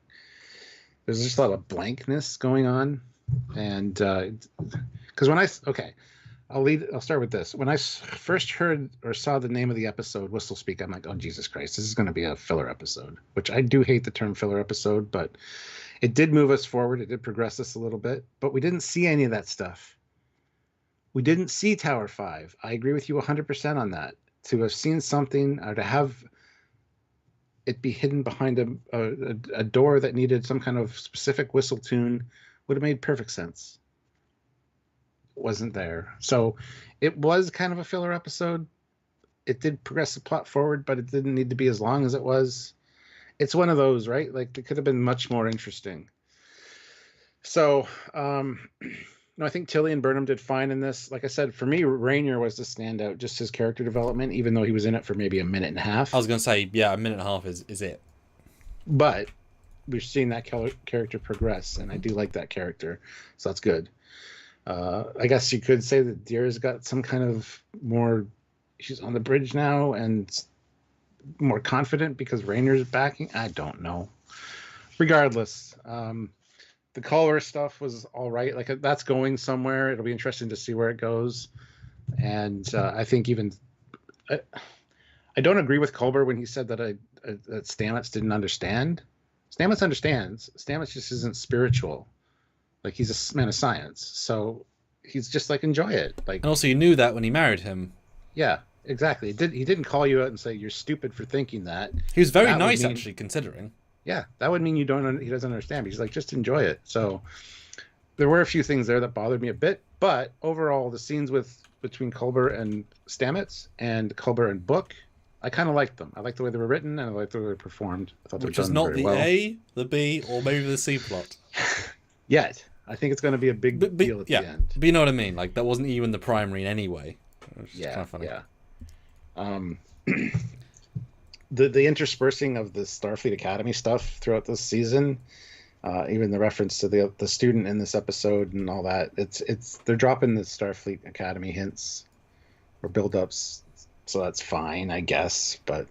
there's just a lot of blankness going on. And because I'll start with this. When I first heard or saw the name of the episode, Whistlespeak, I'm like, oh, Jesus Christ, this is going to be a filler episode, which I do hate the term filler episode, but it did move us forward. It did progress us a little bit, but we didn't see any of that stuff. We didn't see Tower 5. I agree with you 100% on that. To have seen something or to have it be hidden behind a door that needed some kind of specific whistle tune would have made perfect sense. Wasn't there. So it was kind of a filler episode. It did progress the plot forward, but it didn't need to be as long as it was. It's one of those, right? Like, it could have been much more interesting. So, I think Tilly and Burnham did fine in this. Like I said, for me, Rainier was the standout, just his character development, even though he was in it for maybe a minute and a half. I was going to say, yeah, a minute and a half is it. But we're seeing that character progress, and I do like that character. So that's good. I guess you could say that Deer's got some kind of more... She's on the bridge now and more confident because Rainier's backing. I don't know. Regardless, the Culver stuff was all right. Like, that's going somewhere. It'll be interesting to see where it goes. And I think even... I don't agree with Culber when he said that that Stamets didn't understand. Stamets understands. Stamets just isn't spiritual. Like, he's a man of science, so he's just like, enjoy it. Like, and also, you knew that when he married him. Yeah, exactly. He didn't call you out and say you're stupid for thinking that. He was very nice, actually, considering. Yeah, that would mean he doesn't understand. But he's like, just enjoy it. So there were a few things there that bothered me a bit, but overall, the scenes between Culber and Stamets and Culber and Book, I kind of liked them. I liked the way they were written, and I liked the way they performed. I thought which is not the A, the B, or maybe the C plot. Yet. I think it's going to be a big deal at the end. But you know what I mean? Like, that wasn't even the primary in any way. Yeah, kind of funny. Yeah. The interspersing of the Starfleet Academy stuff throughout this season, even the reference to the student in this episode and all that, they're dropping the Starfleet Academy hints or build-ups, so that's fine, I guess. But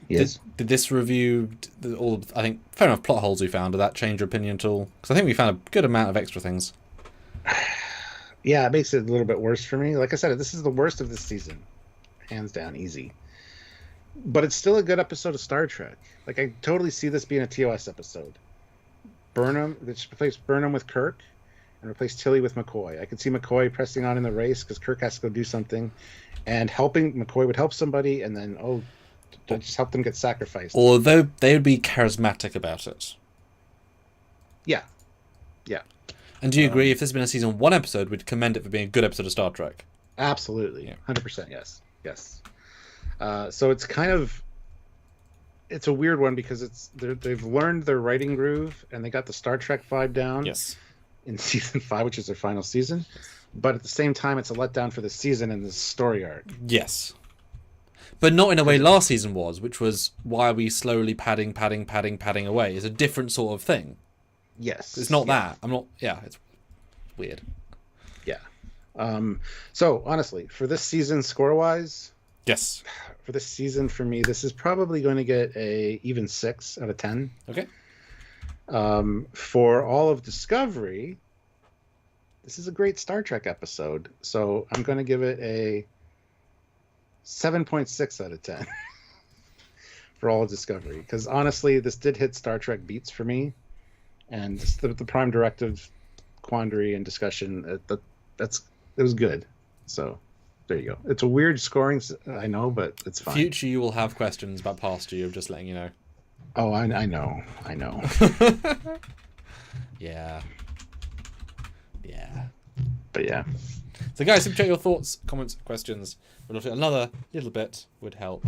yes. Did this review all? I think fair enough plot holes we found. Did that change your opinion at all? Because I think we found a good amount of extra things. Yeah, it makes it a little bit worse for me. Like I said, this is the worst of this season, hands down, easy. But it's still a good episode of Star Trek. Like, I totally see this being a TOS episode. Let's replace Burnham with Kirk, and replace Tilly with McCoy. I could see McCoy pressing on in the race because Kirk has to go do something, and McCoy would help somebody, and then just help them get sacrificed. Although they would be charismatic about it. Yeah. And do you agree, if this had been a season 1 episode, we'd commend it for being a good episode of Star Trek? Absolutely. Yeah. 100%, yes. So it's kind of... It's a weird one because they've learned their writing groove, and they got the Star Trek vibe down. Yes. In season 5, which is their final season. But at the same time, it's a letdown for the season and the story arc. Yes. But not in a way last season was, which was why are we slowly padding away. It's a different sort of thing. Yes. It's not that. It's weird. Yeah. So, honestly, for this season, score-wise... Yes. For this season, for me, this is probably going to get a even 6 out of 10. Okay. For all of Discovery, this is a great Star Trek episode. So I'm going to give it a 7.6 out of 10 for all of Discovery. Because honestly, this did hit Star Trek beats for me. And the Prime Directive quandary and discussion, it was good. So there you go. It's a weird scoring, I know, but it's fine. Future, you will have questions about past you. I'm just letting you know. Oh, I know. Yeah. But yeah. So guys, chat your thoughts, comments, questions. We'd love to another little bit would help.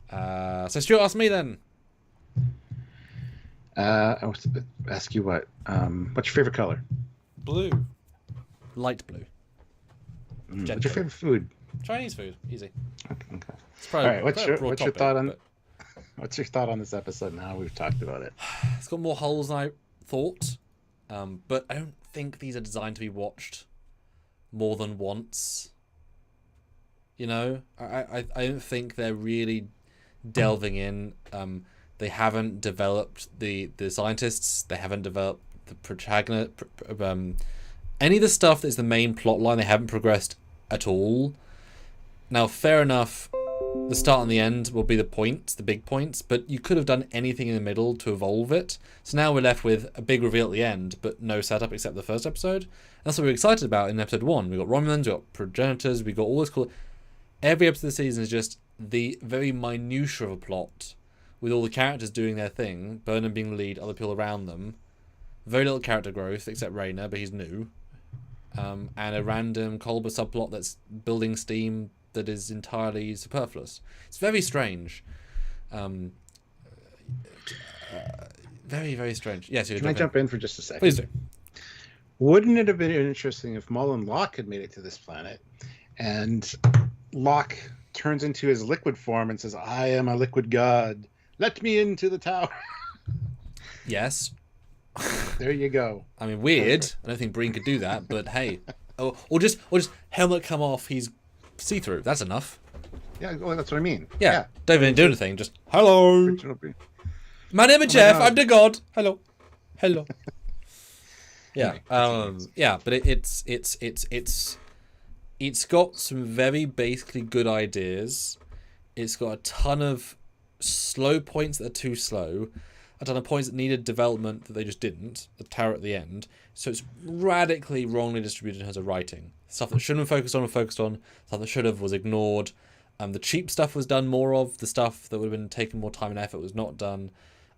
So Stuart, ask me then. I want to ask you what's your favorite color? Blue. Light blue. What's your favorite food? Chinese food. Easy. Okay. All right. What's your thought on? What's your thought on this episode? Now we've talked about it. It's got more holes than I thought, but I don't think these are designed to be watched more than once. You know, I don't think they're really delving in. They haven't developed the scientists. They haven't developed the protagonist. Any of the stuff that's the main plot line, they haven't progressed at all. Now, fair enough, the start and the end will be the points, the big points, but you could have done anything in the middle to evolve it. So now we're left with a big reveal at the end, but no setup except the first episode. And that's what we're excited about in episode 1. We've got Romulans, we've got progenitors, we've got all this cool... Every episode of the season is just the very minutia of a plot, with all the characters doing their thing, Burnham being the lead, other people around them. Very little character growth, except Rayner, but he's new. And a random Culber subplot that's building steam that is entirely superfluous. It's very strange. Very, very strange. Yes, Can I jump in for just a second? Please do. Wouldn't it have been interesting if Mullen Locke had made it to this planet, and Locke turns into his liquid form and says, "I am a liquid god. Let me into the tower." Yes. There you go. I mean, weird. I don't think Breen could do that, but hey. Or just helmet come off, he's see-through. That's enough. Yeah, well, that's what I mean. Yeah. Don't even do anything. Just, hello. My name is Jeff. I'm the god. Hello. Yeah. Yeah, but it's got some very basically good ideas. It's got a ton of slow points that are too slow, a ton of points that needed development that they just didn't, the tower at the end. So it's radically wrongly distributed in terms of writing. Stuff that shouldn't have focused on, stuff that should have was ignored. The cheap stuff was done more of, the stuff that would have been taken more time and effort was not done.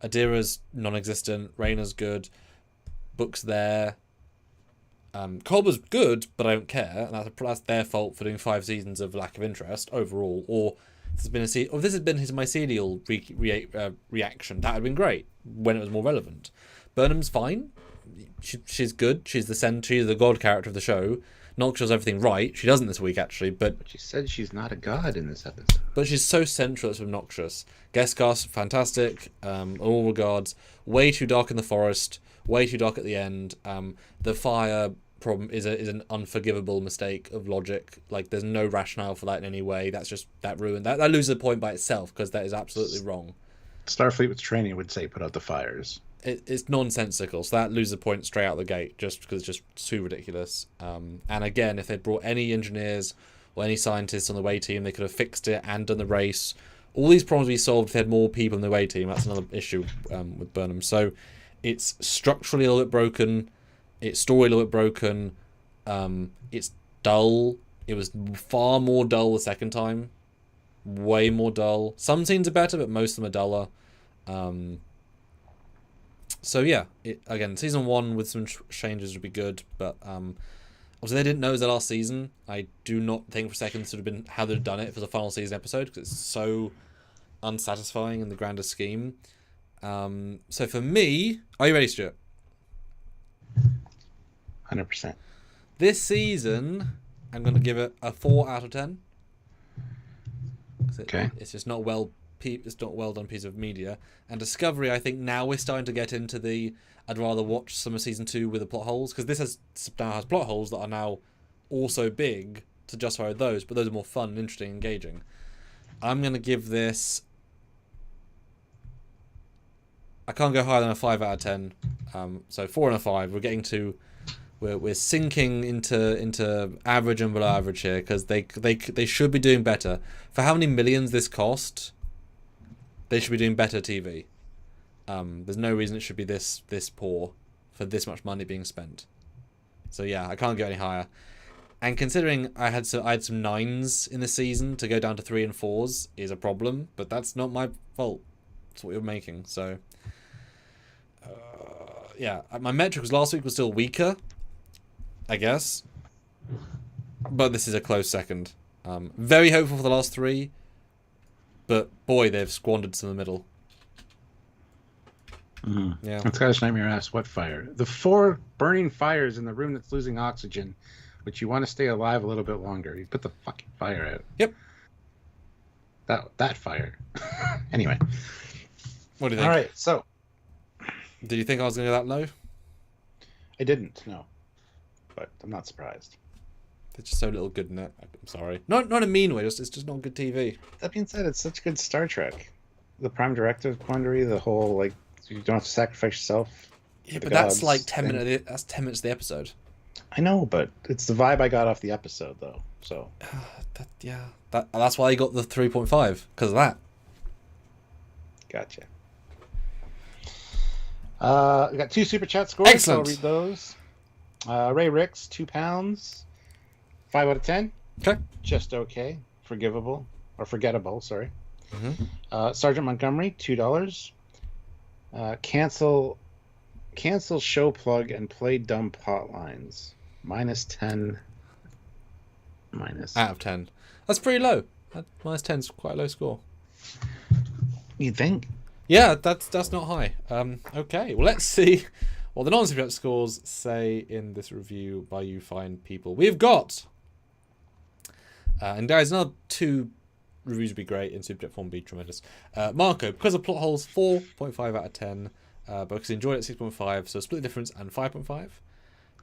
Adira's non-existent, Rayner's good, Book's there. Culber's good, but I don't care, and that's their fault for doing 5 seasons of lack of interest overall. Or this has been his mycelial reaction. That would have been great when it was more relevant. Burnham's fine. She's good. She's the god character of the show. Noxia does everything right. She doesn't this week, actually, but she said she's not a god in this episode. But she's so central, it's obnoxious. Guest cast, fantastic, in all regards. Way too dark in the forest. Way too dark at the end. The fire problem is an unforgivable mistake of logic. Like, there's no rationale for that in any way. That ruined that loses the point by itself, because that is absolutely wrong. Starfleet with training would say put out the fires. It's nonsensical, so that loses the point straight out the gate, just because it's just too ridiculous. And again, if they'd brought any engineers or any scientists on the away team, they could have fixed it and done the race. All these problems would be solved if they had more people on the away team. That's another issue with Burnham. So it's structurally a little bit broken. It's story a little bit broken. It's dull. It was far more dull the second time. Way more dull. Some scenes are better, but most of them are duller. So yeah, again, season 1 with some changes would be good, but obviously they didn't know it was the last season. I do not think for a second this would have been how they'd have done it if it was a final season episode, because it's so unsatisfying in the grander scheme. So for me, are you ready, Stuart? 100%. This season, I'm going to give it a 4 out of 10. Okay. It's just not well done piece of media. And Discovery, I think now we're starting to get into I'd rather watch some of season 2 with the plot holes, because this now has plot holes that are now also big to justify those, but those are more fun, interesting, engaging. I'm going to give this... I can't go higher than a 5 out of 10. So 4 and a 5. We're sinking into average and below average here, because they should be doing better. For how many millions this cost, they should be doing better TV. There's no reason it should be this poor for this much money being spent. So yeah, I can't go any higher. And considering I had some 9s in the season, to go down to 3 and 4s is a problem, but that's not my fault. It's what you're making. So yeah, my metrics last week was still weaker, I guess, but this is a close second. Very hopeful for the last 3, but boy, they've squandered some in the middle. Yeah, And Scottish Nightmare asks, what fire? The 4 burning fires in the room that's losing oxygen, which you want to stay alive a little bit longer. You put the fucking fire out. Yep. That fire. Anyway. What do you think? All right, so. Did you think I was going to go that low? I didn't, no. But I'm not surprised. There's just so little good in it. I'm sorry. Not in a mean way, it's just not good TV. That being said, it's such good Star Trek. The Prime Directive quandary, the whole, you don't have to sacrifice yourself. Yeah, but that's like 10 minutes. That's 10 minutes of the episode. I know, but it's the vibe I got off the episode, though. So that's why I got the 3.5 because of that. Gotcha. We got 2 super chat scores. Excellent. So I'll read those. Ray Ricks, £2, 5 out of 10. Okay. Just okay, forgivable or forgettable. Sorry. Mm-hmm. Sergeant Montgomery, $2. Cancel show plug and play dumb plot lines. -10. Out of 10. That's pretty low. -10 is quite a low score. You think? Yeah, that's not high. Okay, well, let's see what the non-super chat scores say in this review by you fine people. We've got, and guys, another 2 reviews would be great, in super chat form would be tremendous. Marco, because of plot holes, 4.5 out of 10. Because he enjoyed it, 6.5, so split the difference, and 5.5.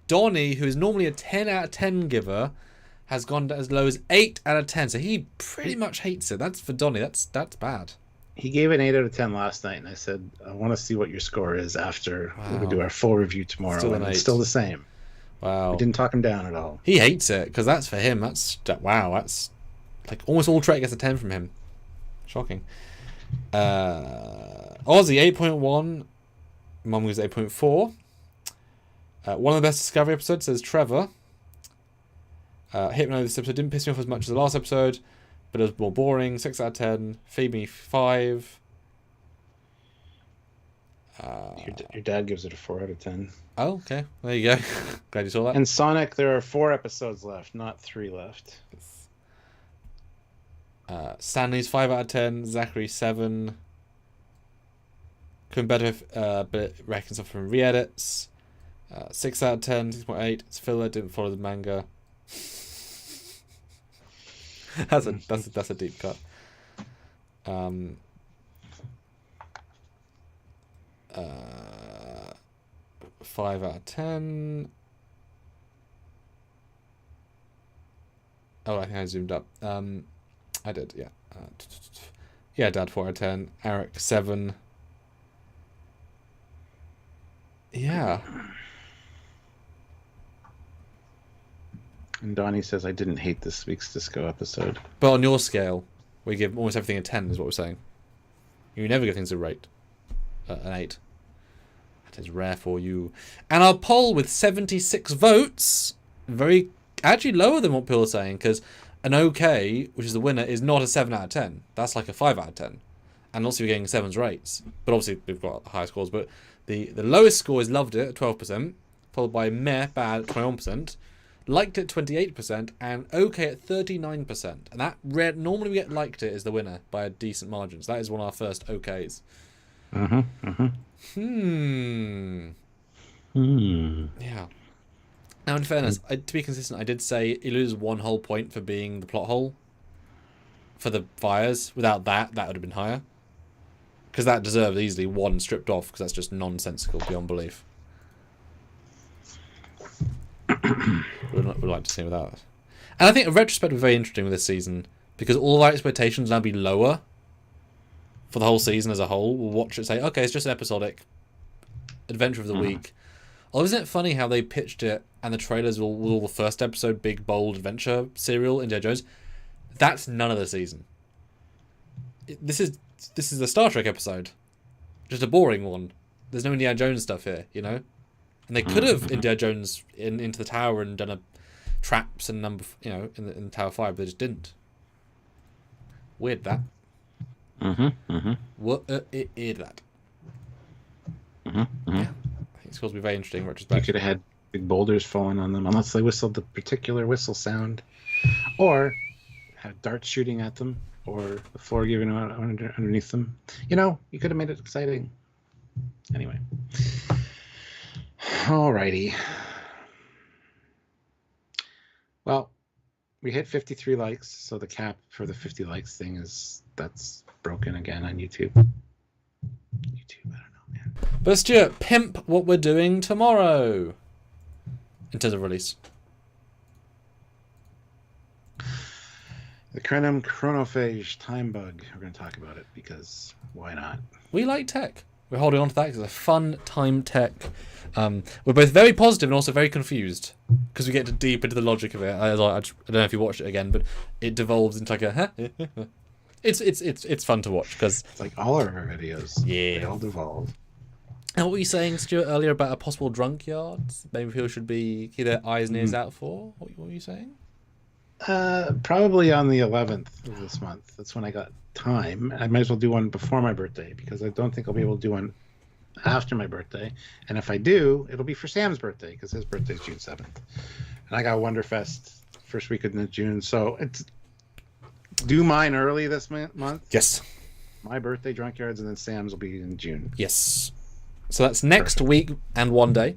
Donnie, who is normally a 10 out of 10 giver, has gone as low as 8 out of 10. So he pretty much hates it. That's for Donnie. That's bad. He gave an 8 out of 10 last night, and I said, I want to see what your score is after we do our full review tomorrow. Still and it's still the same. Wow. We didn't talk him down at all. He hates it, because that's for him. Wow, that's like almost all Trek gets a 10 from him. Shocking. Aussie, 8.1. Mum gives 8.4. One of the best Discovery episodes, says Trevor. Hypno, this episode didn't piss me off as much as the last episode, but it was more boring. 6 out of 10. Feed me 5. Your dad gives it a 4 out of 10. Oh, okay. There you go. Glad you saw that. And Sonic, there are 4 episodes left, not 3 left. Stanley's 5 out of 10. Zachary 7. Couldn't better but reckons stuff from re-edits. 6 out of 10, 6.8. It's filler, didn't follow the manga. that's a deep cut. 5 out of 10. Oh, I think I zoomed up. I did, yeah. Yeah, Dad 4 out of 10. Eric 7. Yeah. And Donnie says, I didn't hate this week's Disco episode. But on your scale, we give almost everything a 10, is what we're saying. You never give things a rate. An 8. That is rare for you. And our poll with 76 votes, actually lower than what people are saying, because an OK, which is the winner, is not a 7 out of 10. That's like a 5 out of 10. And also you're getting 7s rates. But obviously we've got higher scores. But the lowest score is loved it at 12%, followed by meh, bad at 21%, liked it 28%, and OK at 39%. And that normally we get liked it as the winner by a decent margin. So that is one of our first OKs. Yeah. Now, in fairness, to be consistent, I did say it loses 1 whole point for being the plot hole for the fires. Without that would have been higher. Because that deserves easily 1 stripped off, because that's just nonsensical beyond belief. We'd like to see without it. And I think a retrospect was very interesting with this season, because all our expectations now be lower for the whole season as a whole. We'll watch it and say, okay, it's just an episodic adventure of the week. Oh, isn't it funny how they pitched it and the trailers were all the first episode, big, bold adventure serial, Indiana Jones? That's none of the season. This is a Star Trek episode. Just a boring one. There's no Indiana Jones stuff here, you know? And they could have Indiana Jones into the tower and done traps and in Tower 5, but they just didn't. Weird that. What is that? Yeah. I think it's supposed to be very interesting in retrospect. You could have had big boulders falling on them, unless they whistled the particular whistle sound. Or had darts shooting at them, or the floor giving out underneath them. You know, you could have made it exciting. Anyway. Alrighty. Well, we hit 53 likes, so the cap for the 50 likes thing that's broken again on YouTube. I don't know, man. But Stuart, pimp what we're doing tomorrow in terms of release. The Chronophage time bug. We're going to talk about it because why not? We like tech. We're holding on to that because it's a fun time tech. We're both very positive and also very confused because we get to deep into the logic of it. I don't know if you watched it again, but it devolves into like a. It's fun to watch because it's like all our videos. Yeah, they all devolve. And what were you saying, Stuart, earlier about a possible drunk yard? Maybe people should keep their eyes and ears out for. What were you saying? Probably on the 11th of this month. That's when I got time. I might as well do one before my birthday because I don't think I'll be able to do one after my birthday. And if I do, it'll be for Sam's birthday because his birthday is June 7th. And I got Wonderfest first week of June. So it's do mine early this month. Yes. My birthday, Drunk Yards, and then Sam's will be in June. Yes. So that's next week and one day.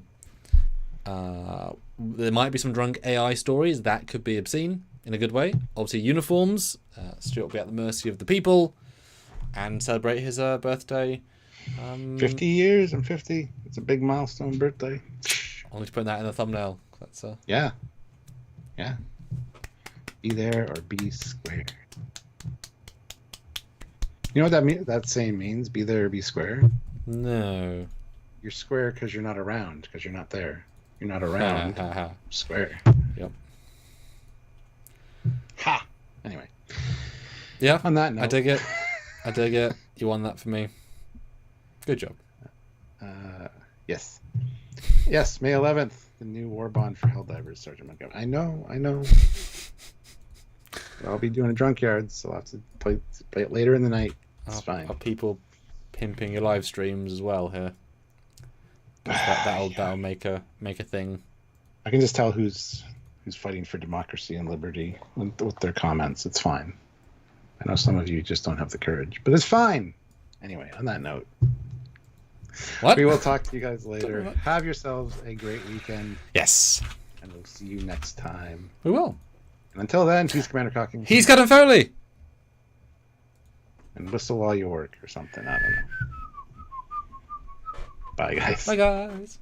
There might be some drunk AI stories. That could be obscene in a good way. Obviously, uniforms. Stuart will be at the mercy of the people and celebrate his birthday. 50 years and 50. It's a big milestone birthday. Only to put that in the thumbnail. That's Yeah. Be there or be squared. You know what that saying means? Be there or be square? No. You're square because you're not around, because you're not there. You're not around. Square. Yep. Ha! Anyway. Yeah. On that note. I dig it. You won that for me. Good job. Yes. Yes, May 11th, the new war bond for Helldivers, Sergeant Montgomery. I know. I'll be doing a drunk yard, so I'll have to play it later in the night. It's fine. Are people pimping your live streams as well here? That'll make a thing. I can just tell who's fighting for democracy and liberty with their comments. It's fine. I know some of you just don't have the courage, but it's fine. Anyway, on that note, we will talk to you guys later. Have yourselves a great weekend. Yes. And we'll see you next time. We will. And until then, he's Commander Cocking. He's Captain Foley. And whistle while you work or something. I don't know. Bye, guys. Bye, guys.